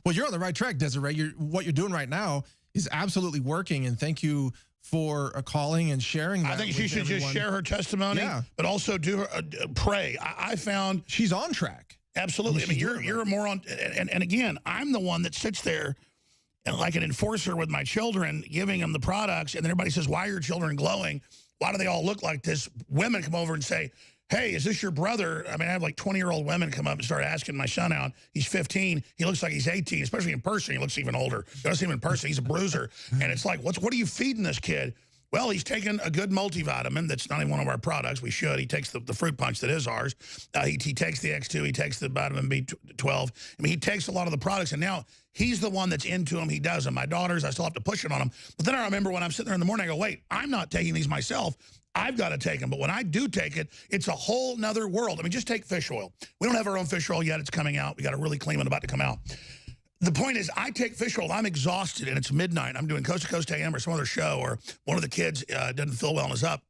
Well, you're on the right track, Desiree. What you're doing right now is absolutely working, and thank you for calling and sharing that.
I think she should just share her testimony, but also do her pray. I found
she's on track.
Absolutely. I mean, you're more on, and again, I'm the one that sits there and like an enforcer with my children, giving them the products, and then everybody says, why are your children glowing? Why do they all look like this? Women come over and say, hey, is this your brother? I mean, I have like 20-year-old women come up and start asking my son out. He's 15. He looks like he's 18, especially in person. He looks even older. You don't see him in person. He's a bruiser. And it's like, what are you feeding this kid? Well, he's taking a good multivitamin that's not even one of our products. We should. He takes the fruit punch that is ours. He takes the X2. He takes the vitamin B12. I mean, he takes a lot of the products, and now he's the one that's into them. He does them. My daughters, I still have to push it on them. But then I remember when I'm sitting there in the morning, I go, wait, I'm not taking these myself. I've got to take them. But when I do take it, it's a whole nother world. I mean, just take fish oil. We don't have our own fish oil yet. It's coming out. We got a really clean one about to come out. The point is, I take fish oil. I'm exhausted, and it's midnight. I'm doing Coast to Coast AM or some other show, or one of the kids doesn't feel well and is up.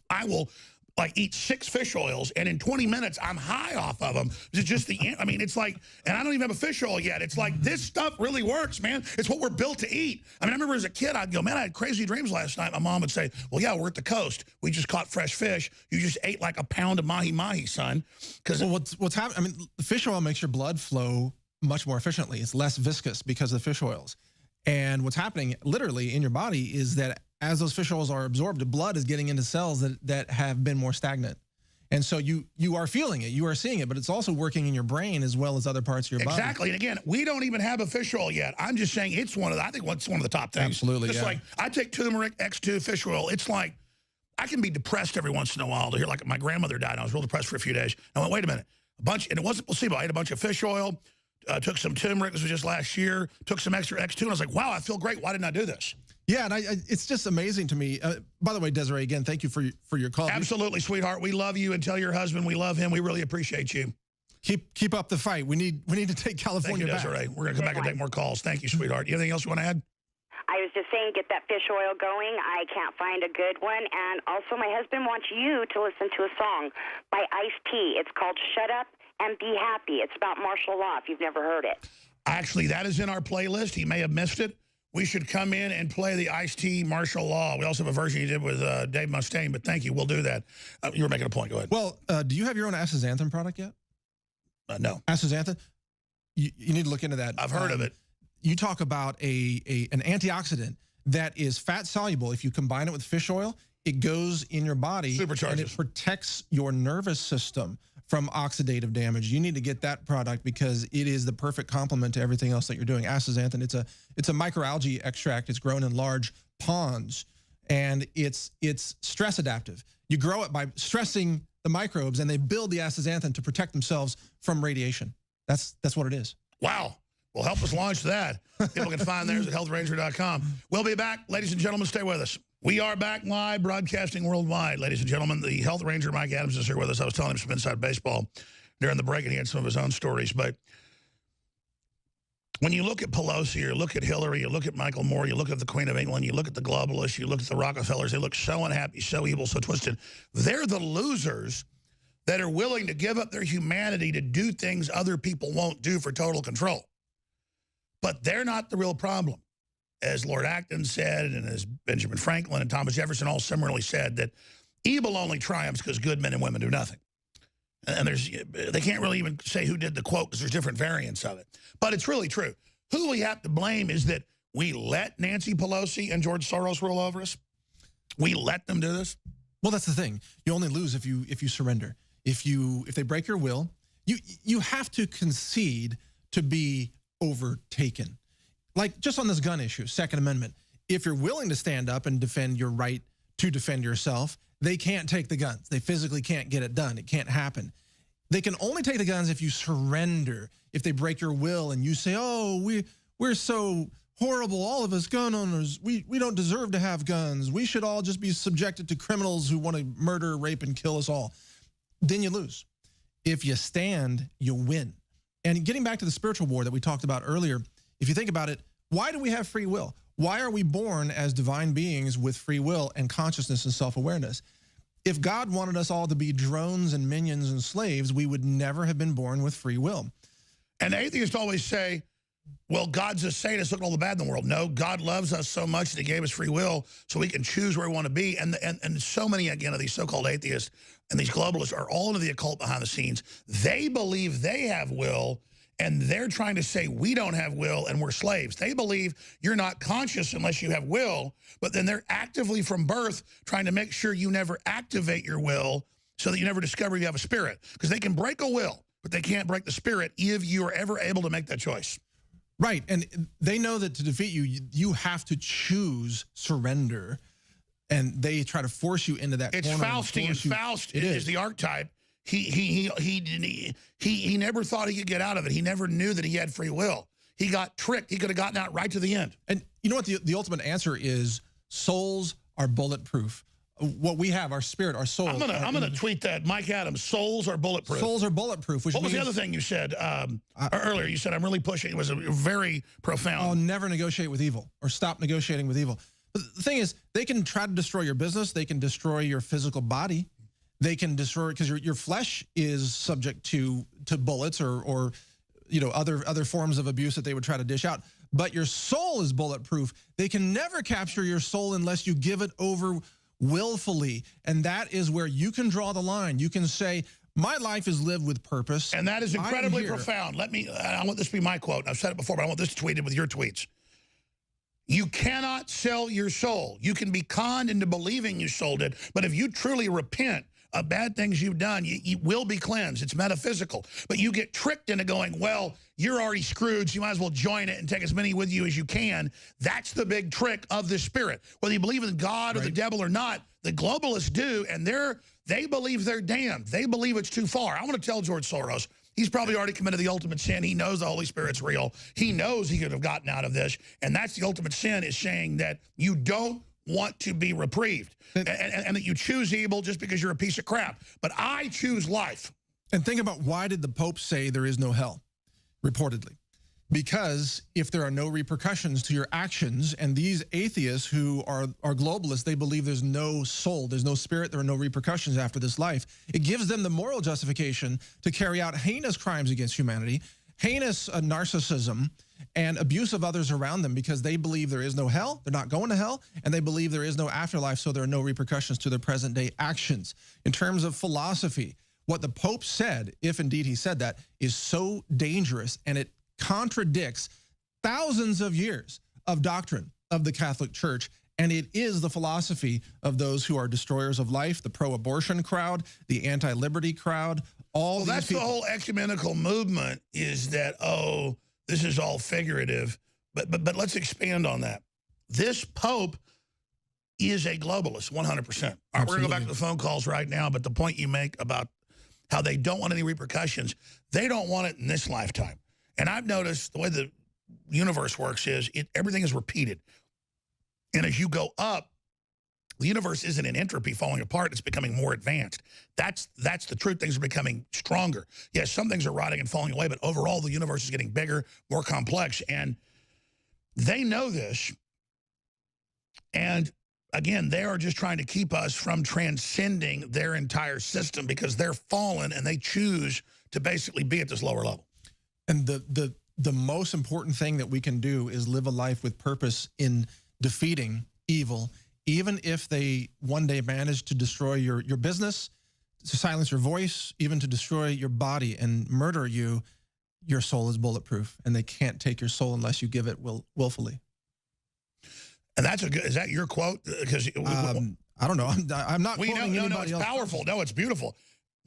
I will like eat 6 fish oils, and in 20 minutes, I'm high off of them. It's just I mean, it's like, and I don't even have a fish oil yet. It's like, this stuff really works, man. It's what we're built to eat. I mean, I remember as a kid, I'd go, man, I had crazy dreams last night. My mom would say, well, yeah, we're at the coast. We just caught fresh fish. You just ate like a pound of mahi-mahi, son. Because
what's happening, I mean, the fish oil makes your blood flow much more efficiently. It's less viscous because of the fish oils. And what's happening literally in your body is that as those fish oils are absorbed, the blood is getting into cells that have been more stagnant. And so you are feeling it, you are seeing it, but it's also working in your brain as well as other parts of your body.
Exactly. And again, we don't even have a fish oil yet. I'm just saying I think it's one of the top things.
Absolutely,
Just like I take turmeric, X2, fish oil. It's like, I can be depressed every once in a while to hear, like my grandmother died. And I was real depressed for a few days. I went, wait a minute, and it wasn't placebo. I ate a bunch of fish oil, took some turmeric, this was just last year, took some extra X2, and I was like, wow, I feel great. Why didn't I do this?
Yeah, and it's just amazing to me. By the way, Desiree, again, thank you for your call.
Absolutely, sweetheart. We love you, and tell your husband we love him. We really appreciate you.
Keep up the fight. We need to take California back.
Thank you, Desiree. We're going to come back and take more calls. Thank you, sweetheart. Anything else you want to add?
I was just saying, get that fish oil going. I can't find a good one. And also, my husband wants you to listen to a song by Ice-T. It's called Shut Up and Be Happy. It's about martial law, if you've never heard it.
Actually, that is in our playlist. He may have missed it. We should come in and play the Ice-T martial law. We also have a version you did with Dave Mustaine, but thank you. We'll do that. You were making a point. Go ahead.
Well, do you have your own astaxanthin product yet?
No.
Astaxanthin? You need to look into that.
I've heard of it.
You talk about an antioxidant that is fat soluble. If you combine it with fish oil, it goes in your body
Supercharges.
and it protects your nervous system from oxidative damage. You need to get that product because it is the perfect complement to everything else that you're doing. Astaxanthin, it's a microalgae extract. It's grown in large ponds, and it's stress adaptive. You grow it by stressing the microbes, and they build the astaxanthin to protect themselves from radiation. That's what it is.
Wow. Well, help us launch that. People can find theirs at healthranger.com. We'll be back. Ladies and gentlemen, stay with us. We are back live, broadcasting worldwide. Ladies and gentlemen, the Health Ranger, Mike Adams, is here with us. I was telling him some inside baseball during the break, and he had some of his own stories. But when you look at Pelosi, you look at Hillary, you look at Michael Moore, you look at the Queen of England, you look at the globalists, you look at the Rockefellers, they look so unhappy, so evil, so twisted. They're the losers that are willing to give up their humanity to do things other people won't do for total control. But they're not the real problem. As Lord Acton said, and as Benjamin Franklin and Thomas Jefferson all similarly said, that evil only triumphs because good men and women do nothing. And they can't really even say who did the quote because there's different variants of it. But it's really true. Who we have to blame is that we let Nancy Pelosi and George Soros rule over us. We let them do this.
Well, that's the thing. You only lose if you surrender. If they break your will, you have to concede to be overtaken. Like just on this gun issue, Second Amendment, if you're willing to stand up and defend your right to defend yourself, they can't take the guns. They physically can't get it done. It can't happen. They can only take the guns if you surrender, if they break your will and you say, oh, we're so horrible, all of us gun owners, we don't deserve to have guns. We should all just be subjected to criminals who want to murder, rape, and kill us all. Then you lose. If you stand, you win. And getting back to the spiritual war that we talked about earlier, if you think about it, why do we have free will? Why are we born as divine beings with free will and consciousness and self-awareness? If God wanted us all to be drones and minions and slaves, we would never have been born with free will.
And atheists always say, well, God's a sadist, look at all the bad in the world. No, God loves us so much that he gave us free will so we can choose where we want to be. And so many, again, of these so-called atheists and these globalists are all into the occult behind the scenes. They believe they have will, and they're trying to say we don't have will and we're slaves. They believe you're not conscious unless you have will, but then they're actively from birth trying to make sure you never activate your will so that you never discover you have a spirit. Because they can break a will, but they can't break the spirit if you are ever able to make that choice.
Right, and they know that to defeat you, you have to choose surrender, and they try to force you into that.
It's Faustian. Faust is the archetype. He never thought he could get out of it. He never knew that he had free will. He got tricked. He could have gotten out right to the end.
And you know what the ultimate answer is? Souls are bulletproof. What we have, our spirit, our soul.
I'm gonna tweet that. Mike Adams, souls are bulletproof.
Souls are bulletproof. What
was the other thing you said earlier? You said I'm really pushing. It was a very profound.
I'll never negotiate with evil or stop negotiating with evil. But the thing is, they can try to destroy your business. They can destroy your physical body. They can destroy because your flesh is subject to bullets or other forms of abuse that they would try to dish out. But your soul is bulletproof. They can never capture your soul unless you give it over willfully, and that is where you can draw the line. You can say, my life is lived with purpose.
And that is incredibly profound. I want this to be my quote. I've said it before, but I want this tweeted with your tweets. You cannot sell your soul. You can be conned into believing you sold it, but if you truly repent of bad things you've done, you will be cleansed. It's metaphysical. But you get tricked into going, well, you're already screwed, so you might as well join it and take as many with you as you can. That's the big trick of the spirit. Whether you believe in God or the devil or not, the globalists do, and they believe they're damned. They believe it's too far. I want to tell George Soros, he's probably already committed the ultimate sin. He knows the Holy Spirit's real. He knows he could have gotten out of this, and that's the ultimate sin, is saying that you don't want to be reprieved and that you choose evil just because you're a piece of crap. But I choose life.
And think about, why did the Pope say there is no hell, reportedly? Because if there are no repercussions to your actions, and these atheists who are globalists, they believe there's no soul, there's no spirit, there are no repercussions after this life. It gives them the moral justification to carry out heinous crimes against humanity, heinous narcissism, and abuse of others around them, because they believe there is no hell, they're not going to hell, and they believe there is no afterlife, so there are no repercussions to their present-day actions. In terms of philosophy, what the Pope said, if indeed he said that, is so dangerous, and it contradicts thousands of years of doctrine of the Catholic Church, and it is the philosophy of those who are destroyers of life, the pro-abortion crowd, the anti-liberty crowd, All
that's
these people.
the whole ecumenical movement is that, oh, this is all figurative. But let's expand on that. This Pope is a globalist, 100%. All right, we're going to go back to the phone calls right now, but the point you make about how they don't want any repercussions, they don't want it in this lifetime. And I've noticed the way the universe works is everything is repeated. And as you go up, the universe isn't in entropy falling apart. It's becoming more advanced. That's the truth. Things are becoming stronger. Yes, some things are rotting and falling away, but overall the universe is getting bigger, more complex. And they know this. And again, they are just trying to keep us from transcending their entire system because they're fallen and they choose to basically be at this lower level.
And the most important thing that we can do is live a life with purpose in defeating evil, even if they one day manage to destroy your business, to silence your voice, even to destroy your body and murder you, your soul is bulletproof, and they can't take your soul unless you give it willfully.
And that's a good, is that your quote? Because
I don't know. I'm not quoting anybody
no, it's
else.
powerful. No, it's beautiful.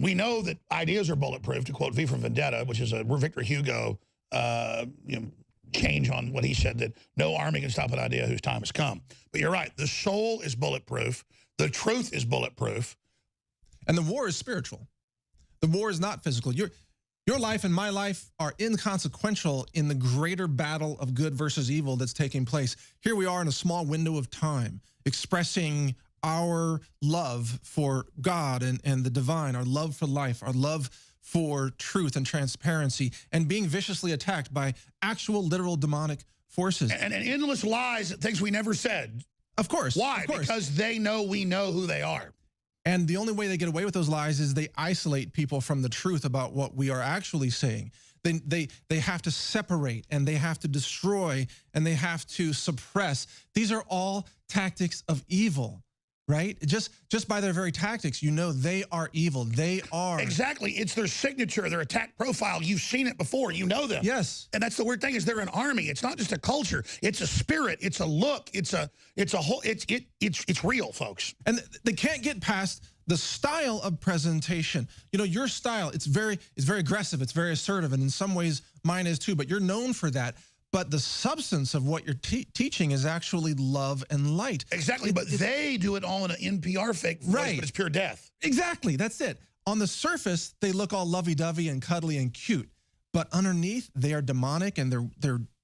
We know that ideas are bulletproof, to quote V for Vendetta, which is a Victor Hugo change on what he said, that no army can stop an idea whose time has come. But you're right. The soul is bulletproof. The truth is bulletproof.
And the war is spiritual. The war is not physical. Your life and my life are inconsequential in the greater battle of good versus evil that's taking place. Here we are in a small window of time, expressing our love for God and the divine, our love for life, our love for truth and transparency, and being viciously attacked by actual, literal demonic forces.
And endless lies, things we never said.
Of course.
Why?
Of course.
Because they know we know who they are.
And the only way they get away with those lies is they isolate people from the truth about what we are actually saying. They have to separate, and they have to destroy, and they have to suppress. These are all tactics of evil, right? Just by their very tactics, you know they are evil. They are.
Exactly. It's their signature, their attack profile. You've seen it before. You know them.
Yes.
And that's the weird thing is they're an army. It's not just a culture. It's a spirit. It's a look. It's a whole. It's real, folks.
And they can't get past the style of presentation. You know, your style, it's very aggressive. It's very assertive. And in some ways mine is too, but you're known for that. But the substance of what you're teaching is actually love and light.
Exactly, but they do it all in an NPR fake voice,
right.
But it's pure death.
Exactly, that's it. On the surface, they look all lovey-dovey and cuddly and cute. But underneath, they are demonic, and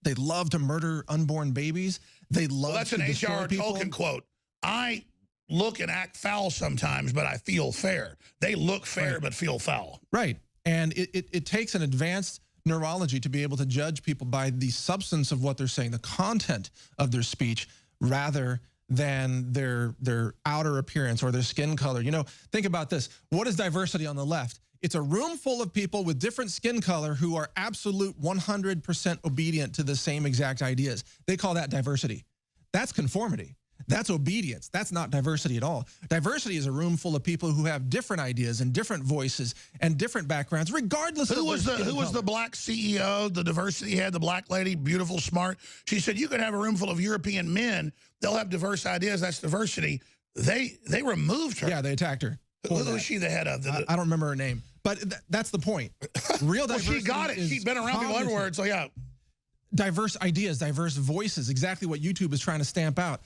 they love to murder unborn babies. They love
that's
to
an
destroy
H.R.
people.
Tolkien quote. I look and act foul sometimes, but I feel fair. They look fair,
right.
But feel foul.
Right, and it takes an advanced neurology to be able to judge people by the substance of what they're saying, the content of their speech, rather than their outer appearance or their skin color. You know, think about this. What is diversity on the left? It's a room full of people with different skin color who are absolute 100% obedient to the same exact ideas. They call that diversity. That's conformity. That's obedience. That's not diversity at all. Diversity is a room full of people who have different ideas and different voices and different backgrounds, regardless of
who was the black CEO, the diversity head, the black lady, beautiful, smart. She said, you could have a room full of European men. They'll have diverse ideas. That's diversity. They removed her.
Yeah, they attacked her.
Who was she the head of?
I don't remember her name, but that's the point. Real diversity.
Well, she got it. She's been around people everywhere. So yeah.
Diverse ideas, diverse voices, exactly what YouTube is trying to stamp out.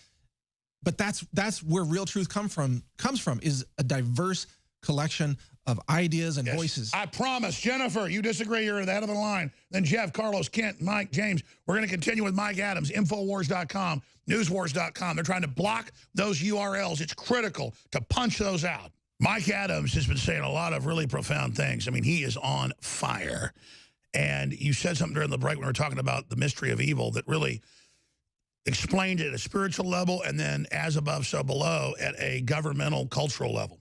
But that's where real truth comes from, is a diverse collection of ideas and voices.
I promise. Jennifer, you disagree, you're at the head of the line. Then Jeff, Carlos, Kent, Mike, James. We're going to continue with Mike Adams, Infowars.com, Newswars.com. They're trying to block those URLs. It's critical to punch those out. Mike Adams has been saying a lot of really profound things. I mean, he is on fire. And you said something during the break when we were talking about the mystery of evil that really explained it at a spiritual level, and then as above, so below at a governmental, cultural level.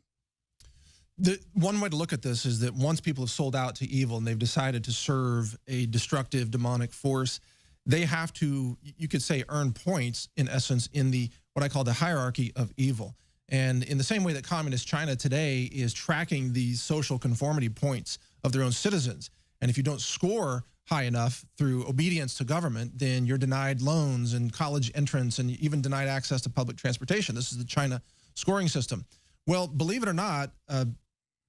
The one way to look at this is that once people have sold out to evil and they've decided to serve a destructive demonic force, they have to, you could say, earn points, in essence, in the what I call the hierarchy of evil. And in the same way that communist China today is tracking the social conformity points of their own citizens, and if you don't score high enough through obedience to government, then you're denied loans and college entrance and even denied access to public transportation. This is the China scoring system. Well, believe it or not,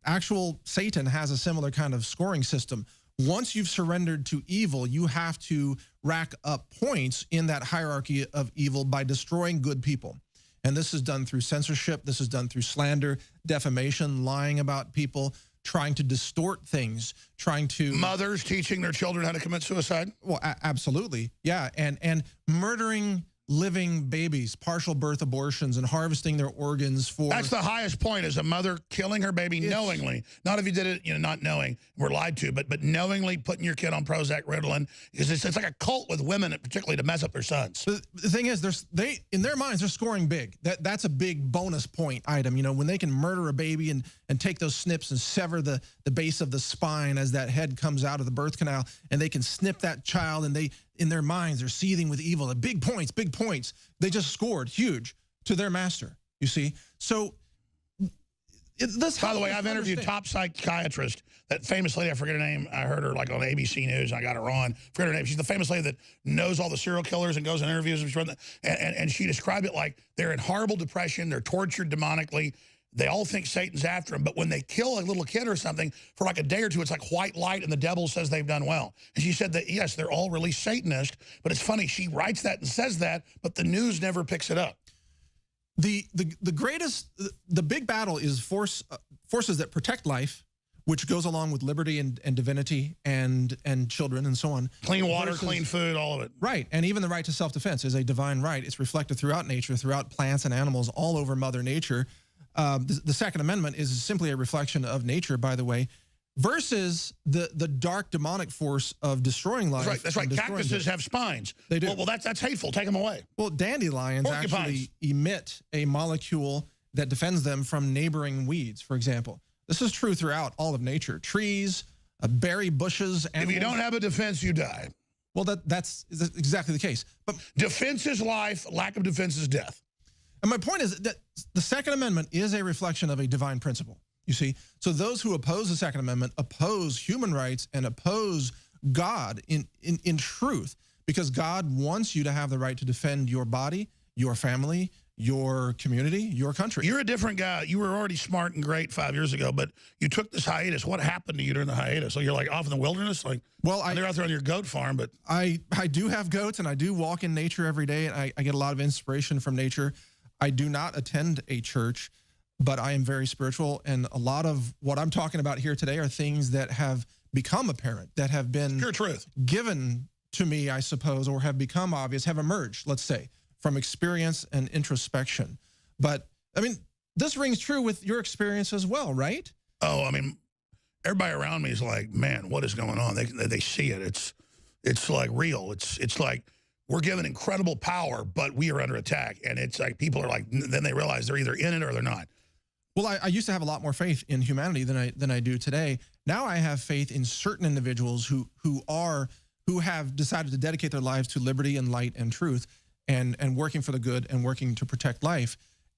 actual Satan has a similar kind of scoring system. Once you've surrendered to evil, you have to rack up points in that hierarchy of evil by destroying good people. And this is done through censorship. This is done through slander, defamation, lying about people, trying to distort things, trying to...
Mothers teaching their children how to commit suicide?
Well, absolutely. Yeah. And murdering living babies, partial birth abortions, and harvesting their organs for...
That's the highest point, is a mother killing her baby knowingly. Not if you did it, not knowing, we're lied to, but knowingly putting your kid on Prozac, Ritalin, because it's like a cult with women, particularly to mess up their sons.
The thing is, in their minds, they're scoring big. That's a big bonus point item. When they can murder a baby and take those snips and sever the base of the spine as that head comes out of the birth canal, and they can snip that child, and in their minds, they're seething with evil. Big points, big points. They just scored huge to their master, you see? So,
by the way, I've interviewed top psychiatrist, that famous lady, I forget her name. I heard her like on ABC News, and I got her on. Forget her name. She's the famous lady that knows all the serial killers and goes and interviews them. And she described it like they're in horrible depression. They're tortured demonically. They all think Satan's after them, but when they kill a little kid or something, for like a day or two, it's like white light, and the devil says they've done well. And she said that, yes, they're all really Satanist, but it's funny, she writes that and says that, but the news never picks it up.
The big battle is forces that protect life, which goes along with liberty and divinity and children and so on. Clean
water, clean food, all of it.
Right, and even the right to self-defense is a divine right. It's reflected throughout nature, throughout plants and animals, all over Mother Nature. The Second Amendment is simply a reflection of nature, by the way, versus the dark demonic force of destroying life.
That's right. Cactuses have spines.
They do.
Well, that's hateful. Take them away.
Well, dandelions actually emit a molecule that defends them from neighboring weeds, for example. This is true throughout all of nature. Trees, berry bushes. Animals.
If you don't have a defense, you die.
Well, that's exactly the case. But
defense is life. Lack of defense is death.
And my point is that the Second Amendment is a reflection of a divine principle, you see? So those who oppose the Second Amendment oppose human rights and oppose God in truth, because God wants you to have the right to defend your body, your family, your community, your country.
You're a different guy. You were already smart and great 5 years ago, but you took this hiatus. What happened to you during the hiatus? So you're like off in the wilderness? Like, well, they're out there on your goat farm, but...
I do have goats, and I do walk in nature every day, and I get a lot of inspiration from nature. I do not attend a church, but I am very spiritual, and a lot of what I'm talking about here today are things that have become apparent, that have been
pure truth
given to me, I suppose, or have become obvious, have emerged, let's say, from experience and introspection. But, I mean, this rings true with your experience as well, right?
Oh, I mean, everybody around me is like, man, what is going on? They see it. It's like real. It's like... We're given incredible power, but we are under attack. And it's like people are like, then they realize they're either in it or they're not.
Well, I used to have a lot more faith in humanity than I do today. Now I have faith in certain individuals who have decided to dedicate their lives to liberty and light and truth and working for the good and working to protect life.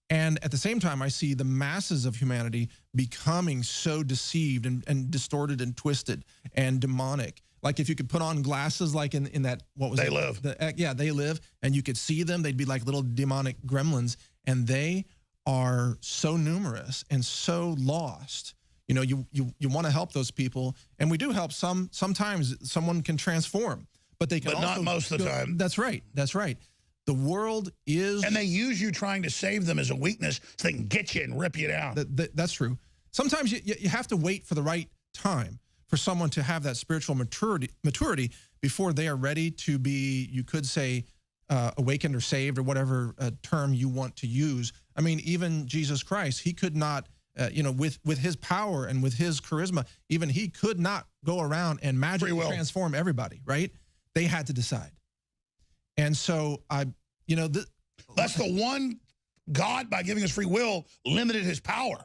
And at the same time, I see the masses of humanity becoming so deceived and distorted and twisted and demonic. Like if you could put on glasses like in that, what was it?
They Live.
They Live, and you could see them, they'd be like little demonic gremlins, and they are so numerous and so lost. You want to help those people, and we do help some. Sometimes someone can transform, but they can also...
But not most of the time.
That's right. That's right. The world is...
And they use you trying to save them as a weakness so they can get you and rip you down.
That's true. Sometimes you have to wait for the right time for someone to have that spiritual maturity before they are ready to be, you could say, awakened or saved or whatever term you want to use. I mean, even Jesus Christ, he could not, with his power and with his charisma, even he could not go around and magically transform everybody, right? They had to decide. And so
that's the one God, by giving us free will, limited his power.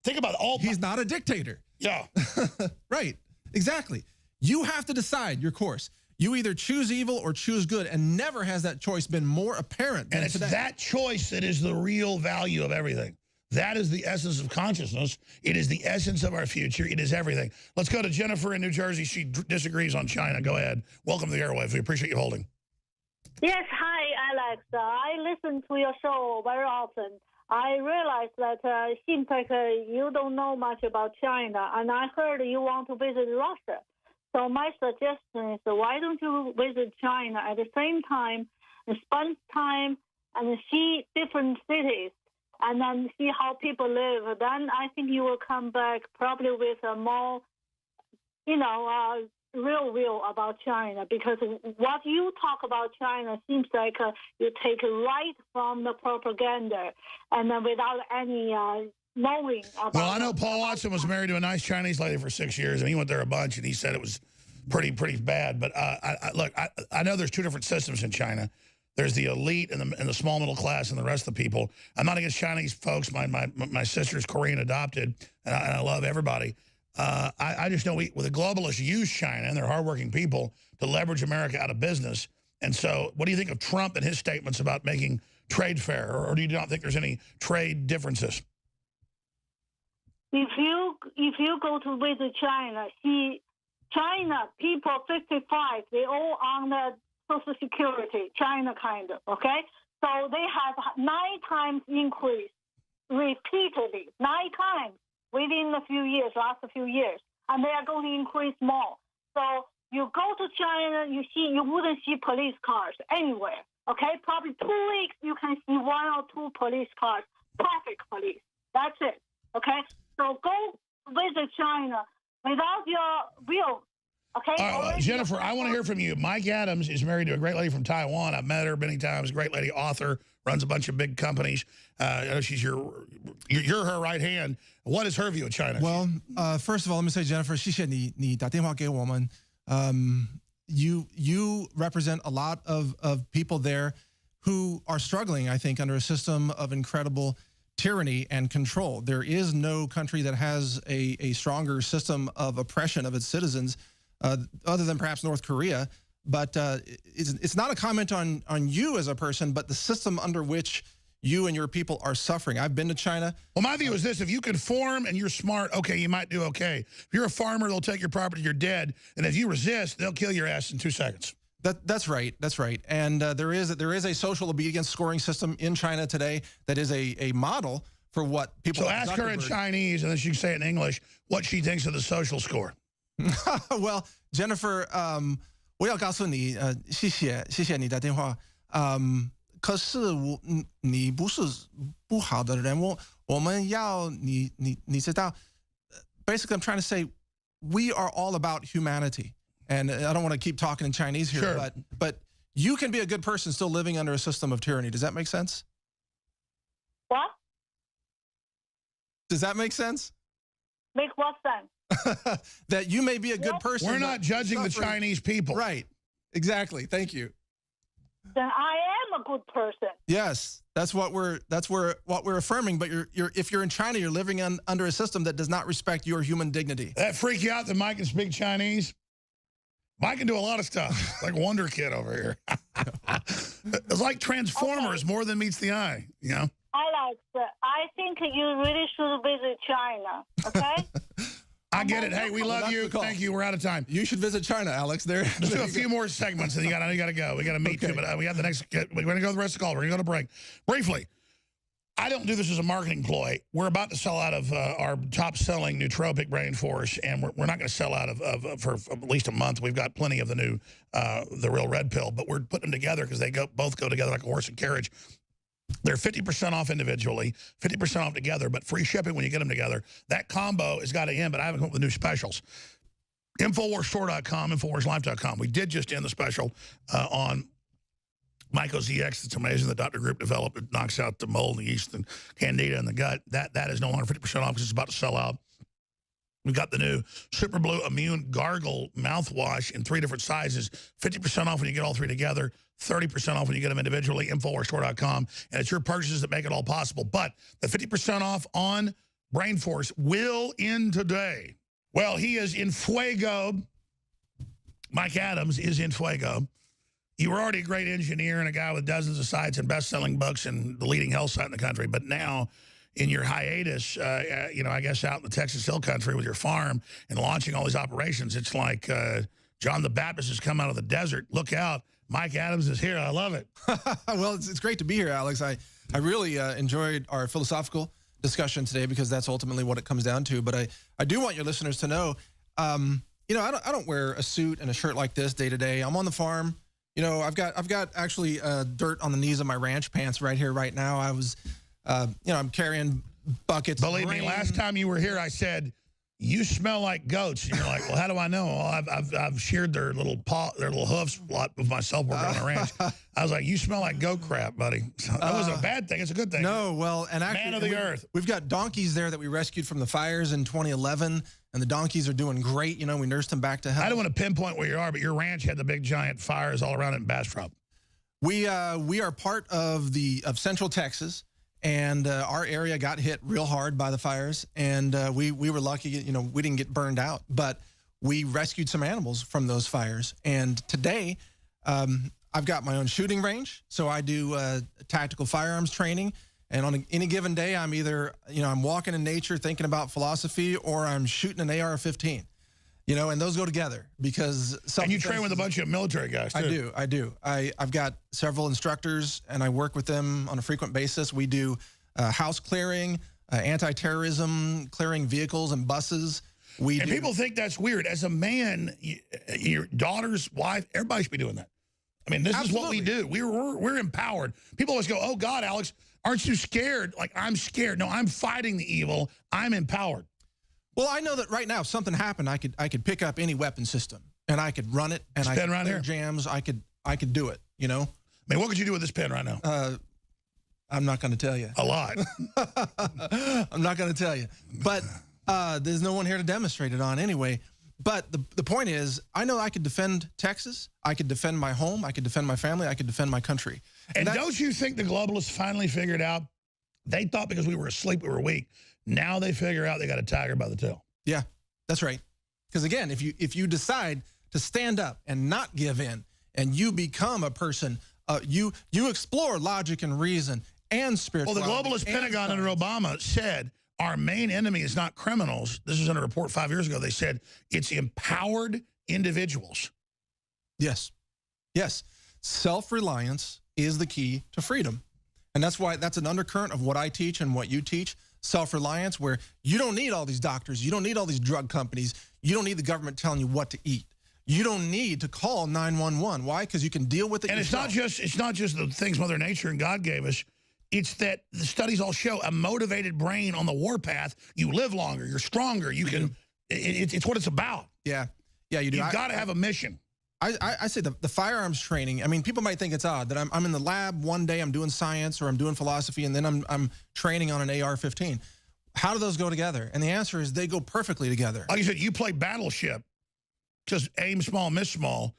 Think about it.
He's not a dictator.
Yeah.
Right. Exactly. You have to decide your course. You either choose evil or choose good, and never has that choice been more apparent than
today. And it's that choice that is the real value of everything. That is the essence of consciousness. It is the essence of our future. It is everything. Let's go to Jennifer in New Jersey. She disagrees on China. Go ahead. Welcome to the airwaves. We appreciate you holding.
Yes. Hi, Alex. I listen to your show very often. I realized that it seems like you don't know much about China, and I heard you want to visit Russia. So my suggestion is, why don't you visit China at the same time and spend time and see different cities and then see how people live? Then I think you will come back probably with a more, real view about China, because what you talk about China seems like you take right from the propaganda and without any knowing about.
Well, I know Paul Watson was married to a nice Chinese lady for 6 years, and he went there a bunch, and he said it was pretty bad. But I know there's two different systems in China. There's the elite and the small middle class and the rest of the people. I'm not against Chinese folks. My sister's Korean adopted, and I love everybody. I just know the globalists use China and their hardworking people to leverage America out of business. And so what do you think of Trump and his statements about making trade fair? Or do you not think there's any trade differences?
If you go to visit China, see China people 55, they all on the Social Security, China kind of, okay? So they have 9 times increase repeatedly, 9 times within a few years, last few years, and they are going to increase more. So you go to China, you wouldn't see police cars anywhere, okay? Probably 2 weeks you can see 1 or 2 police cars, traffic police. That's it, okay? So go visit China without your will. Okay.
Jennifer, I want to hear from you. Mike Adams is married to a great lady from Taiwan. I've met her many times. Great lady, author, runs a bunch of big companies. I know she's you're her right hand. What is her view of China?
Well, first of all, let me say, Jennifer, 谢谢你打电话给我们. You represent a lot of people there who are struggling, I think, under a system of incredible tyranny and control. There is no country that has a stronger system of oppression of its citizens other than perhaps North Korea. But it's not a comment on you as a person, but the system under which you and your people are suffering. I've been to China.
Well, my view is this. If you conform and you're smart, okay, you might do okay. If you're a farmer, they'll take your property, you're dead. And if you resist, they'll kill your ass in 2 seconds.
That's right. That's right. And there is a social obedience scoring system in China today that is a model for what people.
So ask her in Chinese, and then she can say it in English, what she thinks of the social score.
Well, Jennifer, 我要告诉你，谢谢你的电话。可是你不是不好的人，我们要你知道。Basically, I'm trying to say we are all about humanity. And I don't want to keep talking in Chinese here,
sure.
but you can be a good person still living under a system of tyranny. Does that make sense?
What?
Does that make sense?
Make what sense?
That you may be a good person.
We're not judging the Chinese people.
Right. Exactly. Thank you.
Then I am a good person.
Yes, that's what we're affirming. But if you're in China, you're living under a system that does not respect your human dignity.
That freak you out that Mike can speak Chinese? Mike can do a lot of stuff, like Wonder Kid over here. It's like Transformers more than meets the eye, you know?
Alex, I think you really should visit China, okay?
I get it. Hey, we love you. Thank you. We're out of time.
You should visit China, Alex. Let's
do a few more segments, and you got to go. We got to meet too, but we got the next. We're going to go to the rest of the call. We're going to go to break. Briefly, I don't do this as a marketing ploy. We're about to sell out of our top-selling nootropic brain force, and we're not going to sell out of for at least a month. We've got plenty of the new, the real red pill, but we're putting them together because they both go together like a horse and carriage. They're 50% off individually, 50% off together, but free shipping when you get them together. That combo has got to end, but I haven't come up with new specials. InfoWarsStore.com, InfoWarsLife.com. We did just end the special on MycoZX. It's amazing that Dr. Group developed. It knocks out the mold, the yeast, and candida in the gut. That is no longer 50% off because it's about to sell out. We've got the new Super Blue Immune Gargle mouthwash in 3 different sizes. 50% off when you get all 3 together. 30% off when you get them individually. InfoWarsStore.com. And it's your purchases that make it all possible. But the 50% off on Brain Force will end today. Well, he is in fuego. Mike Adams is in fuego. You were already a great engineer and a guy with dozens of sites and best-selling books and the leading health site in the country. But now, in your hiatus, you know, I guess out in the Texas Hill Country with your farm and launching all these operations, it's like John the Baptist has come out of the desert. Look out. Mike Adams is here. I love it.
Well, it's great to be here, Alex. I really enjoyed our philosophical discussion today because that's ultimately what it comes down to. But I do want your listeners to know, you know, I don't wear a suit and a shirt like this day to day. I'm on the farm. You know, I've got actually dirt on the knees of my ranch pants right here, right now. I was, you know, I'm carrying buckets.
Believe me, last time you were here, I said, you smell like goats. And you're like, well, how do I know? Well, I've sheared their little hoofs a lot with myself working on the ranch. I was like, you smell like goat crap, buddy. So that wasn't a bad thing. It's a good thing.
No, well, and actually,
man of the earth.
We've got donkeys there that we rescued from the fires in 2011, and the donkeys are doing great. You know, we nursed them back to health.
I don't want to pinpoint where you are, but your ranch had the big giant fires all around it in Bastrop.
We are part of Central Texas. And our area got hit real hard by the fires, and we were lucky, you know, we didn't get burned out, but we rescued some animals from those fires. And today, I've got my own shooting range, so I do tactical firearms training. And on any given day, I'm either, you know, I'm walking in nature thinking about philosophy, or I'm shooting an AR-15. You know, and those go together because...
And you train with a bunch of military guys, too.
I do. I've got several instructors, and I work with them on a frequent basis. We do house clearing, anti-terrorism, clearing vehicles and buses. And
people think that's weird. As a man, your daughter's wife, everybody should be doing that. I mean, this is what we do. We're empowered. People always go, oh, God, Alex, aren't you scared? Like, I'm scared. No, I'm fighting the evil. I'm empowered.
Well, I know that right now, if something happened, I could pick up any weapon system and I could run it, and I could clear jams. I could do it. You know. I
mean, what could you do with this pen right now?
I'm not going to tell you.
A lot.
I'm not going to tell you. But there's no one here to demonstrate it on anyway. But the point is, I know I could defend Texas. I could defend my home. I could defend my family. I could defend my country.
And don't you think the globalists finally figured out? They thought because we were asleep, we were weak. Now they figure out they got a tiger by the tail.
Yeah, that's right. Because again, if you decide to stand up and not give in, and you become a person, you explore logic and reason and spirituality.
Well, the globalist Pentagon under Obama said our main enemy is not criminals. This was in a report 5 years ago. They said it's empowered individuals.
Yes. Yes. Self-reliance is the key to freedom. And that's why that's an undercurrent of what I teach and what you teach. Self-reliance, where you don't need all these doctors. You don't need all these drug companies. You don't need the government telling you what to eat. You don't need to call 911. Why? Because you can deal with it yourself.
It's not just the things Mother Nature and God gave us. It's that the studies all show a motivated brain on the warpath. You live longer. You're stronger. You can. It's what it's about.
Yeah. Yeah, you do.
You've got to have a mission.
I say the firearms training, I mean, people might think it's odd that I'm in the lab one day, I'm doing science or I'm doing philosophy, and then I'm training on an AR-15. How do those go together? And the answer is they go perfectly together.
Like you said, you play Battleship. Just aim small, miss small.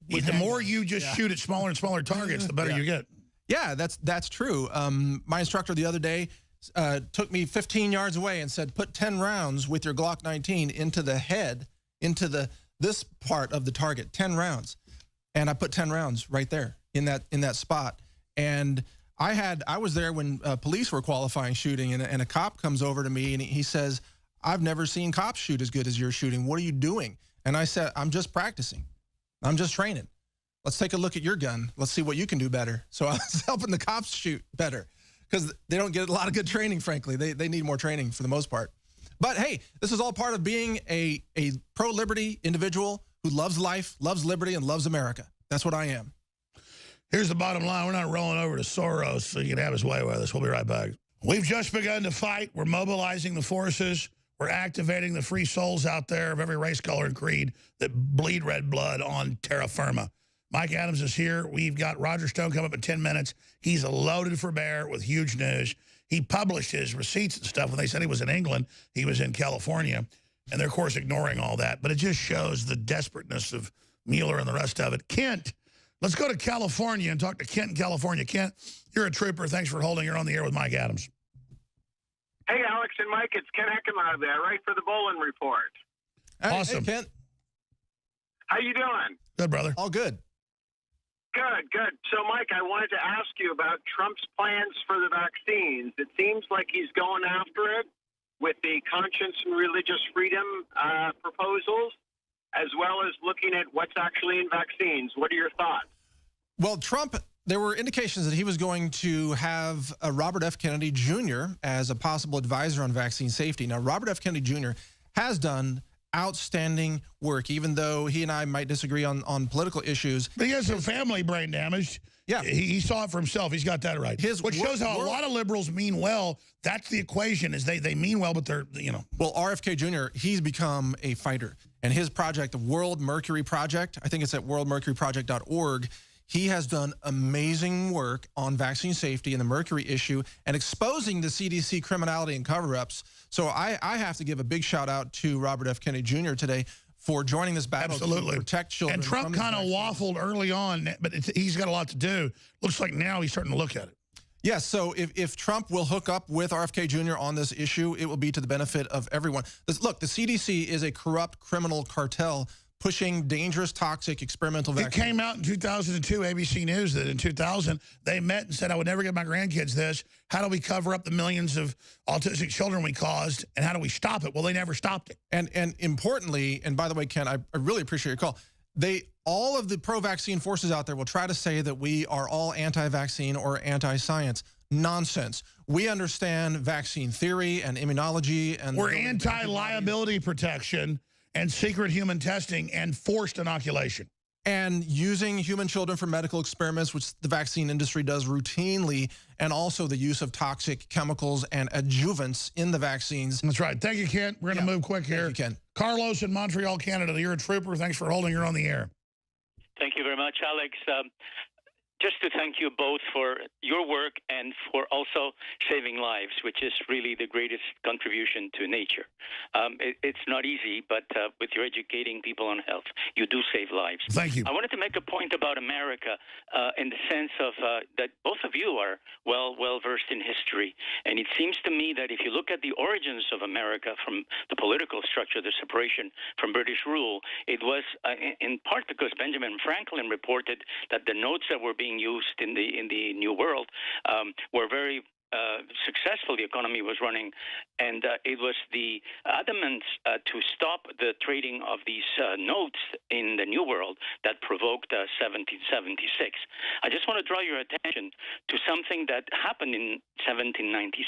The more you just shoot at smaller and smaller targets, the better you get.
Yeah, that's true. My instructor the other day took me 15 yards away and said, put 10 rounds with your Glock 19 into the head, into this part of the target, 10 rounds. And I put 10 rounds right there in that spot. And I was there when police were qualifying shooting, and a cop comes over to me and he says, I've never seen cops shoot as good as you're shooting. What are you doing? And I said, I'm just practicing. I'm just training. Let's take a look at your gun. Let's see what you can do better. So I was helping the cops shoot better because they don't get a lot of good training, frankly. They need more training for the most part. But hey, this is all part of being a pro-liberty individual who loves life, loves liberty, and loves America. That's what I am.
Here's the bottom line. We're not rolling over to Soros so he can have his way with us. We'll be right back. We've just begun to fight. We're mobilizing the forces. We're activating the free souls out there of every race, color, and creed that bleed red blood on terra firma. Mike Adams is here. We've got Roger Stone coming up in 10 minutes. He's loaded for bear with huge news. He published his receipts and stuff. When they said he was in England, he was in California. And they're, of course, ignoring all that. But it just shows the desperateness of Mueller and the rest of it. Kent, let's go to California and talk to Kent in California. Kent, you're a trooper. Thanks for holding. You're on the air with Mike Adams.
Hey, Alex and Mike, it's Ken Heckenlove there, right for the Bolin Report.
Awesome.
Hey, Kent.
How you doing?
Good, brother.
All good.
Good. So, Mike, I wanted to ask you about Trump's plans for the vaccines. It seems like he's going after it with the conscience and religious freedom proposals, as well as looking at what's actually in vaccines. What are your thoughts?
Well, Trump there were indications that he was going to have Robert F. Kennedy Jr. as a possible advisor on vaccine safety. Now, Robert F. Kennedy Jr. has done outstanding work, even though he and I might disagree on political issues.
But he has some family brain damage.
Yeah.
He saw it for himself. He's got that right. Which shows how a lot of liberals mean well. That's the equation, is they mean well, but they're, you know.
Well, RFK Jr., he's become a fighter. And his project, the World Mercury Project, I think it's at worldmercuryproject.org, he has done amazing work on vaccine safety and the mercury issue and exposing the CDC criminality and cover-ups. So I have to give a big shout out to Robert F. Kennedy Jr. today for joining this battle to protect children.
And Trump kind of waffled early on, but he's got a lot to do. Looks like now he's starting to look at it.
Yes, so if Trump will hook up with RFK Jr. on this issue, it will be to the benefit of everyone. Look, the CDC is a corrupt criminal cartel pushing dangerous, toxic experimental vaccines.
It came out in 2002, ABC News, that in 2000, they met and said, I would never give my grandkids this. How do we cover up the millions of autistic children we caused, and how do we stop it? Well, they never stopped it.
And importantly, and by the way, Ken, I really appreciate your call. All of the pro-vaccine forces out there will try to say that we are all anti-vaccine or anti-science. Nonsense. We understand vaccine theory and immunology. And
we're anti-liability protection and secret human testing and forced inoculation.
And using human children for medical experiments, which the vaccine industry does routinely, and also the use of toxic chemicals and adjuvants in the vaccines.
That's right. Thank you, Kent. We're going to move quick here.
Thank you, Ken.
Carlos in Montreal, Canada. You're a trooper. Thanks for holding. You're on the air.
Thank you very much, Alex. Just to thank you both for your work and for also saving lives, which is really the greatest contribution to nature. It's not easy, but with your educating people on health, you do save lives.
Thank you.
I wanted to make a point about America in the sense of that both of you are well-versed in history. And it seems to me that if you look at the origins of America from the political structure, the separation from British rule, it was in part because Benjamin Franklin reported that the notes that were being used in the New World were very successful. The economy was running, and it was the adamance to stop the trading of these notes in the New World that provoked 1776. I just want to draw your attention to something that happened in 1796.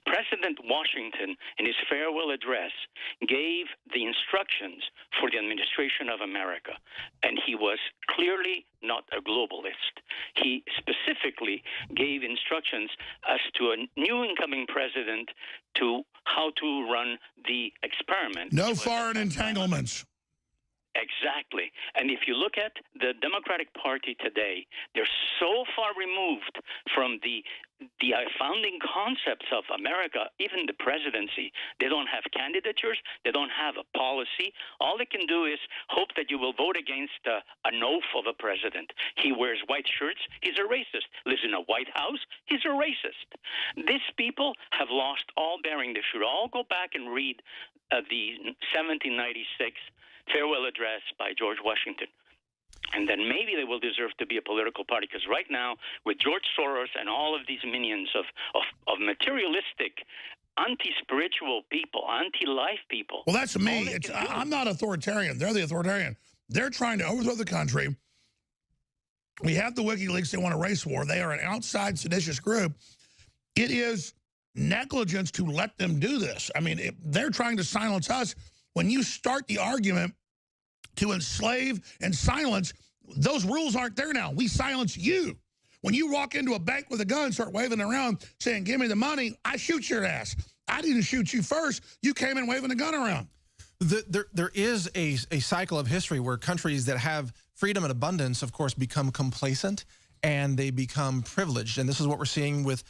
President Washington, in his farewell address, gave the instructions for the administration of America, and he was clearly not a globalist. He specifically gave instructions as to a new incoming president to how to run the experiment.
No foreign entanglements.
Exactly. And if you look at the Democratic Party today, they're so far removed from the founding concepts of America, even the presidency. They don't have candidatures. They don't have a policy. All they can do is hope that you will vote against an oath of a president. He wears white shirts. He's a racist. Lives in a White House. He's a racist. These people have lost all bearing. They should all go back and read the 1796 farewell address by George Washington. And then maybe they will deserve to be a political party, because right now, with George Soros and all of these minions of materialistic, anti-spiritual people, anti-life people.
Well, that's me. I'm not authoritarian. They're the authoritarian. They're trying to overthrow the country. We have the WikiLeaks. They want a race war. They are an outside seditious group. It is negligence to let them do this. I mean, they're trying to silence us. When you start the argument to enslave and silence, those rules aren't there now. We silence you. When you walk into a bank with a gun, start waving around saying, give me the money, I shoot your ass. I didn't shoot you first. You came in waving a gun around.
There is a cycle of history where countries that have freedom and abundance, of course, become complacent and they become privileged. And this is what we're seeing with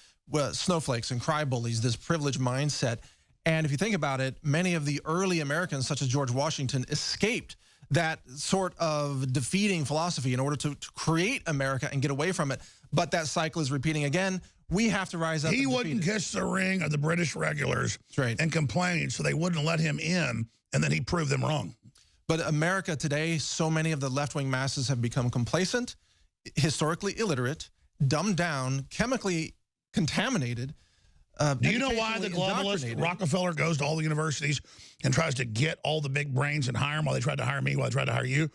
snowflakes and cry bullies, this privileged mindset. And if you think about it, many of the early Americans, such as George Washington, escaped that sort of defeating philosophy in order to create America and get away from it. But that cycle is repeating again. We have to rise up.
He wouldn't kiss the ring of the British regulars and complain, so they wouldn't let him in, and then he proved them wrong.
But America today, so many of the left-wing masses have become complacent, historically illiterate, dumbed down, chemically contaminated.
Do you know why the globalist Rockefeller goes to all the universities and tries to get all the big brains and hire them while they tried to hire me, while they tried to hire you?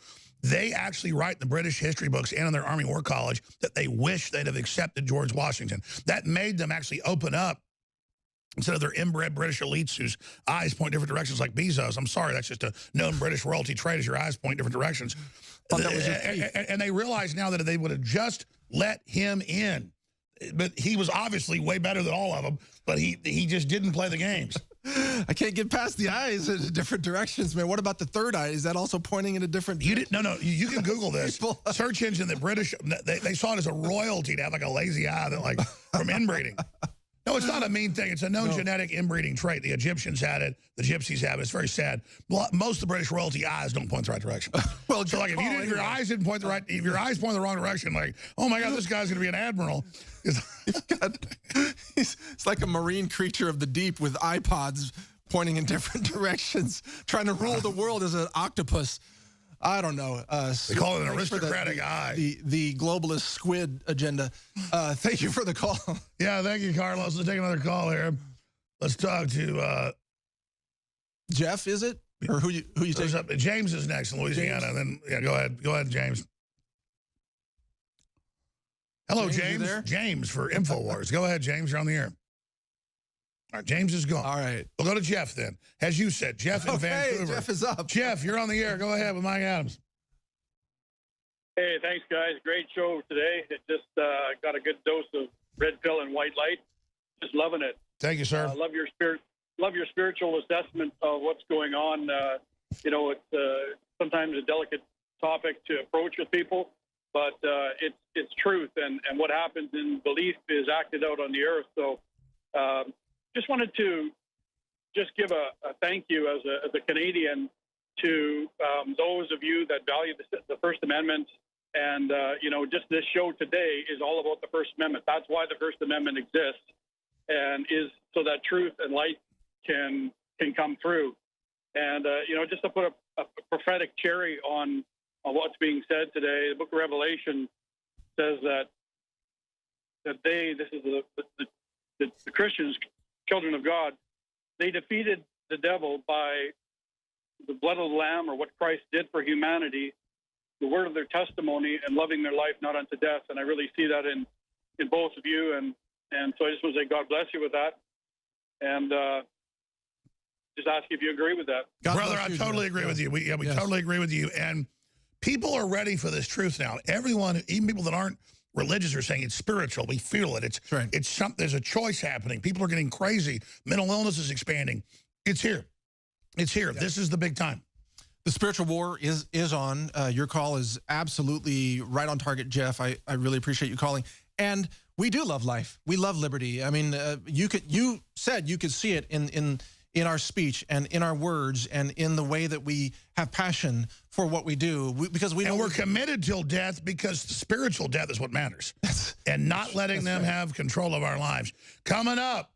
They actually write in the British history books and in their Army War College that they wish they'd have accepted George Washington. That made them actually open up instead of their inbred British elites whose eyes point different directions like Bezos. I'm sorry, that's just a known British royalty trait as your eyes point different directions. And they realize now that if they would have just let him in, but he was obviously way better than all of them, but he just didn't play the games.
I can't get past the eyes in different directions, man. What about the third eye? Is that also pointing in a different direction?
No, you can Google this. Search engine that British, they saw it as a royalty to have like a lazy eye that like from inbreeding. No, it's not a mean thing. It's a known genetic inbreeding trait. The Egyptians had it. The Gypsies have it. It's very sad. Most of the British royalty eyes don't point the right direction. Well, so like if your eyes didn't point the right, if your eyes point the wrong direction, like, oh my God, this guy's going to be an admiral.
It's like a marine creature of the deep with iPods pointing in different directions, trying to rule the world as an octopus. I don't know.
They call it an aristocratic eye.
The globalist squid agenda. Thank you for the call.
Yeah, thank you, Carlos. Let's take another call here. Let's talk to
Jeff. Is it or who you taking?
James is next in Louisiana. And then yeah, go ahead, James. Hello, James. James for InfoWars. Go ahead, James. You're on the air. All right, James is gone.
All right.
We'll go to Jeff then. As you said, Jeff in Vancouver.
Jeff is up.
Jeff, you're on the air. Go ahead with Mike Adams.
Hey, thanks, guys. Great show today. It just got a good dose of red pill and white light. Just loving it.
Thank you, sir.
Love your spirit. Love your spiritual assessment of what's going on. It's sometimes a delicate topic to approach with people, but it's truth, and what happens in belief is acted out on the earth. So. Just wanted to just give a thank you as a Canadian to those of you that value the First Amendment. And, just this show today is all about the First Amendment. That's why the First Amendment exists, and is so that truth and light can come through. And, just to put a prophetic cherry on what's being said today, the book of Revelation says that this is the Christians, children of God, they defeated the devil by the blood of the Lamb, or what Christ did for humanity, the word of their testimony, and loving their life not unto death. And I really see that in both of you. And so I just want to say God bless you with that. And just ask if you agree with that.
Brother, I totally agree with you. We totally agree with you. And people are ready for this truth now. Everyone, even people that aren't religious, are saying it's spiritual. We feel it. It's something. There's a choice happening. People are getting crazy. Mental illness is expanding. It's here. It's here. Yeah. This is the big time.
The spiritual war is on. Your call is absolutely right on target, Jeff. I really appreciate you calling. And we do love life. We love liberty. I mean, you said you could see it in our speech and in our words and in the way that we have passion for what we do, because we're
committed till death, because spiritual death is what matters, and not letting them have control of our lives. Coming up,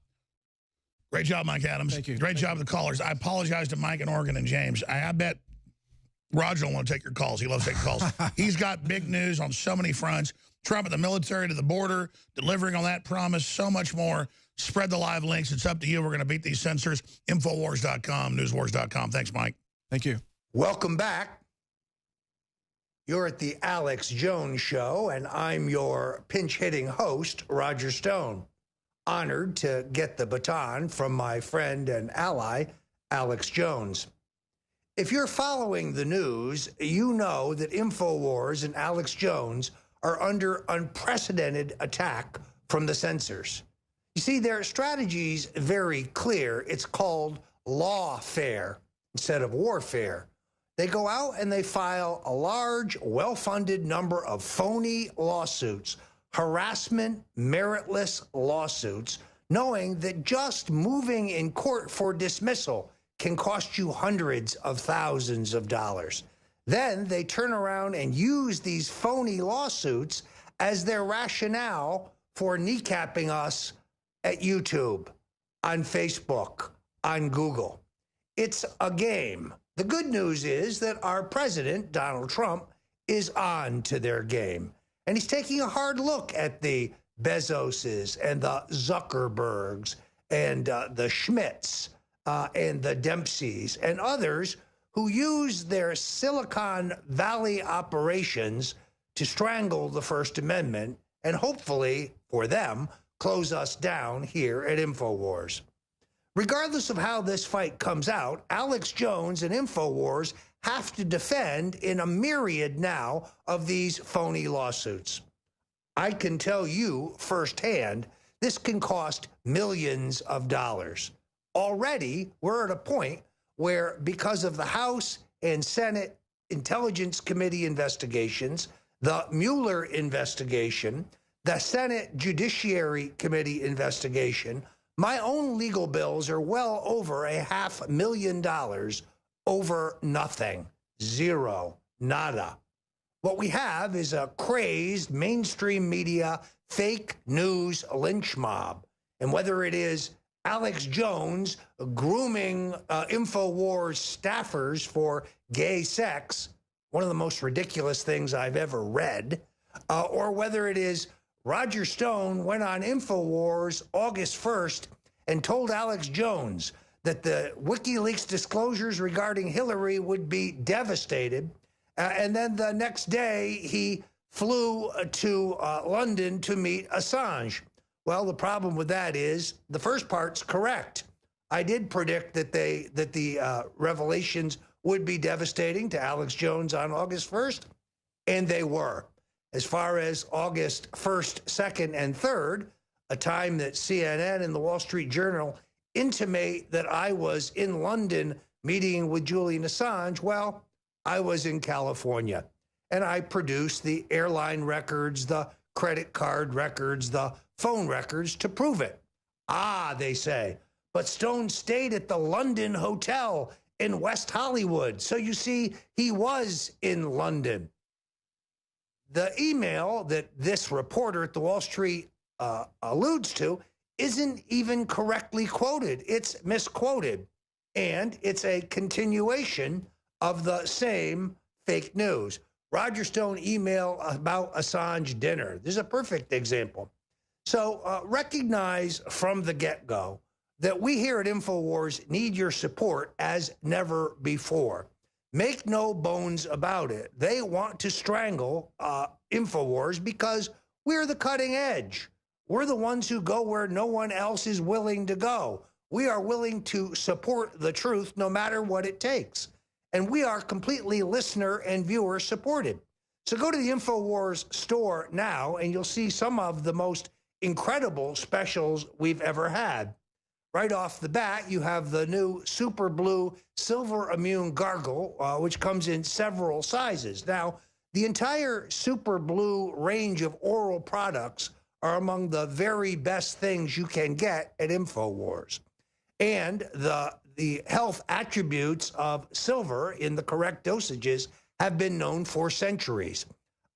great job, Mike Adams.
Thank you.
Great job, the callers. I apologize to Mike and Oregon and James. I bet Roger will want to take your calls. He loves taking calls. He's got big news on so many fronts. Trump at the military, to the border, delivering on that promise, so much more. Spread the live links. It's up to you. We're going to beat these censors. Infowars.com, newswars.com. Thanks, Mike.
Thank you.
Welcome back. You're at the Alex Jones Show, and I'm your pinch-hitting host, Roger Stone. Honored to get the baton from my friend and ally, Alex Jones. If you're following the news, you know that InfoWars and Alex Jones are under unprecedented attack from the censors. You see, their strategy's very clear. It's called lawfare instead of warfare. They go out and they file a large, well-funded number of phony lawsuits, harassment, meritless lawsuits, knowing that just moving in court for dismissal can cost you hundreds of thousands of dollars. Then they turn around and use these phony lawsuits as their rationale for kneecapping us at YouTube, on Facebook, on Google. It's a game. The good news is that our president, Donald Trump, is on to their game. And he's taking a hard look at the Bezoses and the Zuckerbergs and the Schmidts and the Dempseys and others who use their Silicon Valley operations to strangle the First Amendment and hopefully, for them, close us down here at InfoWars. Regardless of how this fight comes out, Alex Jones and InfoWars have to defend in a myriad now of these phony lawsuits. I can tell you firsthand, this can cost millions of dollars. Already, we're at a point where, because of the House and Senate Intelligence Committee investigations, the Mueller investigation, the Senate Judiciary Committee investigation, my own legal bills are well over $500,000 over nothing. Zero. Nada. What we have is a crazed mainstream media fake news lynch mob. And whether it is Alex Jones grooming InfoWars staffers for gay sex, one of the most ridiculous things I've ever read, or whether it is Roger Stone went on InfoWars August 1st and told Alex Jones that the WikiLeaks disclosures regarding Hillary would be devastated. And then the next day, he flew to London to meet Assange. Well, the problem with that is the first part's correct. I did predict that the revelations would be devastating to Alex Jones on August 1st, and they were. As far as August 1st, 2nd, and 3rd, a time that CNN and the Wall Street Journal intimate that I was in London meeting with Julian Assange, well, I was in California. And I produced the airline records, the credit card records, the phone records to prove it. Ah, they say, but Stone stayed at the London Hotel in West Hollywood. So you see, he was in London. The email that this reporter at the Wall Street alludes to isn't even correctly quoted. It's misquoted. And it's a continuation of the same fake news. Roger Stone email about Assange dinner. This is a perfect example. So recognize from the get-go that we here at InfoWars need your support as never before. Make no bones about it. They want to strangle InfoWars because we're the cutting edge. We're the ones who go where no one else is willing to go. We are willing to support the truth no matter what it takes. And we are completely listener and viewer supported. So go to the InfoWars store now and you'll see some of the most incredible specials we've ever had. Right off the bat, you have the new Super Blue Silver Immune Gargle, which comes in several sizes. Now, the entire Super Blue range of oral products are among the very best things you can get at InfoWars. And the health attributes of silver in the correct dosages have been known for centuries.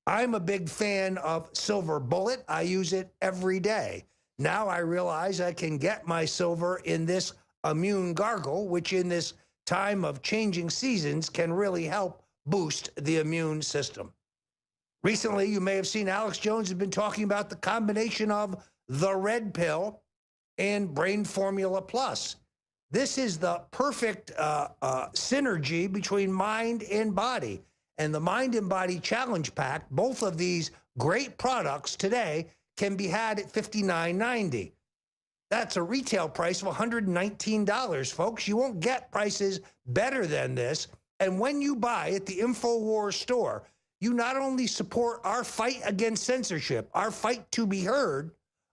I'm a big fan of Silver Bullet. I use it every day. Now I realize I can get my silver in this immune gargle, which in this time of changing seasons can really help boost the immune system. Recently, you may have seen Alex Jones has been talking about the combination of the red pill and Brain Formula Plus. This is the perfect synergy between mind and body. And the Mind and Body Challenge Pack, both of these great products today, can be had at $59.90. That's a retail price of $119, folks. You won't get prices better than this. And when you buy at the InfoWars store, you not only support our fight against censorship, our fight to be heard,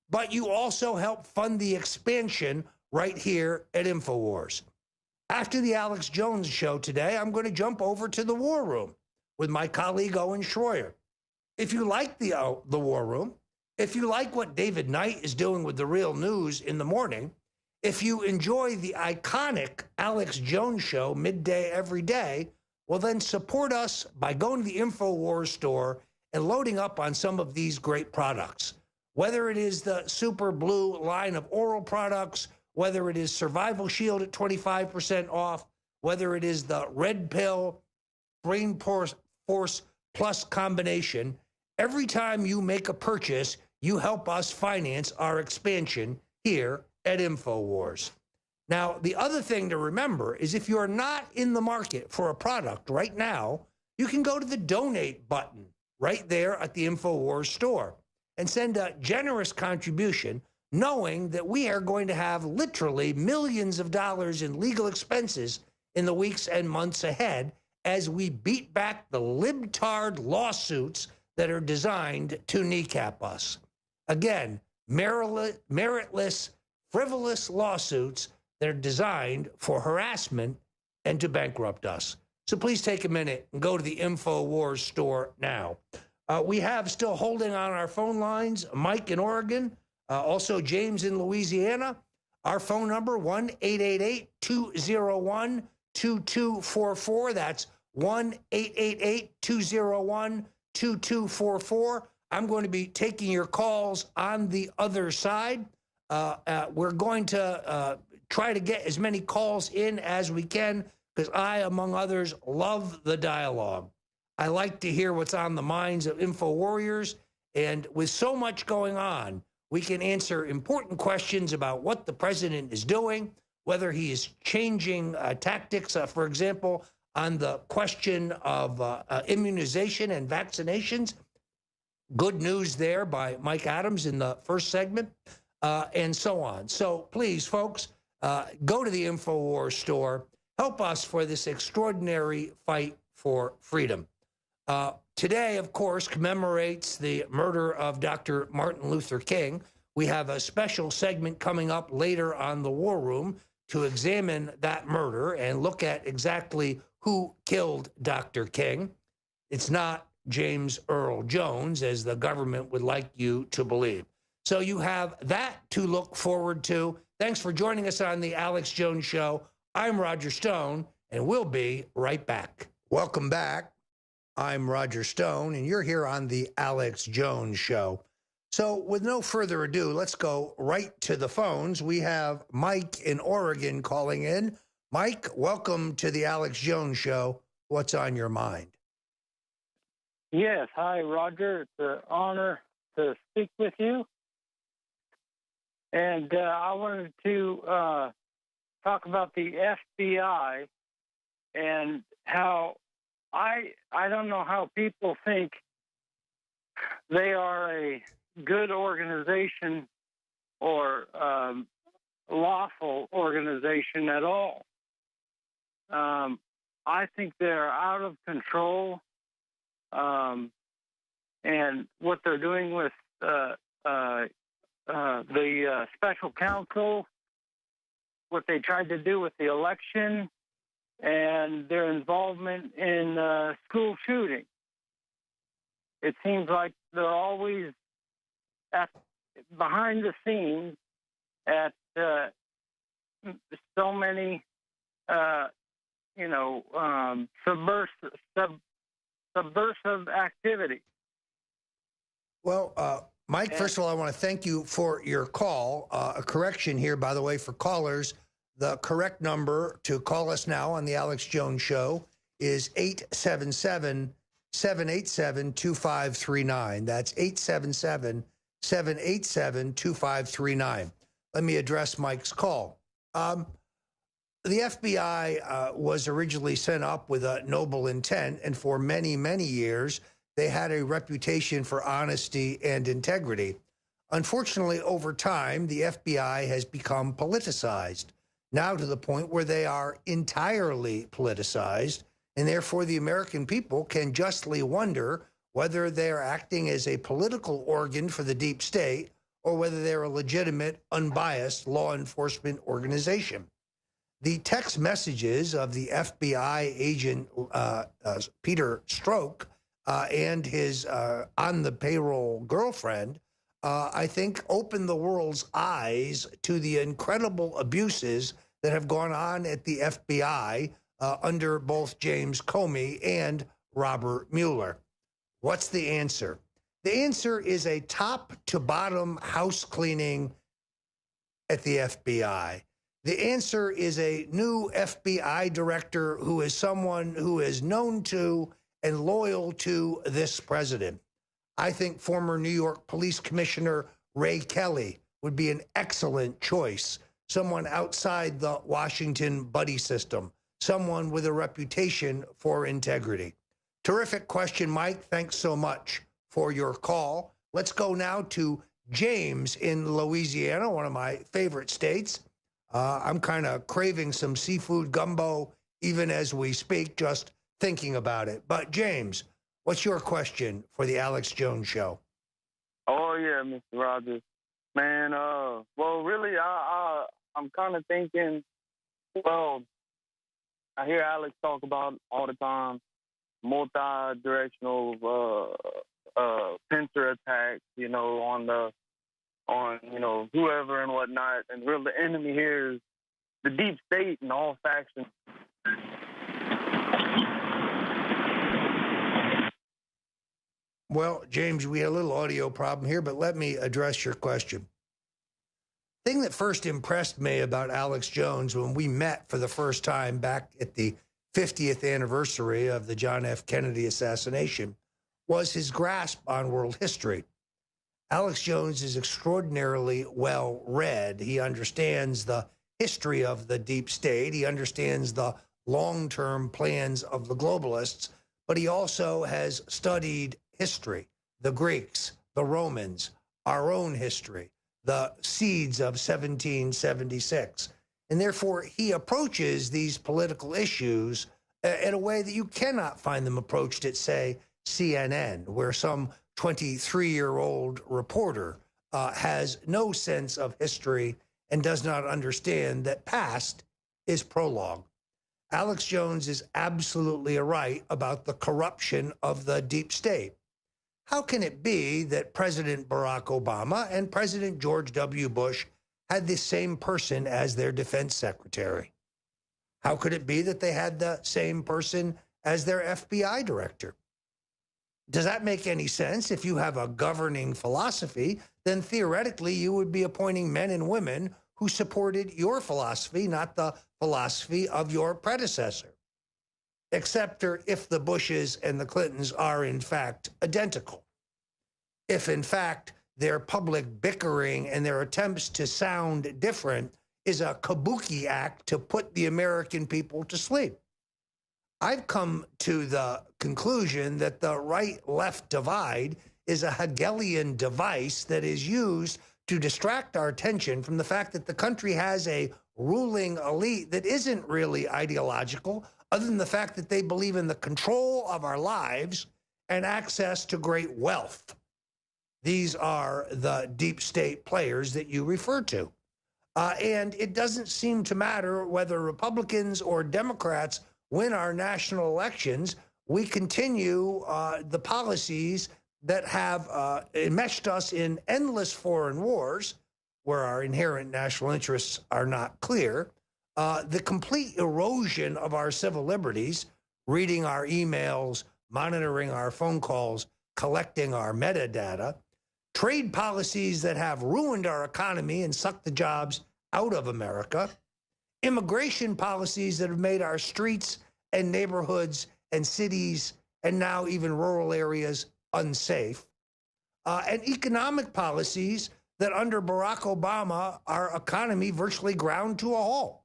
but you also help fund the expansion right here at InfoWars. After the Alex Jones show today, I'm going to jump over to the War Room with my colleague Owen Schroyer. If you like the War Room, if you like what David Knight is doing with The Real News in the morning, if you enjoy the iconic Alex Jones show midday every day, well then support us by going to the InfoWars store and loading up on some of these great products. Whether it is the Super Blue line of oral products, whether it is Survival Shield at 25% off, whether it is the Red Pill Brain Force Plus combination, every time you make a purchase, you help us finance our expansion here at InfoWars. Now, the other thing to remember is if you're not in the market for a product right now, you can go to the donate button right there at the InfoWars store and send a generous contribution, knowing that we are going to have literally millions of dollars in legal expenses in the weeks and months ahead as we beat back the libtard lawsuits that are designed to kneecap us. Again, meritless, frivolous lawsuits that are designed for harassment and to bankrupt us. So please take a minute and go to the InfoWars store now. We have still holding on our phone lines, Mike in Oregon, also James in Louisiana. Our phone number, 1-888-201-2244. That's 1-888-201-2244. I'm going to be taking your calls on the other side. We're going to try to get as many calls in as we can because I, among others, love the dialogue. I like to hear what's on the minds of InfoWarriors, and with so much going on, we can answer important questions about what the president is doing, whether he is changing tactics, for example, on the question of immunization and vaccinations. Good news there by Mike Adams in the first segment, and so on. So please, folks, go to the InfoWars store. Help us for this extraordinary fight for freedom. Today, of course, commemorates the murder of Dr. Martin Luther King. We have a special segment coming up later on The War Room to examine that murder and look at exactly who killed Dr. King. It's not James Earl Jones, as the government would like you to believe. So you have that to look forward to. Thanks for joining us on the Alex Jones Show. I'm Roger Stone, and we'll be right back. Welcome back. I'm Roger Stone, and you're here on the Alex Jones Show. So with no further ado, let's go right to the phones. We have Mike in Oregon calling in. Mike, welcome to the Alex Jones Show. What's on your mind?
Yes. Hi, Roger. It's an honor to speak with you. And I wanted to talk about the FBI and how I don't know how people think they are a good organization or lawful organization at all. I think they're out of control, and what they're doing with the special counsel, what they tried to do with the election, and their involvement in school shooting. It seems like they're always behind the scenes at so many, subversive activity.
Well, Mike, first of all, I want to thank you for your call. A correction here, by the way, for callers. The correct number to call us now on the Alex Jones Show is 877-787-2539. That's 877-787-2539. Let me address Mike's call. The FBI was originally sent up with a noble intent, and for many, many years, they had a reputation for honesty and integrity. Unfortunately, over time, the FBI has become politicized, now to the point where they are entirely politicized, and therefore the American people can justly wonder whether they are acting as a political organ for the deep state or whether they're a legitimate, unbiased law enforcement organization. The text messages of the FBI agent Peter Strzok and his on-the-payroll girlfriend, I think, opened the world's eyes to the incredible abuses that have gone on at the FBI under both James Comey and Robert Mueller. What's the answer? The answer is a top-to-bottom house cleaning at the FBI. The answer is a new FBI director who is someone who is known to and loyal to this president. I think former New York Police Commissioner Ray Kelly would be an excellent choice. someone outside the Washington buddy system, someone with a reputation for integrity. Terrific question, Mike. Thanks so much for your call. Let's go now to James in Louisiana, one of my favorite states. I'm kind of craving some seafood gumbo even as we speak, just thinking about it. But James, what's your question for the Alex Jones Show?
Oh, yeah, Mr. Rogers. Man, well, really, I'm kind of thinking, well, I hear Alex talk about all the time, multi-directional pincer attacks, you know, on whoever and whatnot. And really, the enemy here is the deep state and all factions.
Well, James, we had a little audio problem here, but let me address your question. The thing that first impressed me about Alex Jones when we met for the first time back at the 50th anniversary of the John F. Kennedy assassination was his grasp on world history. Alex Jones is extraordinarily well read. He understands the history of the deep state. He understands the long-term plans of the globalists, but he also has studied history, the Greeks, the Romans, our own history, the seeds of 1776. And therefore, he approaches these political issues in a way that you cannot find them approached at, say, CNN, where some 23-year-old reporter has no sense of history and does not understand that past is prologue. Alex Jones is absolutely right about the corruption of the deep state. How can it be that President Barack Obama and President George W. Bush had the same person as their defense secretary? How could it be that they had the same person as their FBI director? Does that make any sense? If you have a governing philosophy, then theoretically you would be appointing men and women who supported your philosophy, not the philosophy of your predecessor. Except if the Bushes and the Clintons are in fact identical. If in fact their public bickering and their attempts to sound different is a kabuki act to put the American people to sleep. I've come to the conclusion that the right-left divide is a Hegelian device that is used to distract our attention from the fact that the country has a ruling elite that isn't really ideological, other than the fact that they believe in the control of our lives and access to great wealth. These are the deep state players that you refer to. And it doesn't seem to matter whether Republicans or Democrats win our national elections. We continue the policies that have enmeshed us in endless foreign wars, where our inherent national interests are not clear, the complete erosion of our civil liberties, reading our emails, monitoring our phone calls, collecting our metadata, trade policies that have ruined our economy and sucked the jobs out of America, immigration policies that have made our streets and neighborhoods and cities and now even rural areas unsafe, and economic policies that under Barack Obama, our economy virtually ground to a halt.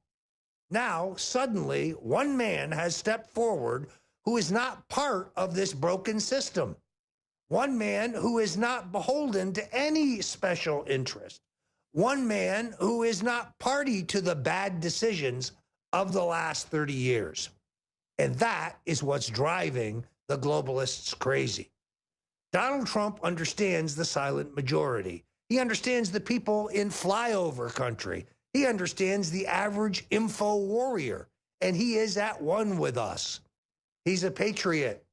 Now, suddenly, one man has stepped forward who is not part of this broken system. One man who is not beholden to any special interest. One man who is not party to the bad decisions of the last 30 years. And that is what's driving the globalists crazy. Donald Trump understands the silent majority. He understands the people in flyover country. He understands the average info warrior, and he is at one with us. He's a patriot.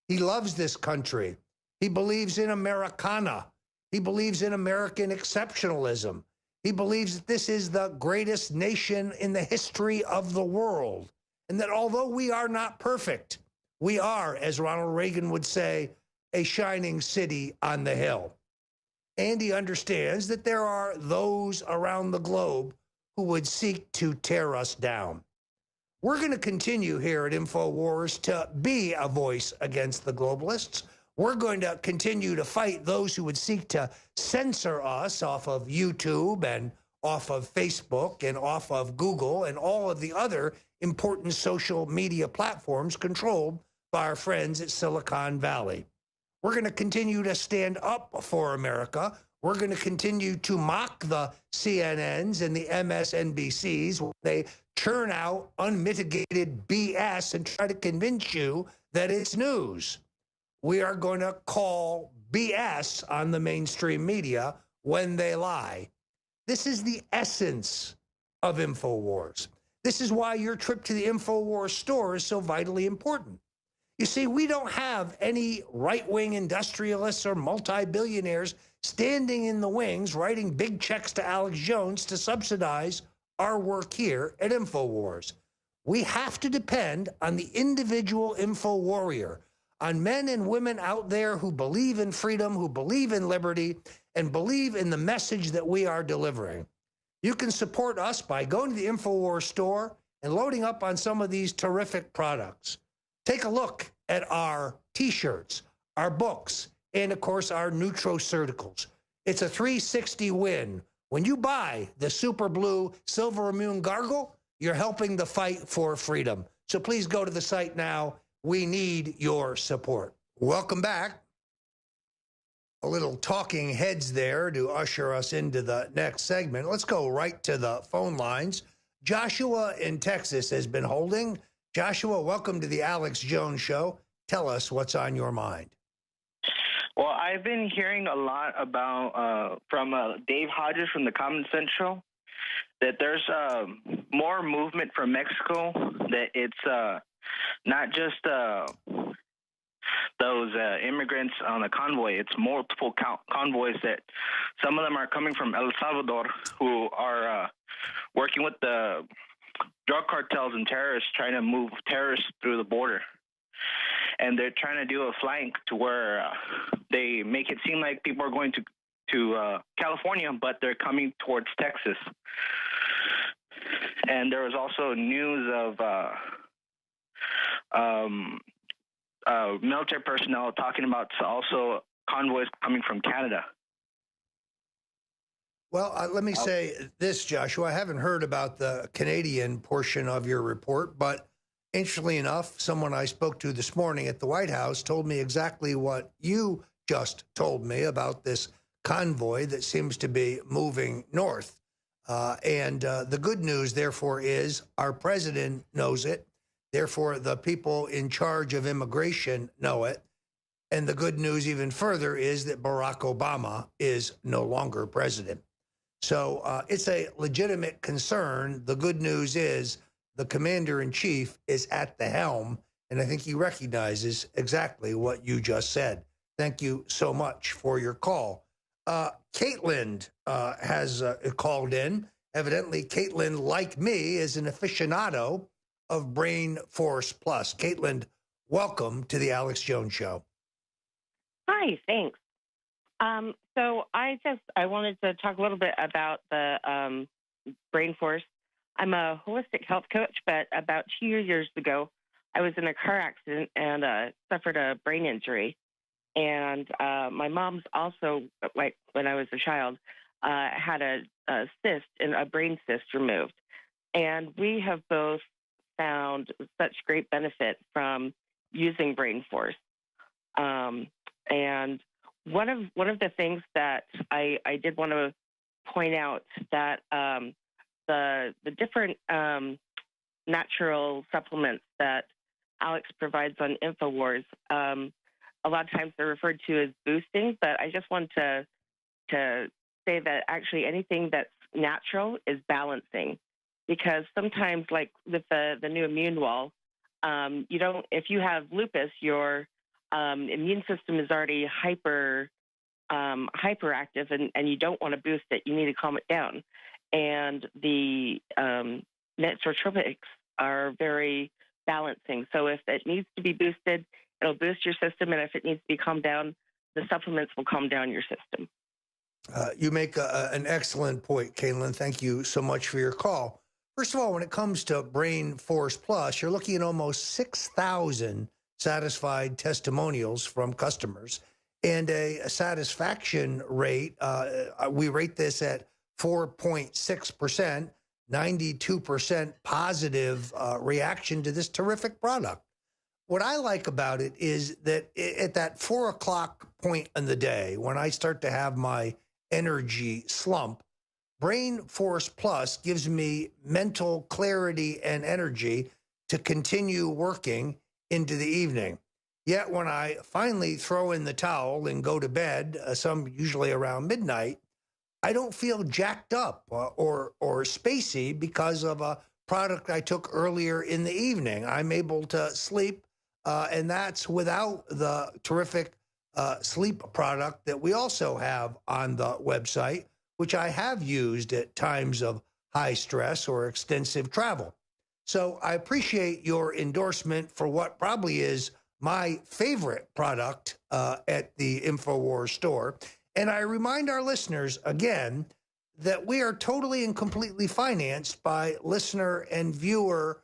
He loves this country. He believes in Americana. He believes in American exceptionalism. He believes that this is the greatest nation in the history of the world, and that although we are not perfect, we are, as Ronald Reagan would say, a shining city on the hill. And he understands that there are those around the globe who would seek to tear us down. We're going to continue here at InfoWars to be a voice against the globalists. We're going to continue to fight those who would seek to censor us off of YouTube and off of Facebook and off of Google and all of the other important social media platforms controlled by our friends at Silicon Valley. We're going to continue to stand up for America. We're going to continue to mock the CNNs and the MSNBCs when they churn out unmitigated BS and try to convince you that it's news. We are going to call BS on the mainstream media when they lie. This is the essence of InfoWars. This is why your trip to the InfoWars store is so vitally important. You see, we don't have any right-wing industrialists or multi-billionaires standing in the wings writing big checks to Alex Jones to subsidize our work here at InfoWars. We have to depend on the individual info warrior, on men and women out there who believe in freedom, who believe in liberty, and believe in the message that we are delivering. You can support us by going to the InfoWars store and loading up on some of these terrific products. Take a look at our T-shirts, our books, and of course our nutraceuticals. It's a 360 win. When you buy the Super Blue Silver Immune Gargle, you're helping the fight for freedom. So please go to the site now. We need your support. Welcome back. A little talking heads there to usher us into the next segment. Let's go right to the phone lines. Joshua in Texas has been holding. Joshua, welcome to the Alex Jones Show. Tell us what's on your mind.
Well, I've been hearing a lot about from Dave Hodges from the Common Sense Show that there's more movement from Mexico, that it's not just those immigrants on the convoy. It's multiple convoys that some of them are coming from El Salvador who are working with the drug cartels and terrorists trying to move terrorists through the border. And they're trying to do a flank to where they make it seem like people are going to California, but they're coming towards Texas. And there was also news of military personnel talking about also convoys coming from Canada.
Well, let me say this, Joshua. I haven't heard about the Canadian portion of your report, but interestingly enough, someone I spoke to this morning at the White House told me exactly what you just told me about this convoy that seems to be moving north. The good news, therefore, is our president knows it. Therefore, the people in charge of immigration know it. And the good news even further is that Barack Obama is no longer president. So it's a legitimate concern. The good news is the commander-in-chief is at the helm, and I think he recognizes exactly what you just said. Thank you so much for your call. Caitlin has called in. Evidently, Caitlin, like me, is an aficionado of Brain Force Plus. Caitlin, welcome to the Alex Jones Show.
Hi, thanks. So I wanted to talk a little bit about the Brain Force. I'm a holistic health coach, but about 2 years ago, I was in a car accident and suffered a brain injury. And my mom's also, like when I was a child, had a cyst, a brain cyst removed. And we have both found such great benefit from using Brain Force. And one of the things that I did want to point out that the different natural supplements that Alex provides on InfoWars, a lot of times they're referred to as boosting, but I just want to say that actually anything that's natural is balancing, because sometimes, like with the new immune wall, if you have lupus, your immune system is already hyperactive, and you don't want to boost it. You need to calm it down. And the nootropics are very balancing. So if it needs to be boosted, it'll boost your system, and if it needs to be calmed down, the supplements will calm down your system.
You make an excellent point, Caitlin. Thank you so much for your call. First of all, when it comes to Brain Force Plus, you're looking at almost 6,000 satisfied testimonials from customers and a satisfaction rate. We rate this at 4.6%, 92% positive reaction to this terrific product. What I like about it is that at that 4 o'clock point in the day, when I start to have my energy slump, Brain Force Plus gives me mental clarity and energy to continue working into the evening. Yet when I finally throw in the towel and go to bed, usually around midnight, I don't feel jacked up or spacey because of a product I took earlier in the evening. I'm able to sleep, and that's without the terrific sleep product that we also have on the website, which I have used at times of high stress or extensive travel. So I appreciate your endorsement for what probably is my favorite product at the InfoWars store. And I remind our listeners again that we are totally and completely financed by listener and viewer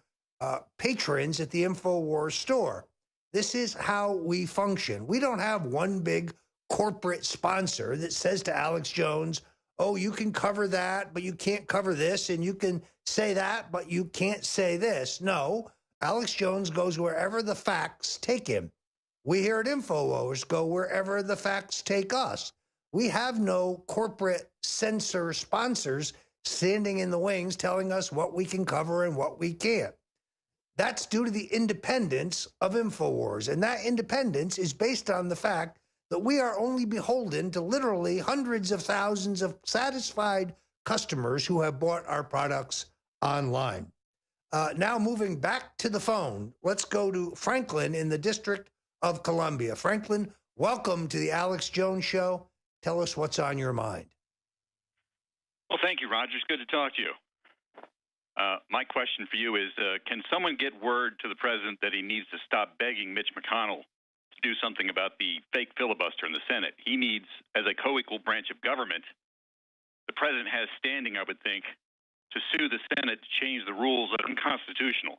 patrons at the InfoWars store. This is how we function. We don't have one big corporate sponsor that says to Alex Jones, oh, you can cover that, but you can't cover this, and you can say that, but you can't say this. No, Alex Jones goes wherever the facts take him. We here at InfoWars go wherever the facts take us. We have no corporate censor sponsors standing in the wings telling us what we can cover and what we can't. That's due to the independence of InfoWars, and that independence is based on the fact that we are only beholden to literally hundreds of thousands of satisfied customers who have bought our products online. Now moving back to the phone, let's go to Franklin in the District of Columbia. Franklin, welcome to the Alex Jones Show. Tell us what's on your mind.
Well, thank you, Roger. It's good to talk to you. My question for you is, can someone get word to the president that he needs to stop begging Mitch McConnell to do something about the fake filibuster in the Senate? He needs, as a co-equal branch of government, the president has standing, I would think, to sue the Senate to change the rules that are unconstitutional.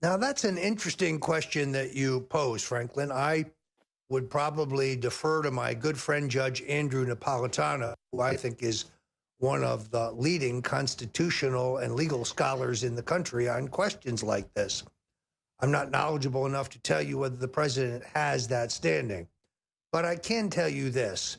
Now, that's an interesting question that you pose, Franklin. I would probably defer to my good friend, Judge Andrew Napolitano, who I think is one of the leading constitutional and legal scholars in the country on questions like this. I'm not knowledgeable enough to tell you whether the president has that standing, but I can tell you this.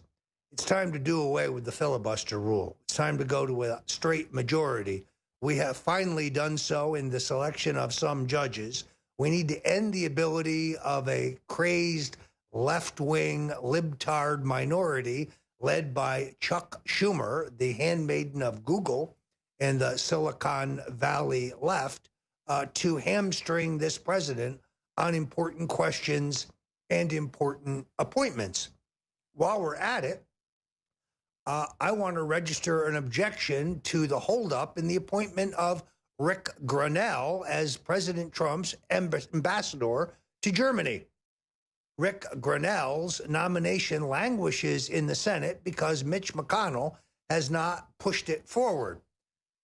It's time to do away with the filibuster rule. It's time to go to a straight majority. We have finally done so in the selection of some judges. We need to end the ability of a crazed left-wing libtard minority led by Chuck Schumer, the handmaiden of Google and the Silicon Valley left, to hamstring this president on important questions and important appointments. While we're at it, I want to register an objection to the holdup in the appointment of Rick Grenell as President Trump's ambassador to Germany. Rick Grenell's nomination languishes in the Senate because Mitch McConnell has not pushed it forward.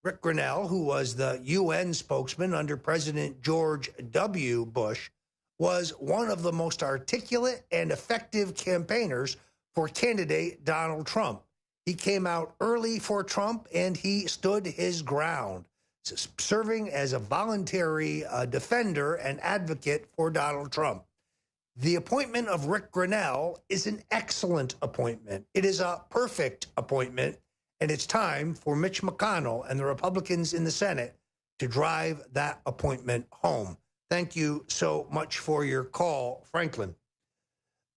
Rick Grenell, who was the UN spokesman under President George W. Bush, was one of the most articulate and effective campaigners for candidate Donald Trump. He came out early for Trump, and he stood his ground, serving as a voluntary defender and advocate for Donald Trump. The appointment of Rick Grenell is an excellent appointment. It is a perfect appointment, and it's time for Mitch McConnell and the Republicans in the Senate to drive that appointment home. Thank you so much for your call, Franklin.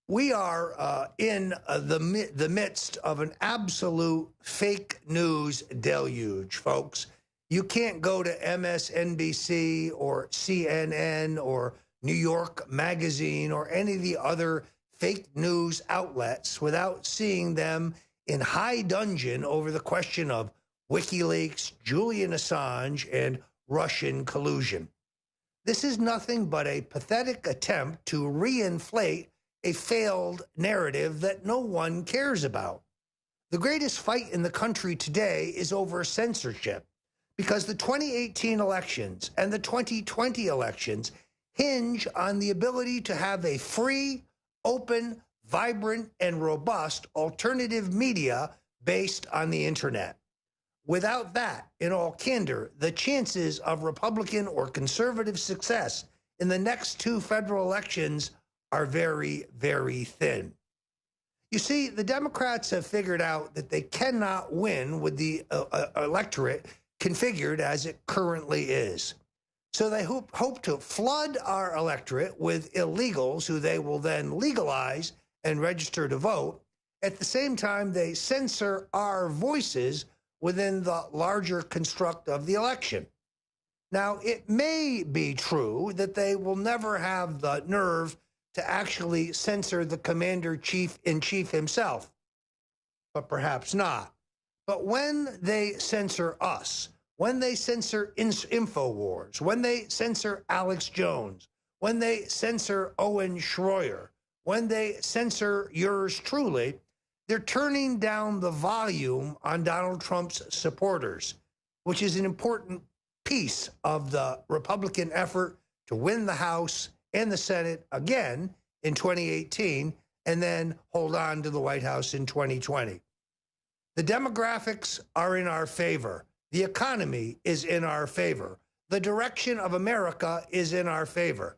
We are in the midst of an absolute fake news deluge, folks. You can't go to MSNBC or CNN or New York Magazine or any of the other fake news outlets without seeing them in high dudgeon over the question of WikiLeaks, Julian Assange, and Russian collusion. This is nothing but a pathetic attempt to reinflate a failed narrative that no one cares about. The greatest fight in the country today is over censorship, because the 2018 elections and the 2020 elections hinge on the ability to have a free, open, vibrant, and robust alternative media based on the internet. Without that, in all candor, the chances of Republican or conservative success in the next 2 federal elections are very, very thin. You see, the Democrats have figured out that they cannot win with the electorate configured as it currently is. So they hope to flood our electorate with illegals who they will then legalize and register to vote. At the same time, they censor our voices within the larger construct of the election. Now, it may be true that they will never have the nerve to actually censor the commander-in-chief himself, but perhaps not. But when they censor us, when they censor InfoWars, when they censor Alex Jones, when they censor Owen Schroyer, when they censor yours truly, they're turning down the volume on Donald Trump's supporters, which is an important piece of the Republican effort to win the House and the Senate again in 2018, and then hold on to the White House in 2020. The demographics are in our favor. The economy is in our favor. The direction of America is in our favor.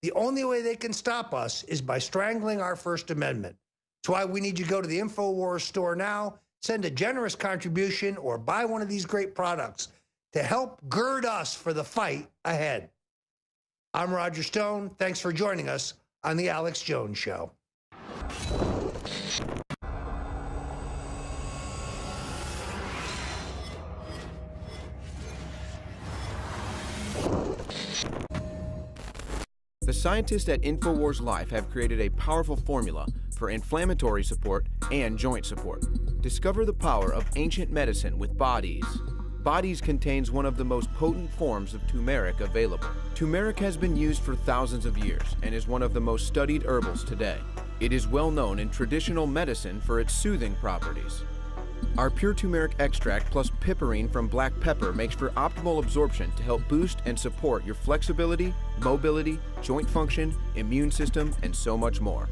The only way they can stop us is by strangling our First Amendment. That's why we need you to go to the InfoWars store now, send a generous contribution, or buy one of these great products to help gird us for the fight ahead. I'm Roger Stone. Thanks for joining us on The Alex Jones Show.
The scientists at InfoWars Life have created a powerful formula for inflammatory support and joint support. Discover the power of ancient medicine with Bodies. Bodies contains one of the most potent forms of turmeric available. Turmeric has been used for thousands of years and is one of the most studied herbals today. It is well known in traditional medicine for its soothing properties. Our pure turmeric extract plus piperine from black pepper makes for optimal absorption to help boost and support your flexibility, mobility, joint function, immune system, and so much more.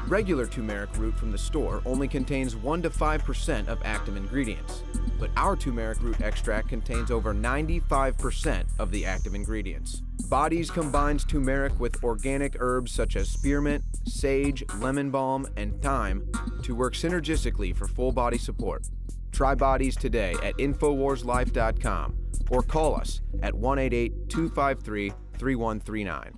Regular turmeric root from the store only contains 1 to 5% of active ingredients, but our turmeric root extract contains over 95% of the active ingredients. Bodies combines turmeric with organic herbs such as spearmint, sage, lemon balm, and thyme to work synergistically for full body support. Try Bodies today at InfoWarsLife.com or call us at 188-253-3139.